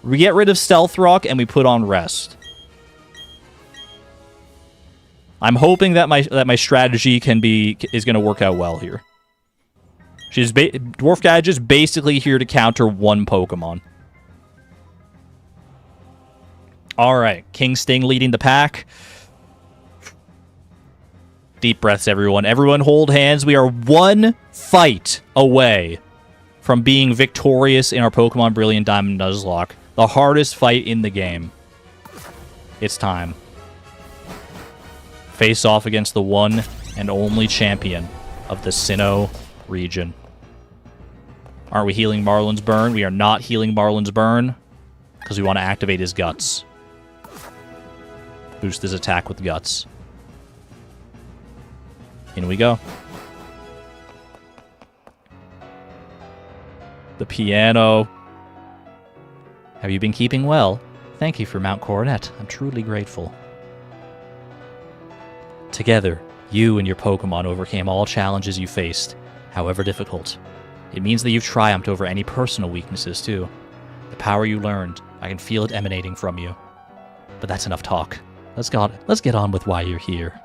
[SPEAKER 1] We get rid of Stealth Rock, and we put on Rest. I'm hoping that my strategy is going to work out well here. Dwarf Gadget is basically here to counter one Pokemon. All right, King Sting leading the pack. Deep breaths, everyone. Everyone hold hands. We are one fight away from being victorious in our Pokemon Brilliant Diamond Nuzlocke. The hardest fight in the game. It's time. Face off against the one and only champion of the Sinnoh region. Aren't we healing Marlin's Burn? We are not healing Marlin's Burn because we want to activate his Guts. Boost his attack with Guts. In we go. The piano. Have you been keeping well? Thank you for Mount Coronet. I'm truly grateful. Together, you and your Pokemon overcame all challenges you faced, however difficult. It means that you've triumphed over any personal weaknesses, too. The power you learned, I can feel it emanating from you. But that's enough talk. Let's get on with why you're here.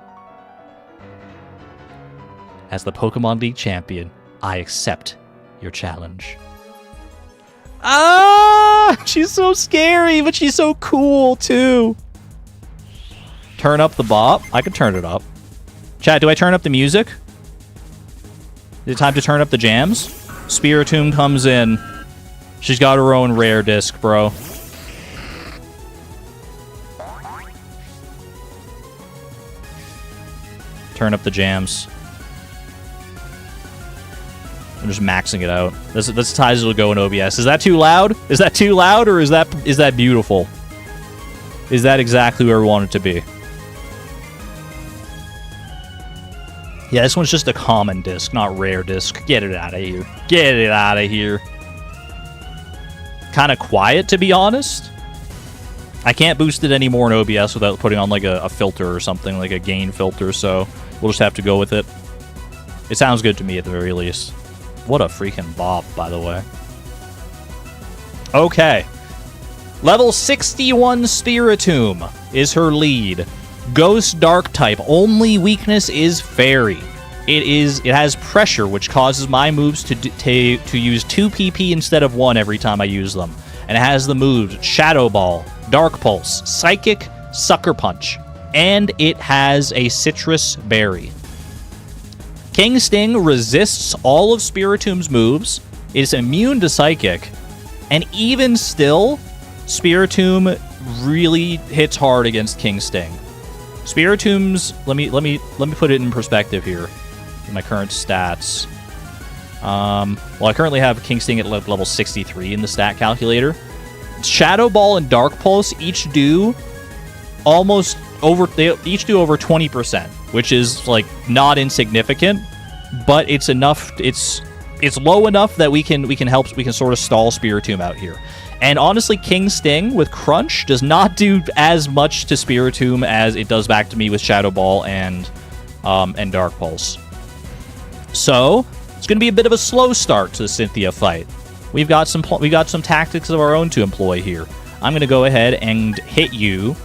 [SPEAKER 1] As the Pokemon League champion, I accept your challenge. Ah! She's so scary, but she's so cool, too. Turn up the bop. I could turn it up. Chat, do I turn up the music? Is it time to turn up the jams? Spiritomb comes in. She's got her own rare disc, bro. Turn up the jams. I'm just maxing it out. This ties will go in OBS. Is that too loud? Is that too loud, or is that beautiful? Is that exactly where we want it to be? Yeah, this one's just a common disc, not rare disc. Get it out of here. Get it out of here. Kind of quiet, to be honest. I can't boost it anymore in OBS without putting on like a filter or something, like a gain filter, so we'll just have to go with it. It sounds good to me at the very least. What a freaking bop, by the way. Okay. Level 61 Spiritomb is her lead. Ghost Dark type. Only weakness is Fairy. It has pressure, which causes my moves to use 2 PP instead of 1 every time I use them. And it has the moves Shadow Ball, Dark Pulse, Psychic, Sucker Punch. And it has a Citrus Berry. King Sting resists all of Spiritomb's moves, is immune to Psychic, and even still, Spiritomb really hits hard against King Sting. Spiritomb's, let me put it in perspective here, in my current stats. Well, I currently have King Sting at level 63 in the stat calculator. Shadow Ball and Dark Pulse each do almost over. They each do over 20%, which is like not insignificant, but it's enough. It's low enough that we can sort of stall Spiritomb out here. And honestly, King Sting with Crunch does not do as much to Spiritomb as it does back to me with Shadow Ball and Dark Pulse. So it's going to be a bit of a slow start to the Cynthia fight. We've got some tactics of our own to employ here. I'm going to go ahead and hit you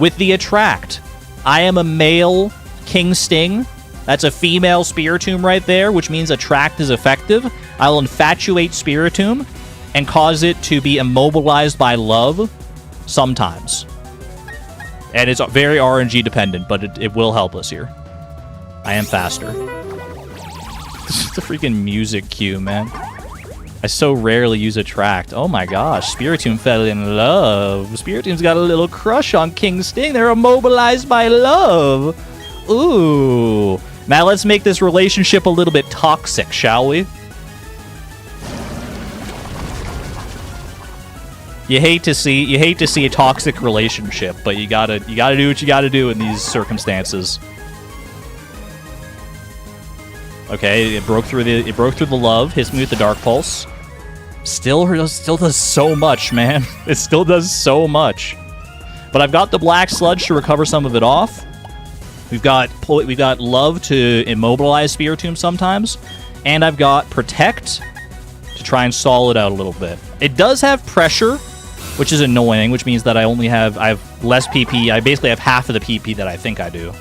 [SPEAKER 1] with the Attract. I am a male King Sting. That's a female Spiritomb right there, which means Attract is effective. I'll infatuate Spiritomb and cause it to be immobilized by love sometimes. And it's very RNG dependent, but it will help us here. I am faster. This is the freaking music cue, man. I so rarely use Attract. Oh my gosh, Spiritomb fell in love. Spiritomb's got a little crush on King Sting. They're immobilized by love. Ooh. Now let's make this relationship a little bit toxic, shall we? You hate to see a toxic relationship, but you gotta do what you gotta do in these circumstances. Okay, it broke through the love. Hits me with the Dark Pulse. Still does so much, man. It still does so much. But I've got the Black Sludge to recover some of it off. We've got Love to immobilize Spiritomb sometimes, and I've got Protect to try and stall it out a little bit. It does have Pressure, which is annoying, which means that I have less PP. I basically have half of the PP that I think I do.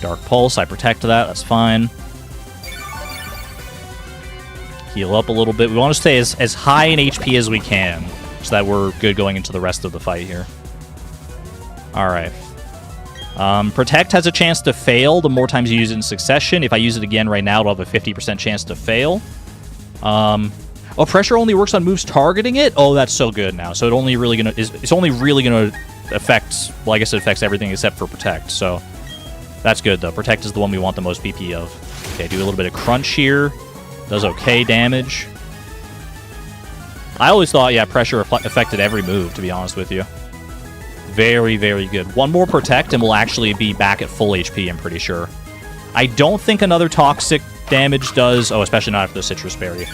[SPEAKER 1] Dark Pulse, I protect that, that's fine. Heal up a little bit. We want to stay as high in HP as we can, so that we're good going into the rest of the fight here. Alright. Protect has a chance to fail the more times you use it in succession. If I use it again right now, it'll have a 50% chance to fail. Oh, Pressure only works on moves targeting it? Oh, that's so good now. So it's only really gonna affect, well, I guess it affects everything except for Protect, so that's good though. Protect is the one we want the most PP of. Okay, do a little bit of Crunch here. Does okay damage. I always thought, yeah, Pressure affected every move, to be honest with you. Very, very good. One more Protect and we'll actually be back at full HP, I'm pretty sure. I don't think another Toxic damage does... Oh, especially not after the Citrus Berry.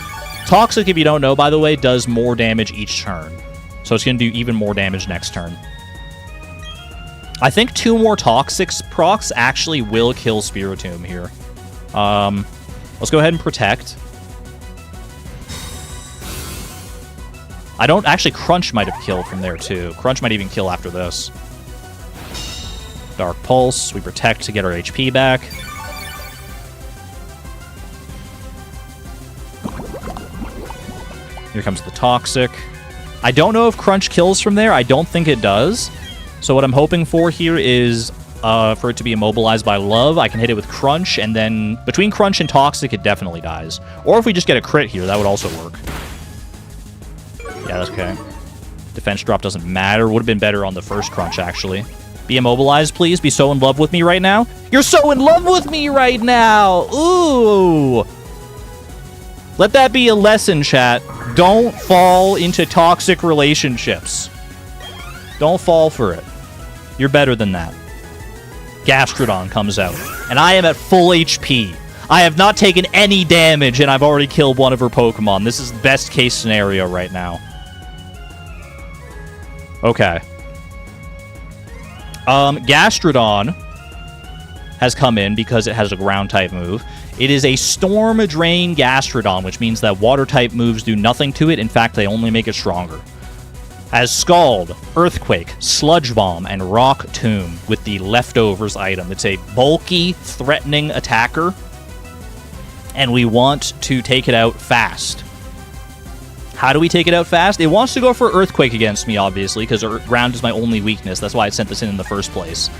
[SPEAKER 1] Toxic, if you don't know, by the way, does more damage each turn. So it's going to do even more damage next turn. I think 2 more Toxic procs actually will kill Spiritomb here. Let's go ahead and Protect. I don't... Actually, Crunch might have killed from there, too. Crunch might even kill after this. Dark Pulse. We Protect to get our HP back. Here comes the Toxic. I don't know if Crunch kills from there. I don't think it does. So what I'm hoping for here is for it to be immobilized by Love. I can hit it with Crunch, and then between Crunch and Toxic, it definitely dies. Or if we just get a crit here, that would also work. Yeah, that's okay. Defense drop doesn't matter. Would have been better on the first Crunch, actually. Be immobilized, please. Be so in love with me right now. You're so in love with me right now! Ooh! Let that be a lesson, chat. Don't fall into toxic relationships. Don't fall for it. You're better than that. Gastrodon comes out, and I am at full HP. I have not taken any damage, and I've already killed one of her Pokemon. This is the best case scenario right now. Okay. Gastrodon has come in because it has a ground-type move. It is a Storm Drain Gastrodon, which means that Water-type moves do nothing to it. In fact, they only make it stronger. Has Scald, Earthquake, Sludge Bomb, and Rock Tomb with the Leftovers item. It's a bulky, threatening attacker, and we want to take it out fast. How do we take it out fast? It wants to go for Earthquake against me, obviously, because ground is my only weakness. That's why I sent this in the first place.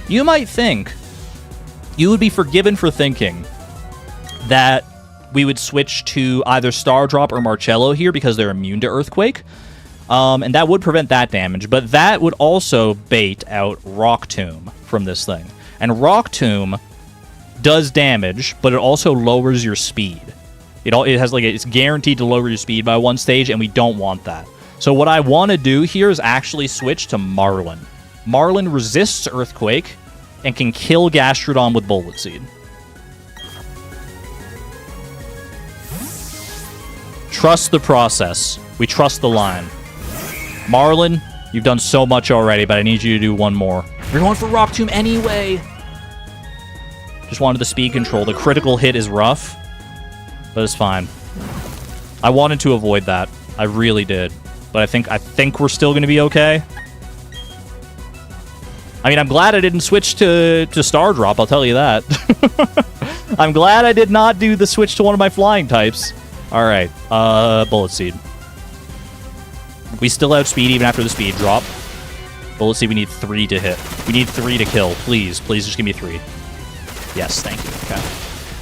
[SPEAKER 1] You might think, you would be forgiven for thinking that we would switch to either Stardrop or Marcello here because they're immune to Earthquake. And that would prevent that damage, but that would also bait out Rock Tomb from this thing. And Rock Tomb does damage, but it also lowers your speed. It has like it's guaranteed to lower your speed by 1 stage, and we don't want that. So what I want to do here is actually switch to Marlin. Marlin resists Earthquake and can kill Gastrodon with Bullet Seed. Trust the process. We trust the line. Marlin, you've done so much already, but I need you to do one more. You're going for Rock Tomb anyway. Just wanted the speed control. The critical hit is rough, but it's fine. I wanted to avoid that. I really did. But I think we're still going to be okay. I mean, I'm glad I didn't switch to Star Drop, I'll tell you that. I'm glad I did not do the switch to one of my flying types. All right, Bullet Seed. We still outspeed even after the speed drop. Bullet Seed, we need 3 to hit. We need 3 to kill. Please, please just give me 3. Yes, thank you. Okay.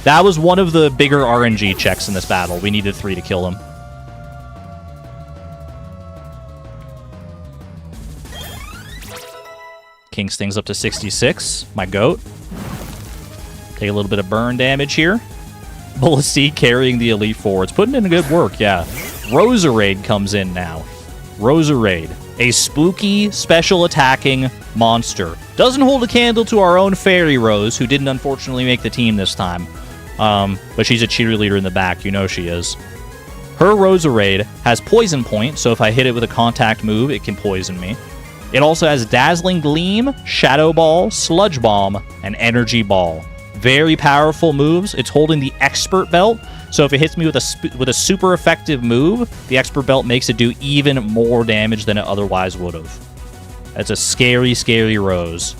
[SPEAKER 1] That was one of the bigger RNG checks in this battle. We needed 3 to kill him. King Sting's up to 66. My goat. Take a little bit of burn damage here. Bullet Seed carrying the Elite Four. It's putting in good work, yeah. Roserade comes in now. Roserade. A spooky, special attacking monster. Doesn't hold a candle to our own Fairy Rose, who didn't unfortunately make the team this time. But she's a cheerleader in the back. You know she is. Her Roserade has Poison Point, so if I hit it with a contact move, it can poison me. It also has Dazzling Gleam, Shadow Ball, Sludge Bomb, and Energy Ball. Very powerful moves. It's holding the Expert Belt, so if it hits me with a super effective move, the Expert Belt makes it do even more damage than it otherwise would have. That's a scary, scary Rose.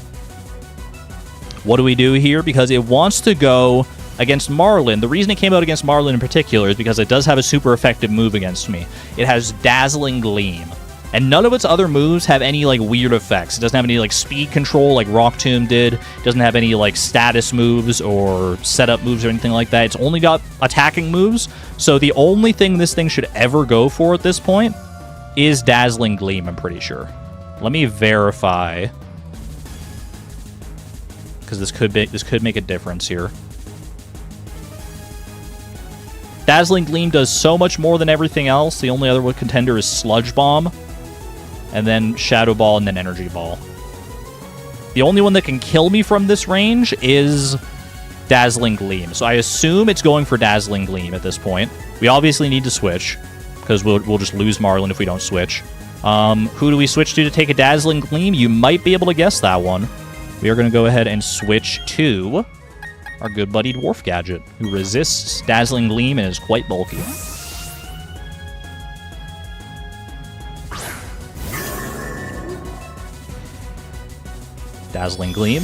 [SPEAKER 1] What do we do here? Because it wants to go against Marlin. The reason it came out against Marlin in particular is because it does have a super effective move against me. It has Dazzling Gleam. And none of its other moves have any, like, weird effects. It doesn't have any, like, speed control like Rock Tomb did. It doesn't have any, like, status moves or setup moves or anything like that. It's only got attacking moves. So the only thing this thing should ever go for at this point is Dazzling Gleam, I'm pretty sure. Let me verify. Because this could make a difference here. Dazzling Gleam does so much more than everything else. The only other contender is Sludge Bomb. And then Shadow Ball, and then Energy Ball. The only one that can kill me from this range is Dazzling Gleam. So I assume it's going for Dazzling Gleam at this point. We obviously need to switch, because we'll just lose Marlin if we don't switch. Who do we switch to take a Dazzling Gleam? You might be able to guess that one. We are going to go ahead and switch to our good buddy Dwarf Gadget, who resists Dazzling Gleam and is quite bulky. Dazzling Gleam.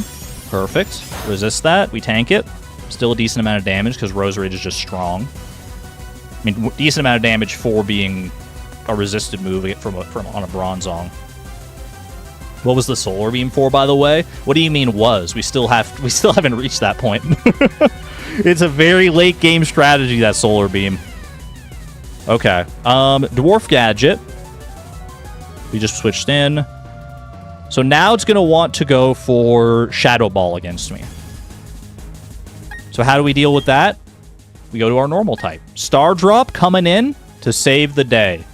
[SPEAKER 1] Perfect. Resist that. We tank it. Still a decent amount of damage because Roserade is just strong. I mean, decent amount of damage for being a resisted move from on a Bronzong. What was the Solar Beam for, by the way? What do you mean was? We still haven't reached that point. It's a very late game strategy, that Solar Beam. Okay. Dwarf Gadget. We just switched in. So now it's going to want to go for Shadow Ball against me. So how do we deal with that? We go to our normal type. Star Drop coming in to save the day.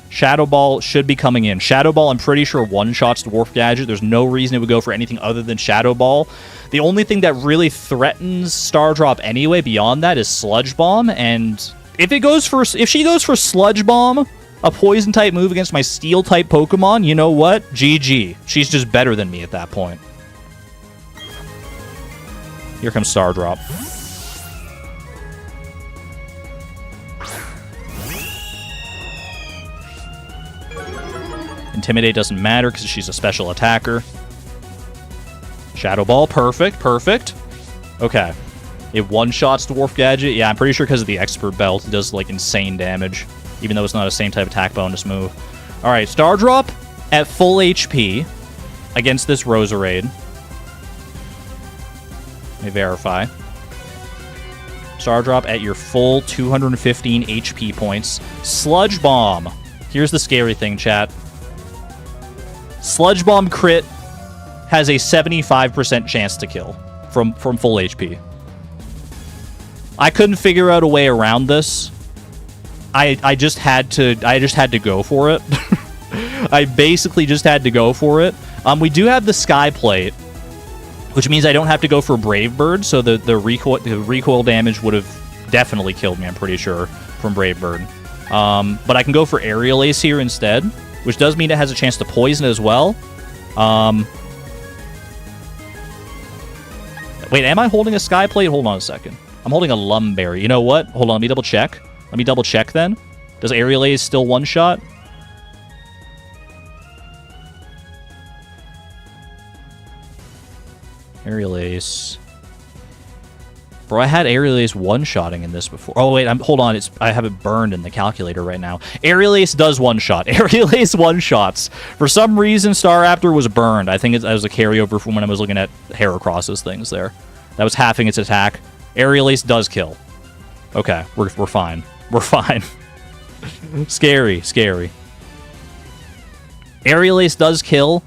[SPEAKER 1] Shadow Ball should be coming in. Shadow Ball, I'm pretty sure one-shots Dwarf Gadget. There's no reason it would go for anything other than Shadow Ball. The only thing that really threatens Star Drop anyway beyond that is Sludge Bomb. And if she goes for Sludge Bomb, a Poison-type move against my Steel-type Pokemon, you know what? GG. She's just better than me at that point. Here comes Star Drop. Intimidate doesn't matter because she's a special attacker. Shadow Ball, perfect, perfect. Okay. It one-shots Dwarf Gadget. Yeah, I'm pretty sure because of the Expert Belt, it does, like, insane damage. Even though it's not a same type attack bonus move. Alright, Star Drop at full HP against this Roserade. Let me verify. Star Drop at your full 215 HP points. Sludge Bomb. Here's the scary thing, chat. Sludge Bomb crit has a 75% chance to kill from full HP. I couldn't figure out a way around this. I just had to go for it. I basically just had to go for it. We do have the Sky Plate, which means I don't have to go for Brave Bird, so the recoil damage would have definitely killed me, I'm pretty sure, from Brave Bird. But I can go for Aerial Ace here instead, which does mean it has a chance to poison as well. Wait, am I holding a Sky Plate? Hold on a second. I'm holding a Lumberry. You know what? Hold on, let me double check. Let me double check then. Does Aerial Ace still one-shot? Aerial Ace. Bro, I had Aerial Ace one-shotting in this before. Oh, wait, hold on. I have it burned in the calculator right now. Aerial Ace does one-shot. Aerial Ace one-shots. For some reason, Staraptor was burned. I think that was a carryover from when I was looking at Heracross's things there. That was halving its attack. Aerial Ace does kill. Okay, we're fine. We're fine. Scary, scary. Aerial Ace does kill.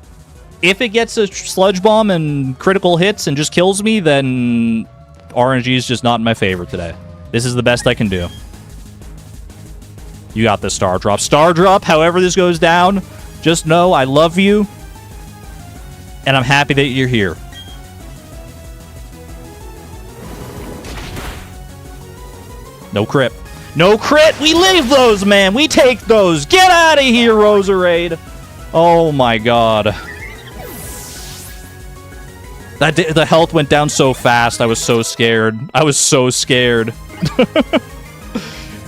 [SPEAKER 1] If it gets a Sludge Bomb and critical hits and just kills me, then RNG is just not in my favor today. This is the best I can do. You got this, Star Drop. Star Drop, however this goes down, just know I love you, and I'm happy that you're here. No crit. No crit! We leave those, man! We take those! Get out of here, Roserade! Oh my god. The health went down so fast, I was so scared. I was so scared.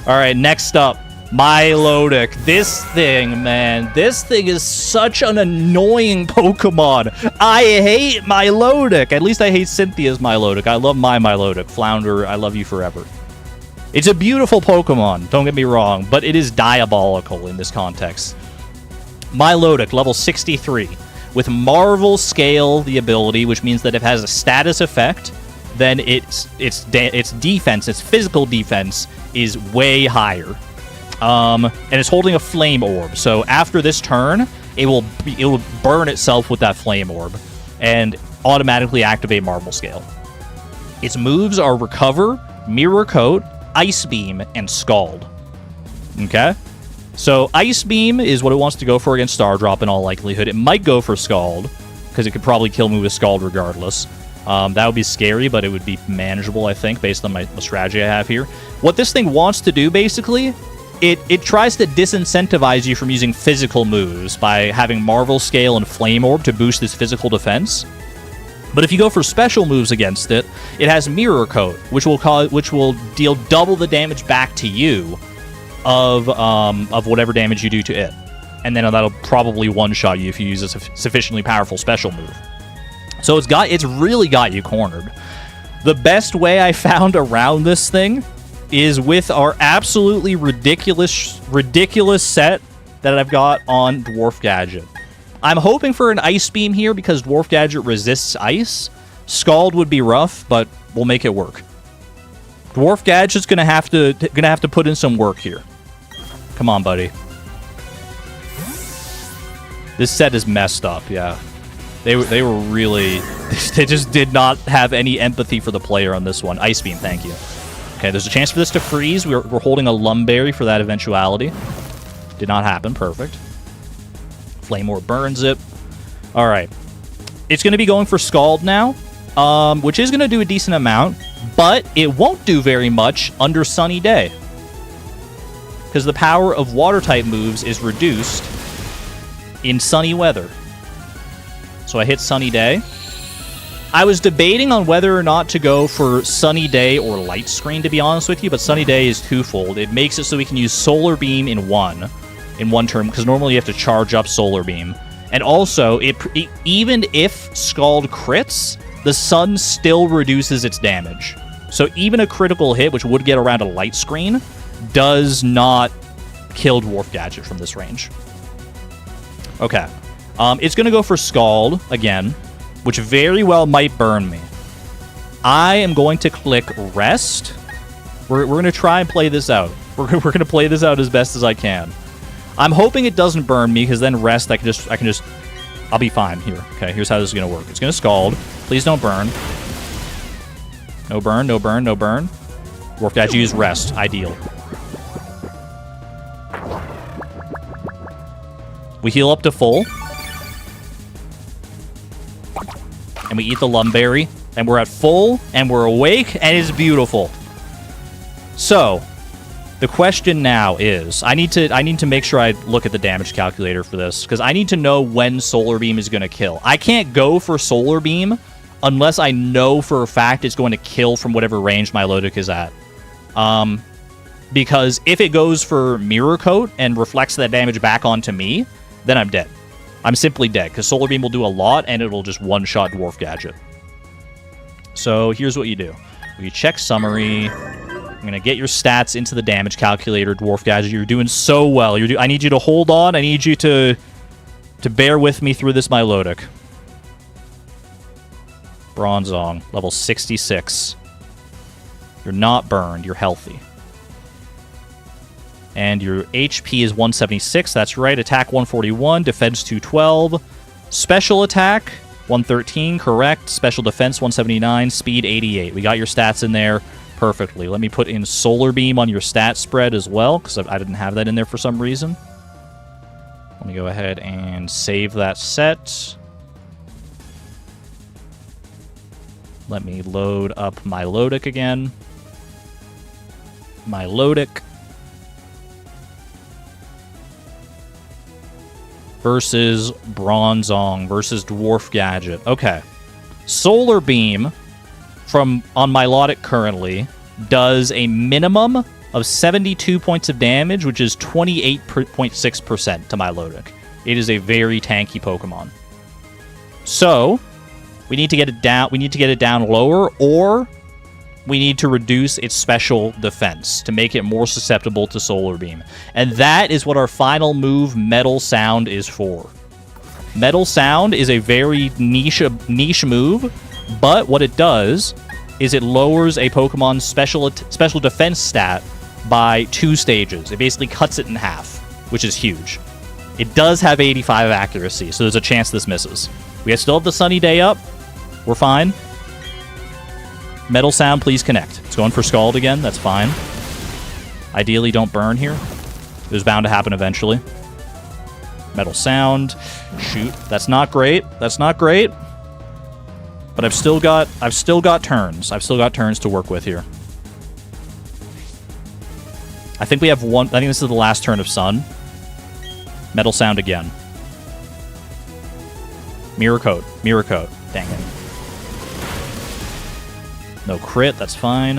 [SPEAKER 1] Alright, next up. Milotic. This thing, man. This thing is such an annoying Pokemon. I hate Milotic. At least I hate Cynthia's Milotic. I love my Milotic. Flounder, I love you forever. It's a beautiful Pokemon, don't get me wrong, but it is diabolical in this context. Milotic, level 63. With Marvel Scale, the ability, which means that if it has a status effect, then its defense, its physical defense, is way higher. And it's holding a Flame Orb, so after this turn, it will burn itself with that Flame Orb, and automatically activate Marvel Scale. Its moves are Recover, Mirror Coat, Ice Beam, and Scald. Okay? So Ice Beam is what it wants to go for against Star Drop in all likelihood. It might go for Scald, because it could probably kill me with Scald regardless. That would be scary, but it would be manageable, I think, based on the strategy I have here. What this thing wants to do, basically, it tries to disincentivize you from using physical moves by having Marvel Scale and Flame Orb to boost its physical defense. But if you go for special moves against it, it has Mirror Coat, which will deal double the damage back to you of whatever damage you do to it, and then that'll probably one-shot you if you use a sufficiently powerful special move. So it's really got you cornered. The best way I found around this thing is with our absolutely ridiculous set that I've got on Dwarf Gadget. I'm hoping for an Ice Beam here because Dwarf Gadget resists ice. Scald would be rough, but we'll make it work. Dwarf Gadget's gonna have to put in some work here. Come on, buddy. This set is messed up, yeah. They were really... They just did not have any empathy for the player on this one. Ice Beam, thank you. Okay, there's a chance for this to freeze. We're holding a Lumberry for that eventuality. Did not happen. Perfect. Flame Orb burns it. Alright. It's going to be going for Scald now, which is going to do a decent amount, but it won't do very much under Sunny Day. Because the power of Water-type moves is reduced in sunny weather. So I hit Sunny Day. I was debating on whether or not to go for Sunny Day or Light Screen, to be honest with you, but Sunny Day is twofold. It makes it so we can use Solar Beam in one turn, because normally you have to charge up Solar Beam. And also, even if Scald crits, the sun still reduces its damage. So even a critical hit, which would get around a Light Screen, does not kill Dwarf Gadget from this range. Okay. It's going to go for Scald again, which very well might burn me. I am going to click Rest. We're going to try and play this out. We're going to play this out as best as I can. I'm hoping it doesn't burn me, because then Rest, I'll be fine here. Okay, here's how this is going to work. It's going to Scald. Please don't burn. No burn, no burn, no burn. Dwarf Gadget use rest. Ideal. We heal up to full. And we eat the Lumberry. And we're at full. And we're awake. And it's beautiful. So, the question now is... I need to make sure I look at the damage calculator for this. Because I need to know when Solar Beam is going to kill. I can't go for Solar Beam unless I know for a fact it's going to kill from whatever range my Milotic is at. Because if it goes for Mirror Coat and reflects that damage back onto me, then I'm dead. I'm simply dead, because Solar Beam will do a lot, and it'll just one-shot Dwarf Gadget. So here's what you do. You check Summary. I'm going to get your stats into the damage calculator, Dwarf Gadget. You're doing so well. I need you to hold on. I need you to bear with me through this Milotic. Bronzong, level 66. You're not burned. You're healthy. And your HP is 176. That's right. Attack 141. Defense 212. Special attack 113. Correct. Special defense 179. Speed 88. We got your stats in there perfectly. Let me put in Solar Beam on your stat spread as well, because I didn't have that in there for some reason. Let me go ahead and save that set. Let me load up Milotic again. Milotic versus Bronzong versus Dwarf Gadget. Okay. Solar Beam on Milotic currently does a minimum of 72 points of damage, which is 28.6% to Milotic. It is a very tanky Pokemon. So, we need to get it down. We need to get it down lower, or we need to reduce its special defense to make it more susceptible to Solar Beam. And that is what our final move, Metal Sound, is for. Metal Sound is a very niche move, but what it does is it lowers a Pokemon's special defense stat by 2 stages. It basically cuts it in half, which is huge. It does have 85 accuracy, so there's a chance this misses. We still have the Sunny Day up. We're fine. Metal Sound, please connect. It's going for Scald again. That's fine. Ideally, don't burn here. It was bound to happen eventually. Metal Sound. Shoot. That's not great. That's not great. But I've still got turns. I've still got turns to work with here. I think we have one. I think this is the last turn of Sun. Metal Sound again. Mirror Coat. Mirror Coat. Dang it. No crit, that's fine.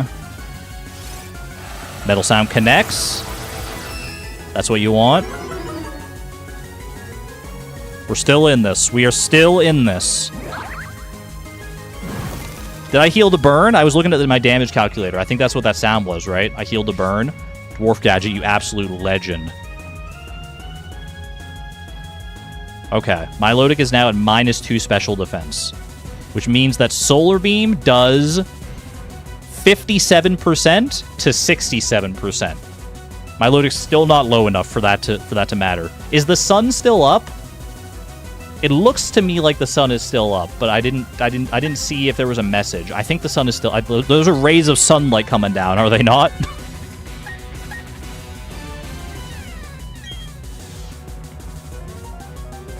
[SPEAKER 1] Metal Sound connects. That's what you want. We're still in this. We are still in this. Did I heal the burn? I was looking at my damage calculator. I think that's what that sound was, right? I healed the burn. Dwarf Gadget, you absolute legend. Okay. Milotic is now at -2 special defense, which means that Solar Beam does 57% to 67%. Milotic's still not low enough for that to matter. Is the sun still up? It looks to me like the sun is still up, but I didn't see if there was a message. I think the sun is still. Those are rays of sunlight coming down, are they not?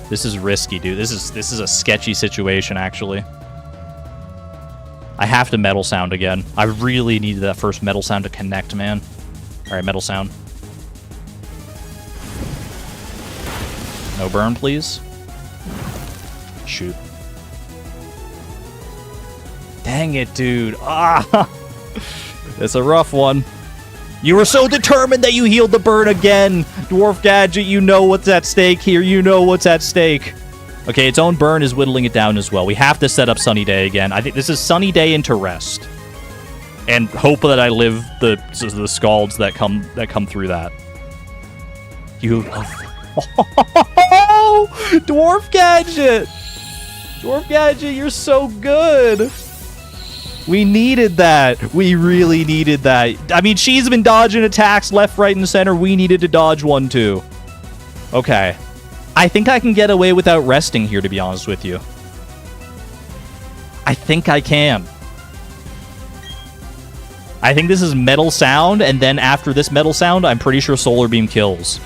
[SPEAKER 1] This is risky, dude. This is a sketchy situation, actually. I have to Metal Sound again. I really needed that first Metal Sound to connect, man. All right, Metal Sound. No burn, please. Shoot. Dang it, dude. Ah! It's a rough one. You were so determined that you healed the burn again. Dwarf Gadget, you know what's at stake here. You know what's at stake. Okay, its own burn is whittling it down as well. We have to set up Sunny Day again. I think this is Sunny Day into rest. And hope that I live the scalds that come through that. You Dwarf Gadget! Dwarf Gadget, you're so good! We needed that. We really needed that. I mean, she's been dodging attacks left, right, and center. We needed to dodge one, too. Okay. I think I can get away without resting here, to be honest with you. I think I can. I think this is Metal Sound, and then after this Metal Sound, I'm pretty sure Solar Beam kills.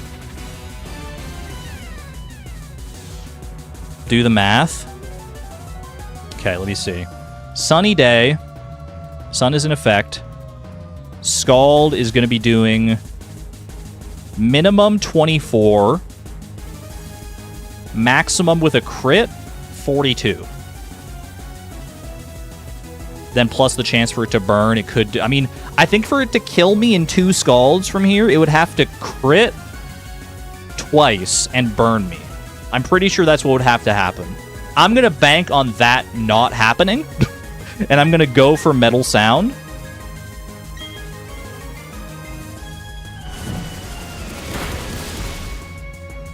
[SPEAKER 1] Do the math. Okay, let me see. Sunny Day. Sun is in effect. Scald is going to be doing minimum 24. Maximum with a crit, 42. Then plus the chance for it to burn, it could... I mean, I think for it to kill me in 2 Scalds from here, it would have to crit twice and burn me. I'm pretty sure that's what would have to happen. I'm going to bank on that not happening, and I'm going to go for Metal Sound.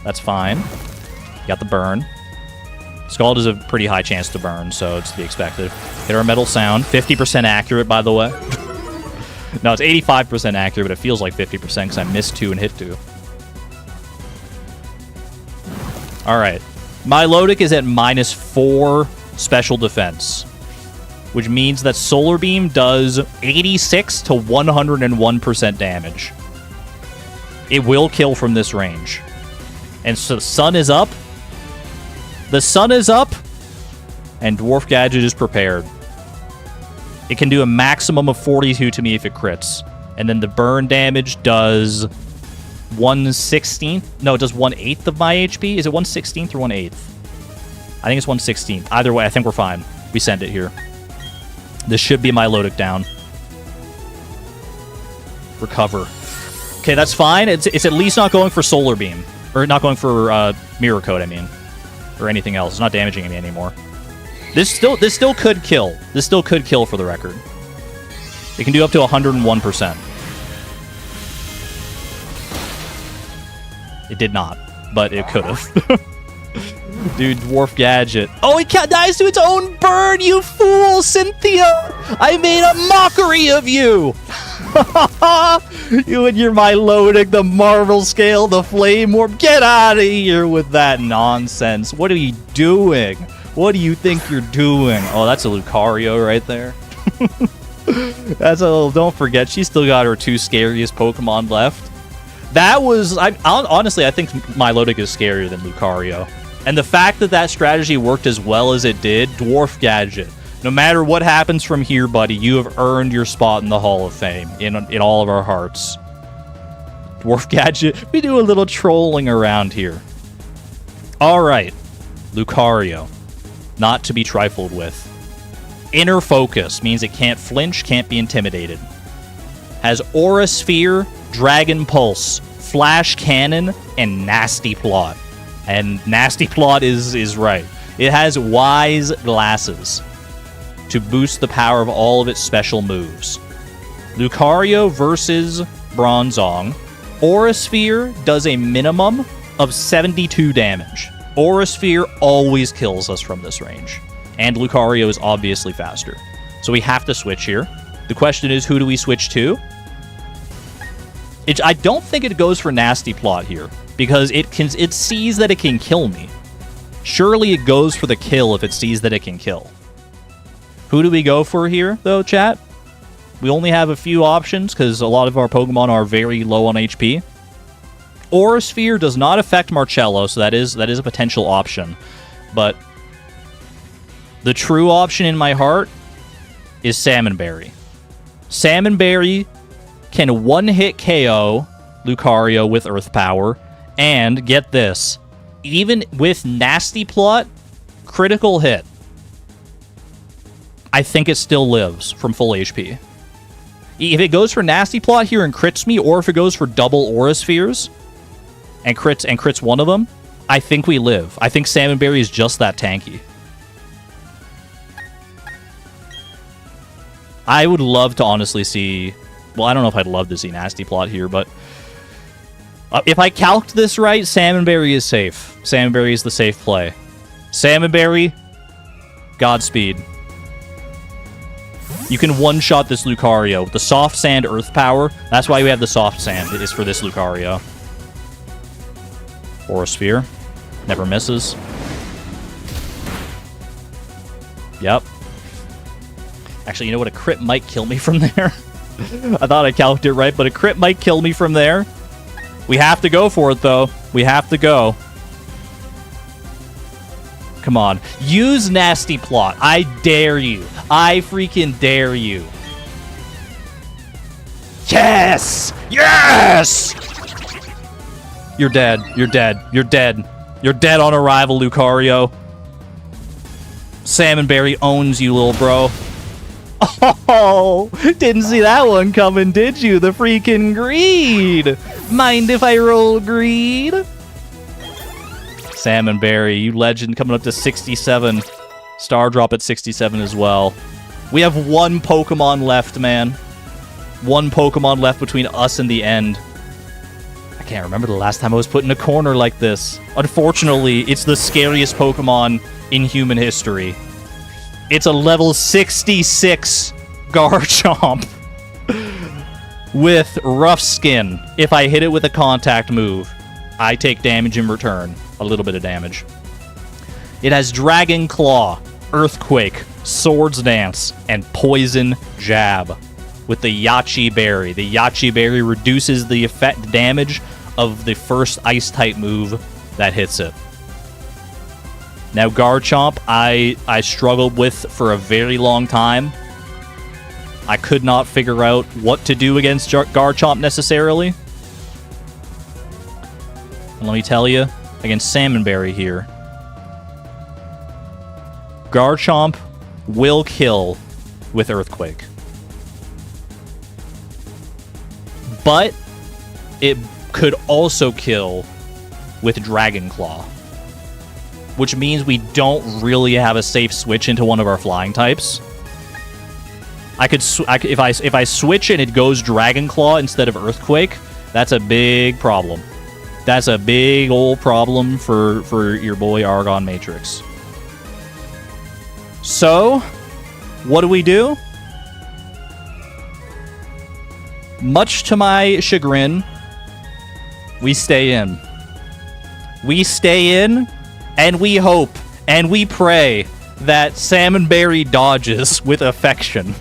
[SPEAKER 1] That's fine. Got the burn. Scald is a pretty high chance to burn, so it's to be expected. Hit our Metal Sound. 50% accurate, by the way. No, it's 85% accurate, but it feels like 50% because I missed 2 and hit 2. Alright. Milotic is at -4 special defense, which means that Solar Beam does 86 to 101% damage. It will kill from this range. And so the sun is up. The sun is up, and Dwarf Gadget is prepared. It can do a maximum of 42 to me if it crits. And then the burn damage does 1/16. No, it does 1/8 of my HP. Is it 1/16 or 1/8? I think it's 1/16. Either way, I think we're fine. We send it here. This should be Milotic down. Recover. Okay, that's fine. It's at least not going for Solar Beam. Or not going for Mirror Coat, I mean. Or anything else. It's not damaging me anymore. This still could kill. This still could kill for the record. It can do up to 101%. It did not, but it could have. Dude, Dwarf Gadget. Oh, it dies to its own burn, you fool, Cynthia! I made a mockery of you! You and your Milotic, the Marvel Scale, the Flame Orb. Get out of here with that nonsense. What are you doing? What do you think you're doing? Oh, that's a Lucario right there. That's a little... Don't forget, she still got her 2 scariest Pokemon left. That was... honestly, I think Milotic is scarier than Lucario. And the fact that that strategy worked as well as it did, Dwarf Gadget. No matter what happens from here, buddy, you have earned your spot in the Hall of Fame, in all of our hearts. Dwarf Gadget, we do a little trolling around here. Alright, Lucario. Not to be trifled with. Inner Focus means it can't flinch, can't be intimidated. Has Aura Sphere, Dragon Pulse, Flash Cannon, and Nasty Plot. And Nasty Plot is right. It has Wise Glasses to boost the power of all of its special moves. Lucario versus Bronzong. Aura Sphere does a minimum of 72 damage. Aura Sphere always kills us from this range. And Lucario is obviously faster. So we have to switch here. The question is, who do we switch to? I don't think it goes for Nasty Plot here, because it sees that it can kill me. Surely it goes for the kill if it sees that it can kill. Who do we go for here, though, chat? We only have a few options, because a lot of our Pokemon are very low on HP. Aura Sphere does not affect Marcello, so that is a potential option. But the true option in my heart is Salmon Berry. Salmon Berry can one-hit KO Lucario with Earth Power, and, get this, even with Nasty Plot, critical hit. I think it still lives from full HP. If it goes for Nasty Plot here and crits me, or if it goes for double Aura Spheres and crits one of them, I think we live. I think Salmon Berry is just that tanky. I would love to honestly see... Well, I don't know if I'd love to see Nasty Plot here, but... if I calced this right, Salmon Berry is safe. Salmon Berry is the safe play. Salmon Berry, Godspeed. You can one-shot this Lucario with the Soft Sand Earth Power. That's why we have the Soft Sand, is for this Lucario. Aura Sphere. Never misses. Yep. Actually, you know what? A crit might kill me from there. I thought I calculated it right, but a crit might kill me from there. We have to go for it, though. We have to go. Come on. Use Nasty Plot. I dare you. I freaking dare you. Yes! Yes! You're dead. You're dead. You're dead. You're dead on arrival, Lucario. Salmonberry owns you, little bro. Oh, didn't see that one coming, did you? The freaking greed. Mind if I roll greed? Salmonberry, you legend, coming up to 67. Star drop at 67 as well. We have one Pokemon left, man. One Pokemon left between us and the end. I can't remember the last time I was put in a corner like this. Unfortunately, it's the scariest Pokemon in human history. It's a level 66 Garchomp with Rough Skin. If I hit it with a contact move, I take damage in return. A little bit of damage. It has Dragon Claw, Earthquake, Swords Dance, and Poison Jab with the Yachi Berry. The Yachi Berry reduces the effect damage of the first Ice-type move that hits it. Now, Garchomp, I struggled with for a very long time. I could not figure out what to do against Garchomp necessarily. And let me tell you, against Salmonberry here, Garchomp will kill with Earthquake. But it could also kill with Dragon Claw, which means we don't really have a safe switch into one of our flying types. If I switch and it goes Dragon Claw instead of Earthquake, that's a big problem. That's a big old problem for your boy Argon Matrix. So, what do? Much to my chagrin, we stay in. We stay in, and we hope, and we pray that Salmonberry dodges with affection.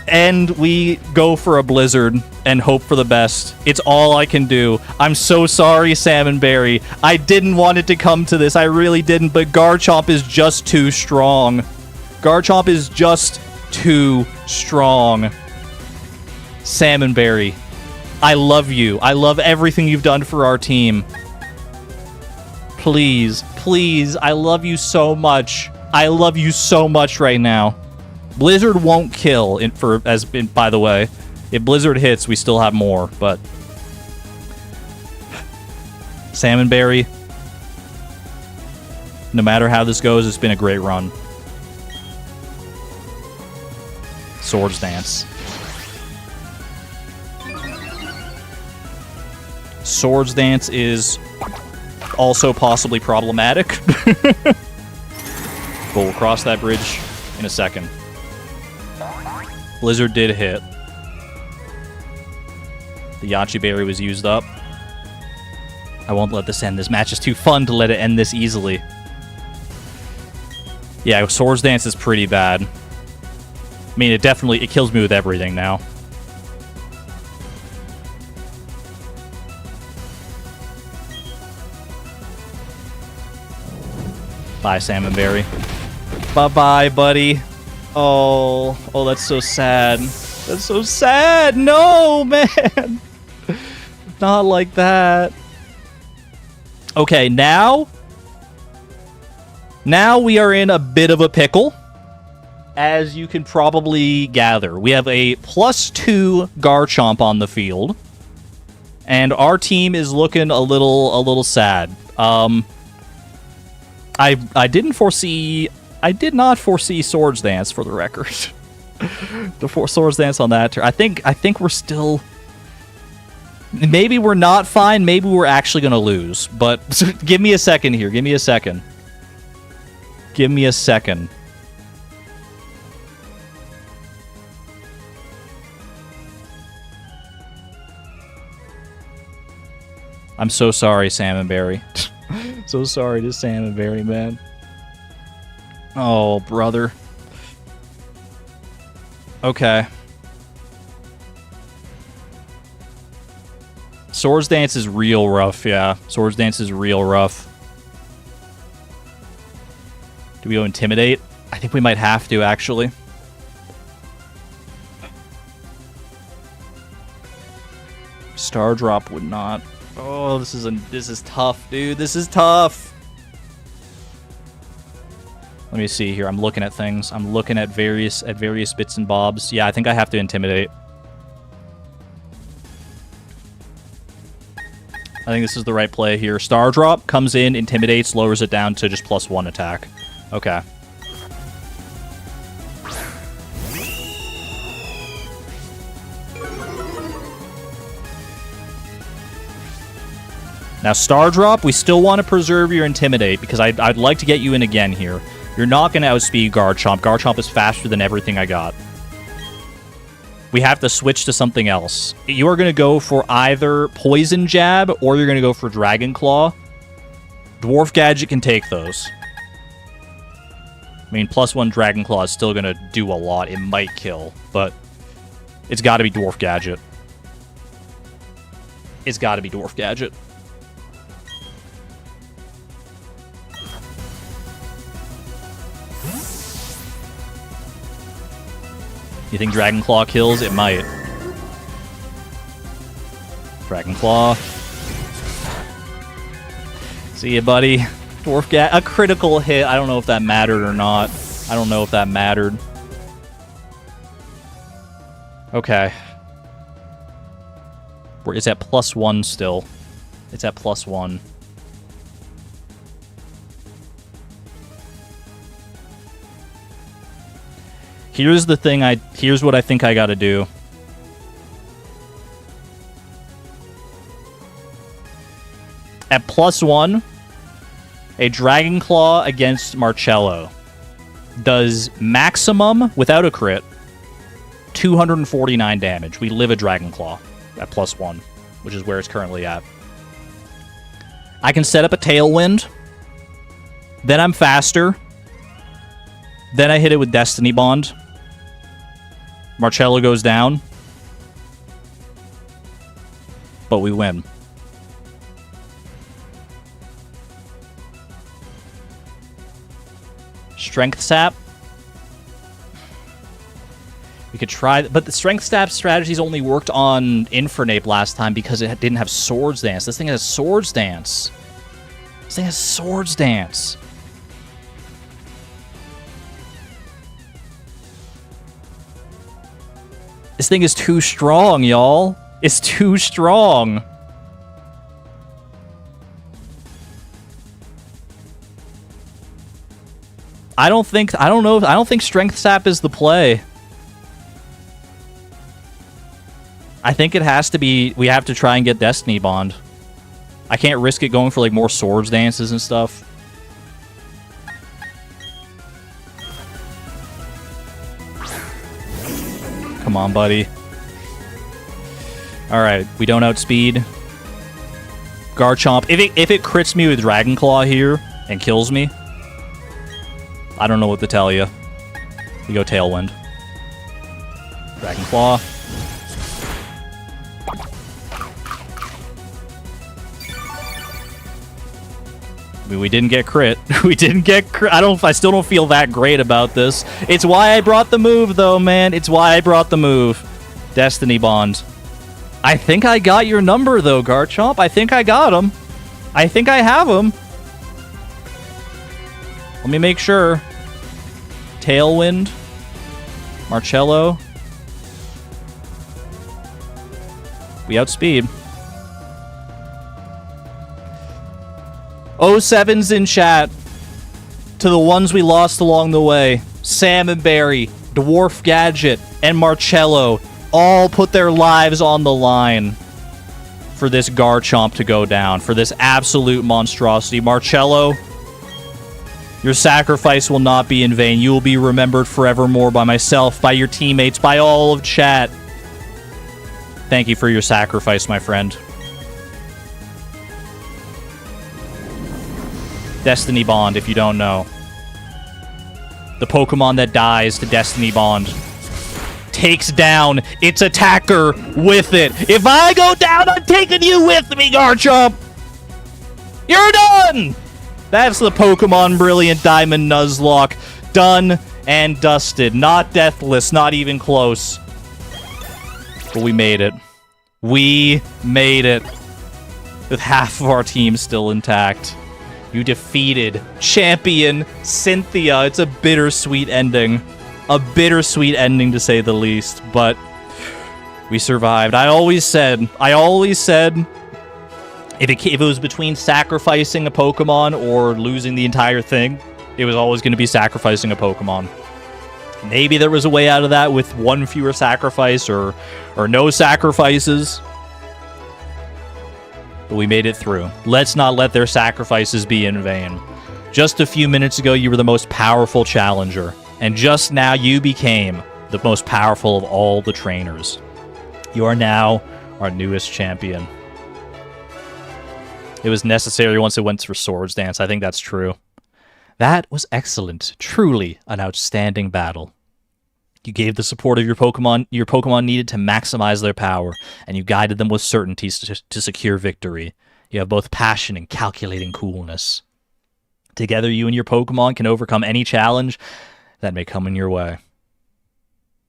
[SPEAKER 1] And we go for a Blizzard and hope for the best. It's all I can do. I'm so sorry, Salmonberry. I didn't want it to come to this. I really didn't, but Garchomp is just too strong. Garchomp is just too strong. Salmonberry, I love you. I love everything you've done for our team. Please, please, I love you so much. I love you so much right now. Blizzard won't kill, by the way. If Blizzard hits, we still have more, but... Salmonberry, no matter how this goes, it's been a great run. Swords Dance. Swords Dance is also possibly problematic. But we'll cross that bridge in a second. Blizzard did hit. The Yachi Berry was used up. I won't let this end. This match is too fun to let it end this easily. Yeah, Swords Dance is pretty bad. I mean, it kills me with everything now. Bye, Salmonberry. Bye-bye, buddy. Oh, that's so sad. That's so sad. No, man. Not like that. Okay, now we are in a bit of a pickle, as you can probably gather. We have a +2 Garchomp on the field, and our team is looking a little sad. I did not foresee Swords Dance, for the record. The Swords Dance on that turn. I think we're still... Maybe we're not fine. Maybe we're actually going to lose. But give me a second here. Give me a second. Give me a second. I'm so sorry, Salmonberry. So sorry to Salmonberry, man. Oh, brother. Okay. Swords Dance is real rough, yeah. Swords Dance is real rough. Do we go Intimidate? I think we might have to, actually. Star Drop would not. Oh, this is tough, dude. This is tough. Let me see here. I'm looking at things. I'm looking at various bits and bobs. Yeah, I think I have to Intimidate. I think this is the right play here. Star Drop comes in, intimidates, lowers it down to just +1 attack. Okay. Now, Star Drop, we still want to preserve your Intimidate, because I'd like to get you in again here. You're not going to outspeed Garchomp. Garchomp is faster than everything I got. We have to switch to something else. You are going to go for either Poison Jab, or you're going to go for Dragon Claw. Dwarf Gadget can take those. I mean, +1 Dragon Claw is still going to do a lot. It might kill, but it's got to be Dwarf Gadget. It's got to be Dwarf Gadget. You think Dragon Claw kills? It might. Dragon Claw. See ya, buddy. Dwarf Gadget. A critical hit. I don't know if that mattered or not. I don't know if that mattered. Okay. It's at +1 still. It's at +1. Here's the thing here's what I think I gotta do. At +1, a Dragon Claw against Marcello does maximum, without a crit, 249 damage. We live a Dragon Claw at +1, which is where it's currently at. I can set up a Tailwind. Then I'm faster. Then I hit it with Destiny Bond. Marcello goes down. But we win. Strength Sap. We could try, but the Strength Sap strategies only worked on Infernape last time because it didn't have Swords Dance. This thing has Swords Dance. This thing has Swords Dance. This thing is too strong, y'all. It's too strong. I don't think Strength Sap is the play. I think it has to be, we have to try and get Destiny Bond. I can't risk it going for like more Swords Dances and stuff. Come on, buddy. Alright, we don't outspeed. Garchomp. If it crits me with Dragon Claw here and kills me, I don't know what to tell you. We go Tailwind. Dragon Claw. I mean, we didn't get crit. We didn't get crit. I still don't feel that great about this. It's why I brought the move, though, man. It's why I brought the move. Destiny Bond. I think I got your number, though, Garchomp. I think I got him. I think I have him. Let me make sure. Tailwind. Marcello. We outspeed. 07's in chat. To the ones we lost along the way. Salmon Berry, Dwarf Gadget, and Marcello all put their lives on the line for this Garchomp to go down. For this absolute monstrosity. Marcello, your sacrifice will not be in vain. You will be remembered forevermore by myself, by your teammates, by all of chat. Thank you for your sacrifice, my friend. Destiny Bond, if you don't know. The Pokemon that dies to Destiny Bond. takes down its attacker with it. If I go down, I'm taking you with me, Garchomp. You're done. That's the Pokemon Brilliant Diamond Nuzlocke. Done and dusted. Not deathless, not even close. But we made it. We made it. With half of our team still intact. You defeated Champion Cynthia. It's a bittersweet ending. A bittersweet ending, to say the least. But we survived. I always said, if it was between sacrificing a Pokemon or losing the entire thing, it was always going to be sacrificing a Pokemon. Maybe there was a way out of that with one fewer sacrifice or no sacrifices. But we made it through. Let's not let their sacrifices be in vain. Just a few minutes ago, you were the most powerful challenger. And just now, you became the most powerful of all the trainers. You are now our newest champion. It was necessary once it went for Swords Dance. I think that's true. That was excellent. Truly an outstanding battle. You gave the support of your Pokemon needed to maximize their power, and you guided them with certainty to secure victory. You have both passion and calculating coolness. Together, you and your Pokemon can overcome any challenge that may come in your way.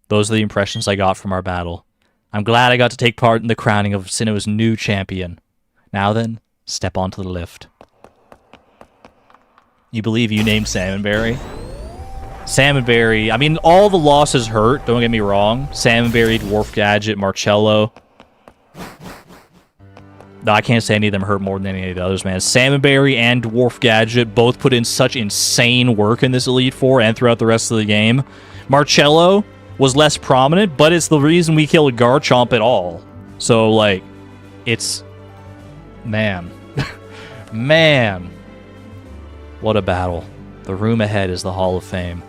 [SPEAKER 1] Those are the impressions I got from our battle. I'm glad I got to take part in the crowning of Sinnoh's new champion. Now then, step onto the lift. You believe you named Salmonberry? Salmonberry, I mean, all the losses hurt, don't get me wrong. Salmonberry, Dwarf Gadget, Marcello. No, I can't say any of them hurt more than any of the others, man. Salmonberry and Dwarf Gadget both put in such insane work in this Elite Four and throughout the rest of the game. Marcello was less prominent, but it's the reason we killed Garchomp at all. So, like, it's... Man. Man. What a battle. The room ahead is the Hall of Fame.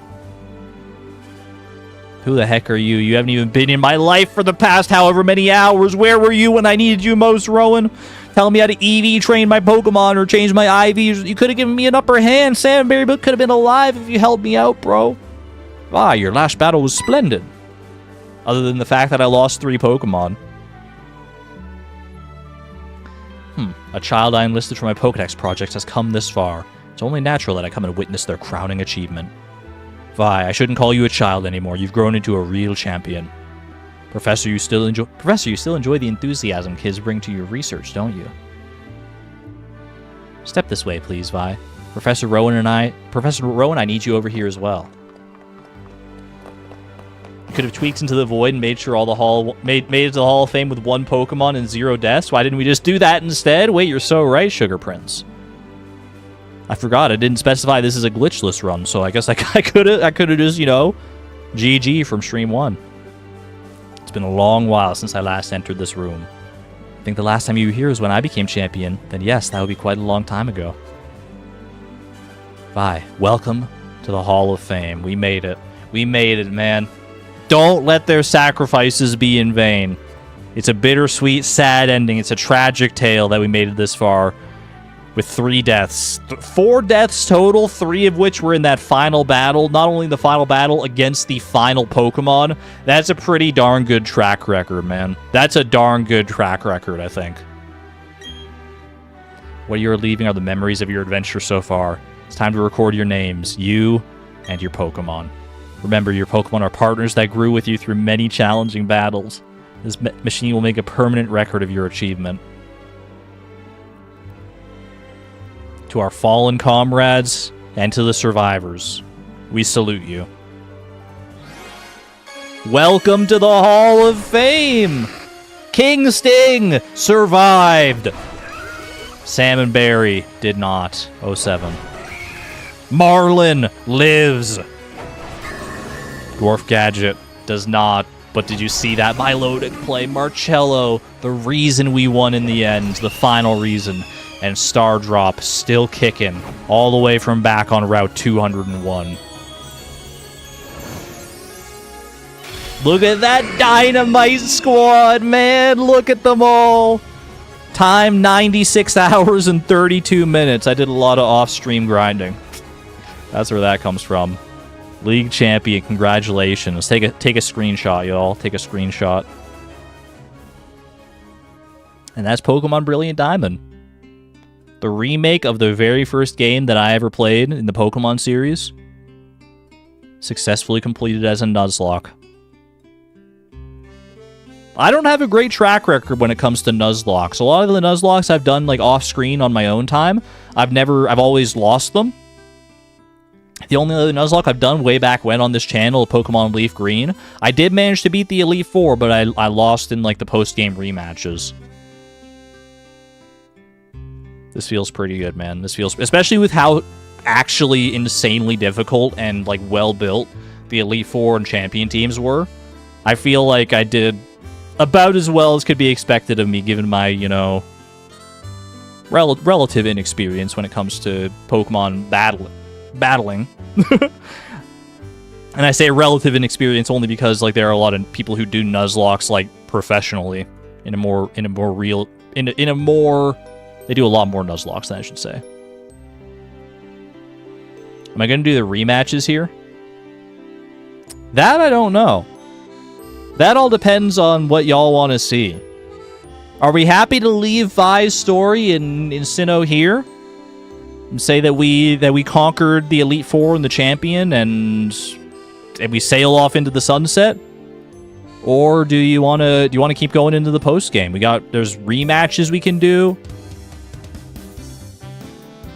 [SPEAKER 1] Who the heck are you? You haven't even been in my life for the past however many hours. Where were you when I needed you most, Rowan? Telling me how to EV train my Pokemon or change my IVs. You could have given me an upper hand. Salmonberry could have been alive if you helped me out, bro. Ah, your last battle was splendid. Other than the fact that I lost 3 Pokemon. A child I enlisted for my Pokedex project has come this far. It's only natural that I come and witness their crowning achievement. Vi, I shouldn't call you a child anymore. You've grown into a real champion. Professor, you still enjoy the enthusiasm kids bring to your research, don't you? Step this way, please, Vi. Professor Rowan, I need you over here as well. You could have tweaked into the void and made sure all made it to the Hall of Fame with 1 Pokemon and 0 deaths. Why didn't we just do that instead? Wait, you're so right, Sugar Prince. I forgot, I didn't specify this is a glitchless run, so I guess I could have just, you know, GG from Stream 1. It's been a long while since I last entered this room. I think the last time you were here was when I became champion, then yes, that would be quite a long time ago. Vi, welcome to the Hall of Fame. We made it. We made it, man. Don't let their sacrifices be in vain. It's a bittersweet, sad ending. It's a tragic tale that we made it this far. With 3 deaths. 4 deaths total, 3 of which were in that final battle. Not only the final battle against the final Pokemon, that's a pretty darn good track record, man. That's a darn good track record, I think. What you're leaving are the memories of your adventure so far. It's time to record your names, you and your Pokemon. Remember, your Pokemon are partners that grew with you through many challenging battles. This machine will make a permanent record of your achievement. To our fallen comrades, and to the survivors, we salute you. Welcome to the Hall of Fame! King Sting survived! Salmonberry did not. 07. Marlin lives! Dwarf Gadget does not. But did you see that Milotic play? Marcello, the reason we won in the end, the final reason. And Stardrop still kicking all the way from back on Route 201. Look at that Dynamite squad, man. Look at them all. Time 96 hours and 32 minutes. I did a lot of off-stream grinding. That's where that comes from. League champion, congratulations. Take a screenshot, y'all. Take a screenshot. And that's Pokemon Brilliant Diamond. The remake of the very first game that I ever played in the Pokemon series. Successfully completed as a Nuzlocke. I don't have a great track record when it comes to Nuzlocks. A lot of the Nuzlocks I've done like off screen on my own time, I've always lost them. The only other Nuzlocke I've done way back when on this channel, Pokemon Leaf Green, I did manage to beat the Elite Four, but I lost in like the post-game rematches. This feels pretty good, man. This feels, especially with how actually insanely difficult and like well built the Elite Four and Champion teams were. I feel like I did about as well as could be expected of me, given my, you know, relative inexperience when it comes to Pokemon battling. And I say relative inexperience only because like there are a lot of people who do Nuzlocks like professionally they do a lot more Nuzlocks than I should say. Am I going to do the rematches here? That I don't know. That all depends on what y'all want to see. Are we happy to leave Vi's story in Sinnoh here? And say that we conquered the Elite Four and the Champion and we sail off into the sunset? Or do you want to keep going into the post game? There's rematches we can do.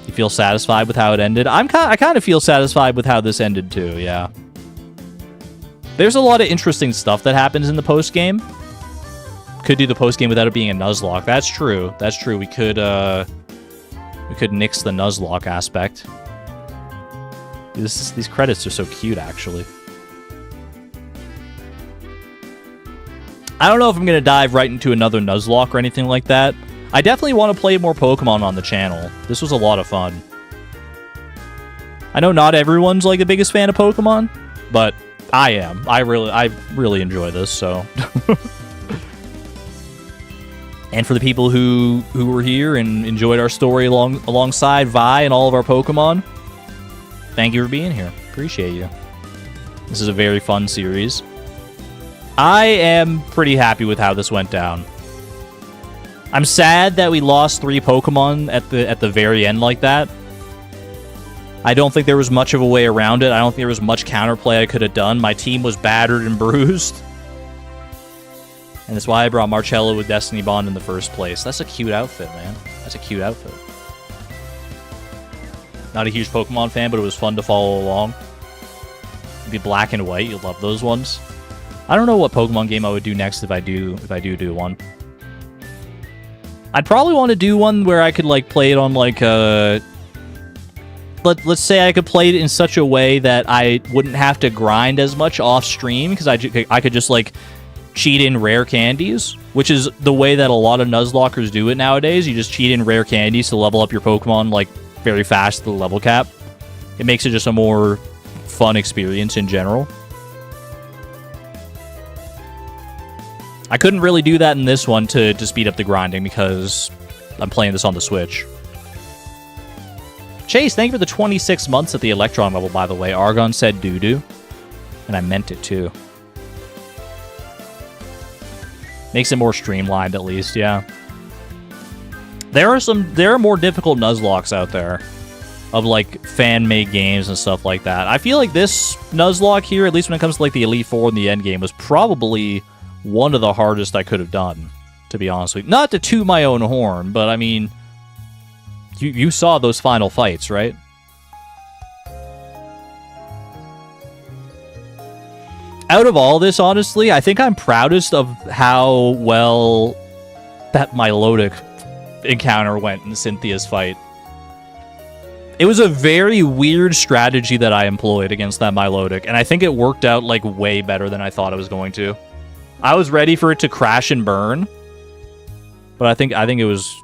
[SPEAKER 1] You feel satisfied with how it ended? I kind of feel satisfied with how this ended too, yeah. There's a lot of interesting stuff that happens in the post game. Could do the post game without it being a Nuzlocke. That's true. That's true. We could nix the Nuzlocke aspect. These credits are so cute, actually. I don't know if I'm going to dive right into another Nuzlocke or anything like that. I definitely want to play more Pokemon on the channel. This was a lot of fun. I know not everyone's like the biggest fan of Pokemon, but I am. I really enjoy this, so. And for the people who were here and enjoyed our story alongside Vi and all of our Pokemon, thank you for being here. Appreciate you. This is a very fun series. I am pretty happy with how this went down. I'm sad that we lost 3 Pokemon at the very end like that. I don't think there was much of a way around it. I don't think there was much counterplay I could have done. My team was battered and bruised. And that's why I brought Marcello with Destiny Bond in the first place. That's a cute outfit, man. That's a cute outfit. Not a huge Pokemon fan, but it was fun to follow along. It'd be black and white. You'll love those ones. I don't know what Pokemon game I would do next if I do one. I'd probably want to do one where I could like play it on like a... Let's say I could play it in such a way that I wouldn't have to grind as much off stream, because I could just like cheat in rare candies, which is the way that a lot of Nuzlockers do it nowadays. You just cheat in rare candies to level up your Pokemon like very fast to the level cap. It makes it just a more fun experience in general. I couldn't really do that in this one to speed up the grinding because I'm playing this on the Switch. Chase, thank you for the 26 months at the Electron level, by the way. Argon said doo-doo, and I meant it too. Makes it more streamlined, at least, yeah. There are more difficult Nuzlocks out there of, like, fan-made games and stuff like that. I feel like this Nuzlocke here, at least when it comes to, like, the Elite Four and the endgame, was probably one of the hardest I could have done, to be honest with you. Not to toot my own horn, but, I mean, you saw those final fights, right? Out of all this, honestly, I think I'm proudest of how well that Milotic encounter went in Cynthia's fight. It was a very weird strategy that I employed against that Milotic, and I think it worked out like way better than I thought it was going to. I was ready for it to crash and burn, but I think it was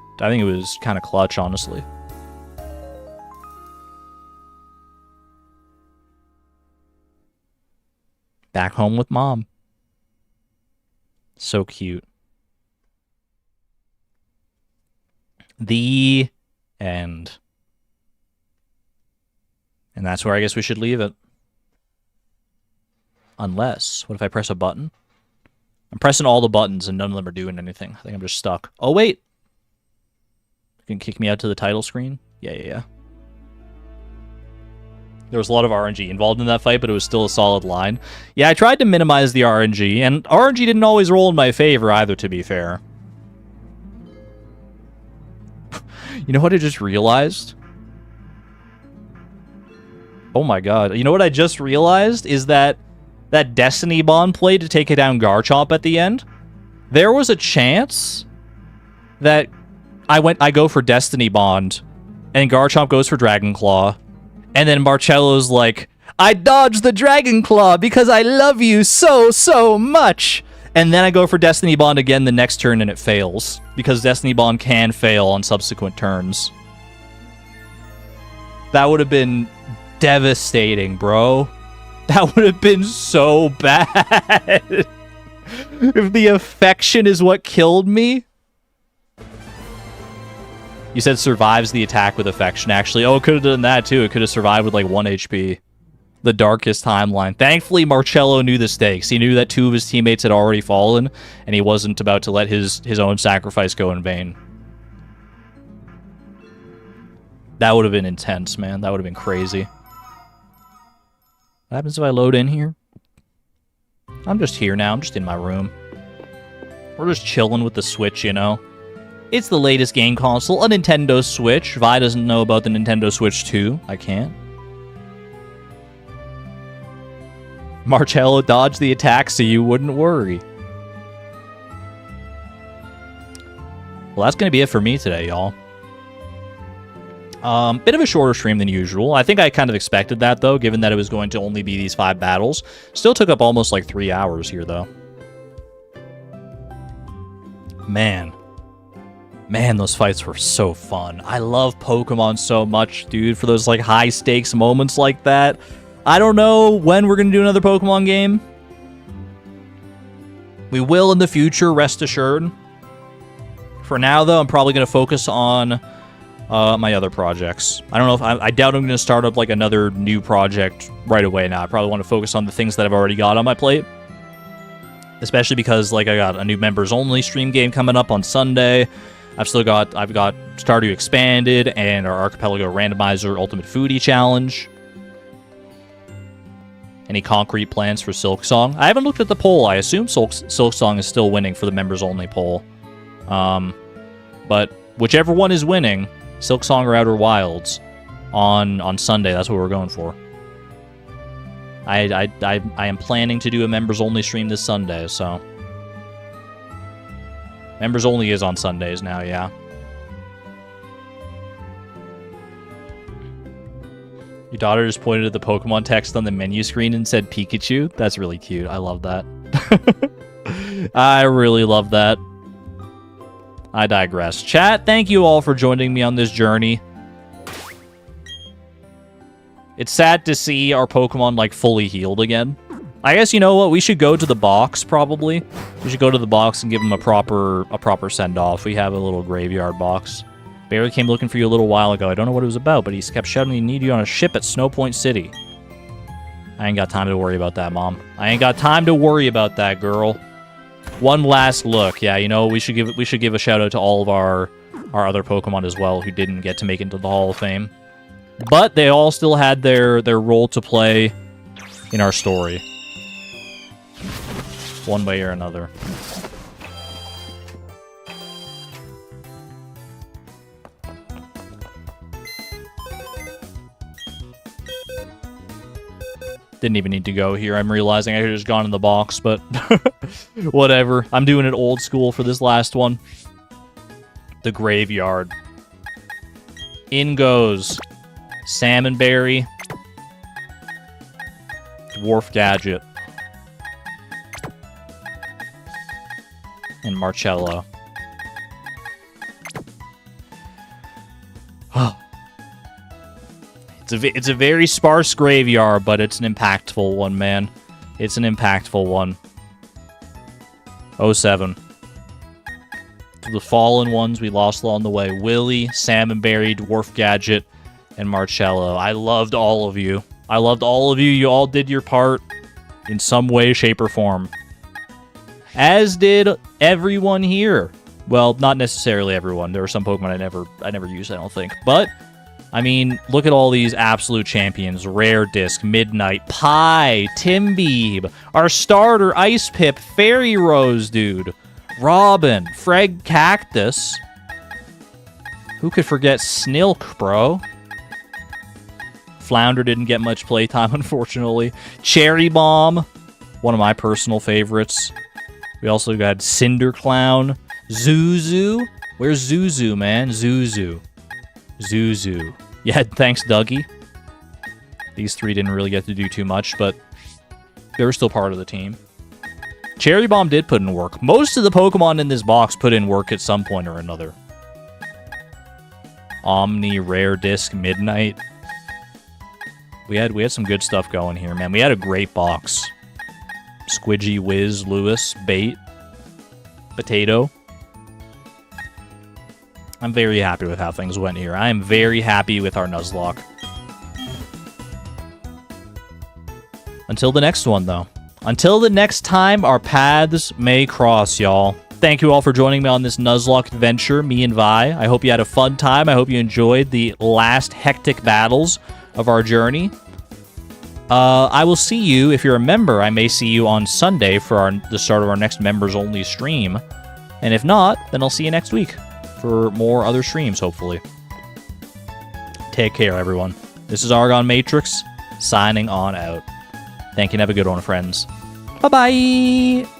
[SPEAKER 1] kind of clutch, honestly. Back home with mom. So cute. The end. And that's where I guess we should leave it. Unless, what if I press a button? I'm pressing all the buttons and none of them are doing anything. I think I'm just stuck. Oh, wait. You can kick me out to the title screen? Yeah. There was a lot of RNG involved in that fight, but it was still a solid line. Yeah, I tried to minimize the RNG, and RNG didn't always roll in my favor either, to be fair. You know what I just realized? Oh my god. You know what I just realized? Is that Destiny Bond play to take it down Garchomp at the end? There was a chance that I go for Destiny Bond, and Garchomp goes for Dragon Claw, and then Marcello's like, I dodged the Dragon Claw because I love you so much. And then I go for Destiny Bond again the next turn and it fails. Because Destiny Bond can fail on subsequent turns. That would have been devastating, bro. That would have been so bad. If the affection is what killed me. You said survives the attack with affection, actually. Oh, it could have done that, too. It could have survived with, like, 1 HP. The darkest timeline. Thankfully, Marcello knew the stakes. He knew that 2 of his teammates had already fallen, and he wasn't about to let his own sacrifice go in vain. That would have been intense, man. That would have been crazy. What happens if I load in here? I'm just here now. I'm just in my room. We're just chilling with the Switch, you know? It's the latest game console, a Nintendo Switch. Vi doesn't know about the Nintendo Switch 2. I can't. Marcello dodged the attack so you wouldn't worry. Well, that's going to be it for me today, y'all. Bit of a shorter stream than usual. I think I kind of expected that, though, given that it was going to only be these 5 battles. Still took up almost, like, 3 hours here, though. Man, those fights were so fun. I love Pokemon so much, dude, for those, like, high-stakes moments like that. I don't know when we're going to do another Pokemon game. We will in the future, rest assured. For now, though, I'm probably going to focus on my other projects. I don't know if I doubt I'm going to start up, like, another new project right away now. I probably want to focus on the things that I've already got on my plate. Especially because, like, I got a new members-only stream game coming up on Sunday. I've got Stardew Expanded and our Archipelago Randomizer Ultimate Foodie Challenge. Any concrete plans for Silksong? I haven't looked at the poll. I assume Silksong is still winning for the members-only poll. But whichever one is winning, Silksong or Outer Wilds, on Sunday, that's what we're going for. I am planning to do a members-only stream this Sunday, so... Members only is on Sundays now, yeah. Your daughter just pointed at the Pokemon text on the menu screen and said Pikachu. That's really cute. I love that. I really love that. I digress. Chat, thank you all for joining me on this journey. It's sad to see our Pokemon, like, fully healed again. I guess, you know what, we should go to the box, probably. We should go to the box and give them a proper send-off. We have a little graveyard box. Barry came looking for you a little while ago. I don't know what it was about, but he kept shouting he needed you on a ship at Snowpoint City. I ain't got time to worry about that, Mom. I ain't got time to worry about that, girl. One last look. Yeah, you know, we should give a shout-out to all of our other Pokemon as well who didn't get to make it into the Hall of Fame. But they all still had their role to play in our story. One way or another. Didn't even need to go here. I'm realizing I could have just gone in the box, but whatever. I'm doing it old school for this last one. The graveyard. In goes Salmonberry, Dwarf Gadget, and Marcello. It's a very sparse graveyard, but it's an impactful one, man. It's an impactful one. 07. To the fallen ones we lost along the way. Willy, Salmonberry, Dwarf Gadget, and Marcello. I loved all of you. I loved all of you. You all did your part. in some way, shape, or form. As did everyone here. Well, not necessarily everyone. There are some Pokemon I never used, I don't think. But, I mean, look at all these absolute champions. Rare Disc, Midnight, Pie, Timbeeb, our starter, Ice Pip, Fairy Rose, dude. Robin, Freg Cactus. Who could forget Snilk, bro? Flounder didn't get much playtime, unfortunately. Cherry Bomb, one of my personal favorites. We also got Cinder Clown. Zuzu. Where's Zuzu, man? Zuzu. Zuzu. Yeah, thanks, Dougie. These three didn't really get to do too much, but they were still part of the team. Cherry Bomb did put in work. Most of the Pokemon in this box put in work at some point or another. Omni, Rare Disc, Midnight. We had some good stuff going here, man. We had a great box. Squidgy, Wiz, Lewis, Bait, Potato. I'm very happy with how things went here. I am very happy with our Nuzlocke. Until the next one, though. Until the next time our paths may cross, y'all. Thank you all for joining me on this Nuzlocke adventure, me and Vi. I hope you had a fun time. I hope you enjoyed the last hectic battles of our journey. I will see you, if you're a member, I may see you on Sunday for the start of our next members-only stream. And if not, then I'll see you next week for more other streams, hopefully. Take care, everyone. This is Argon Matrix, signing on out. Thank you and have a good one, friends. Bye-bye!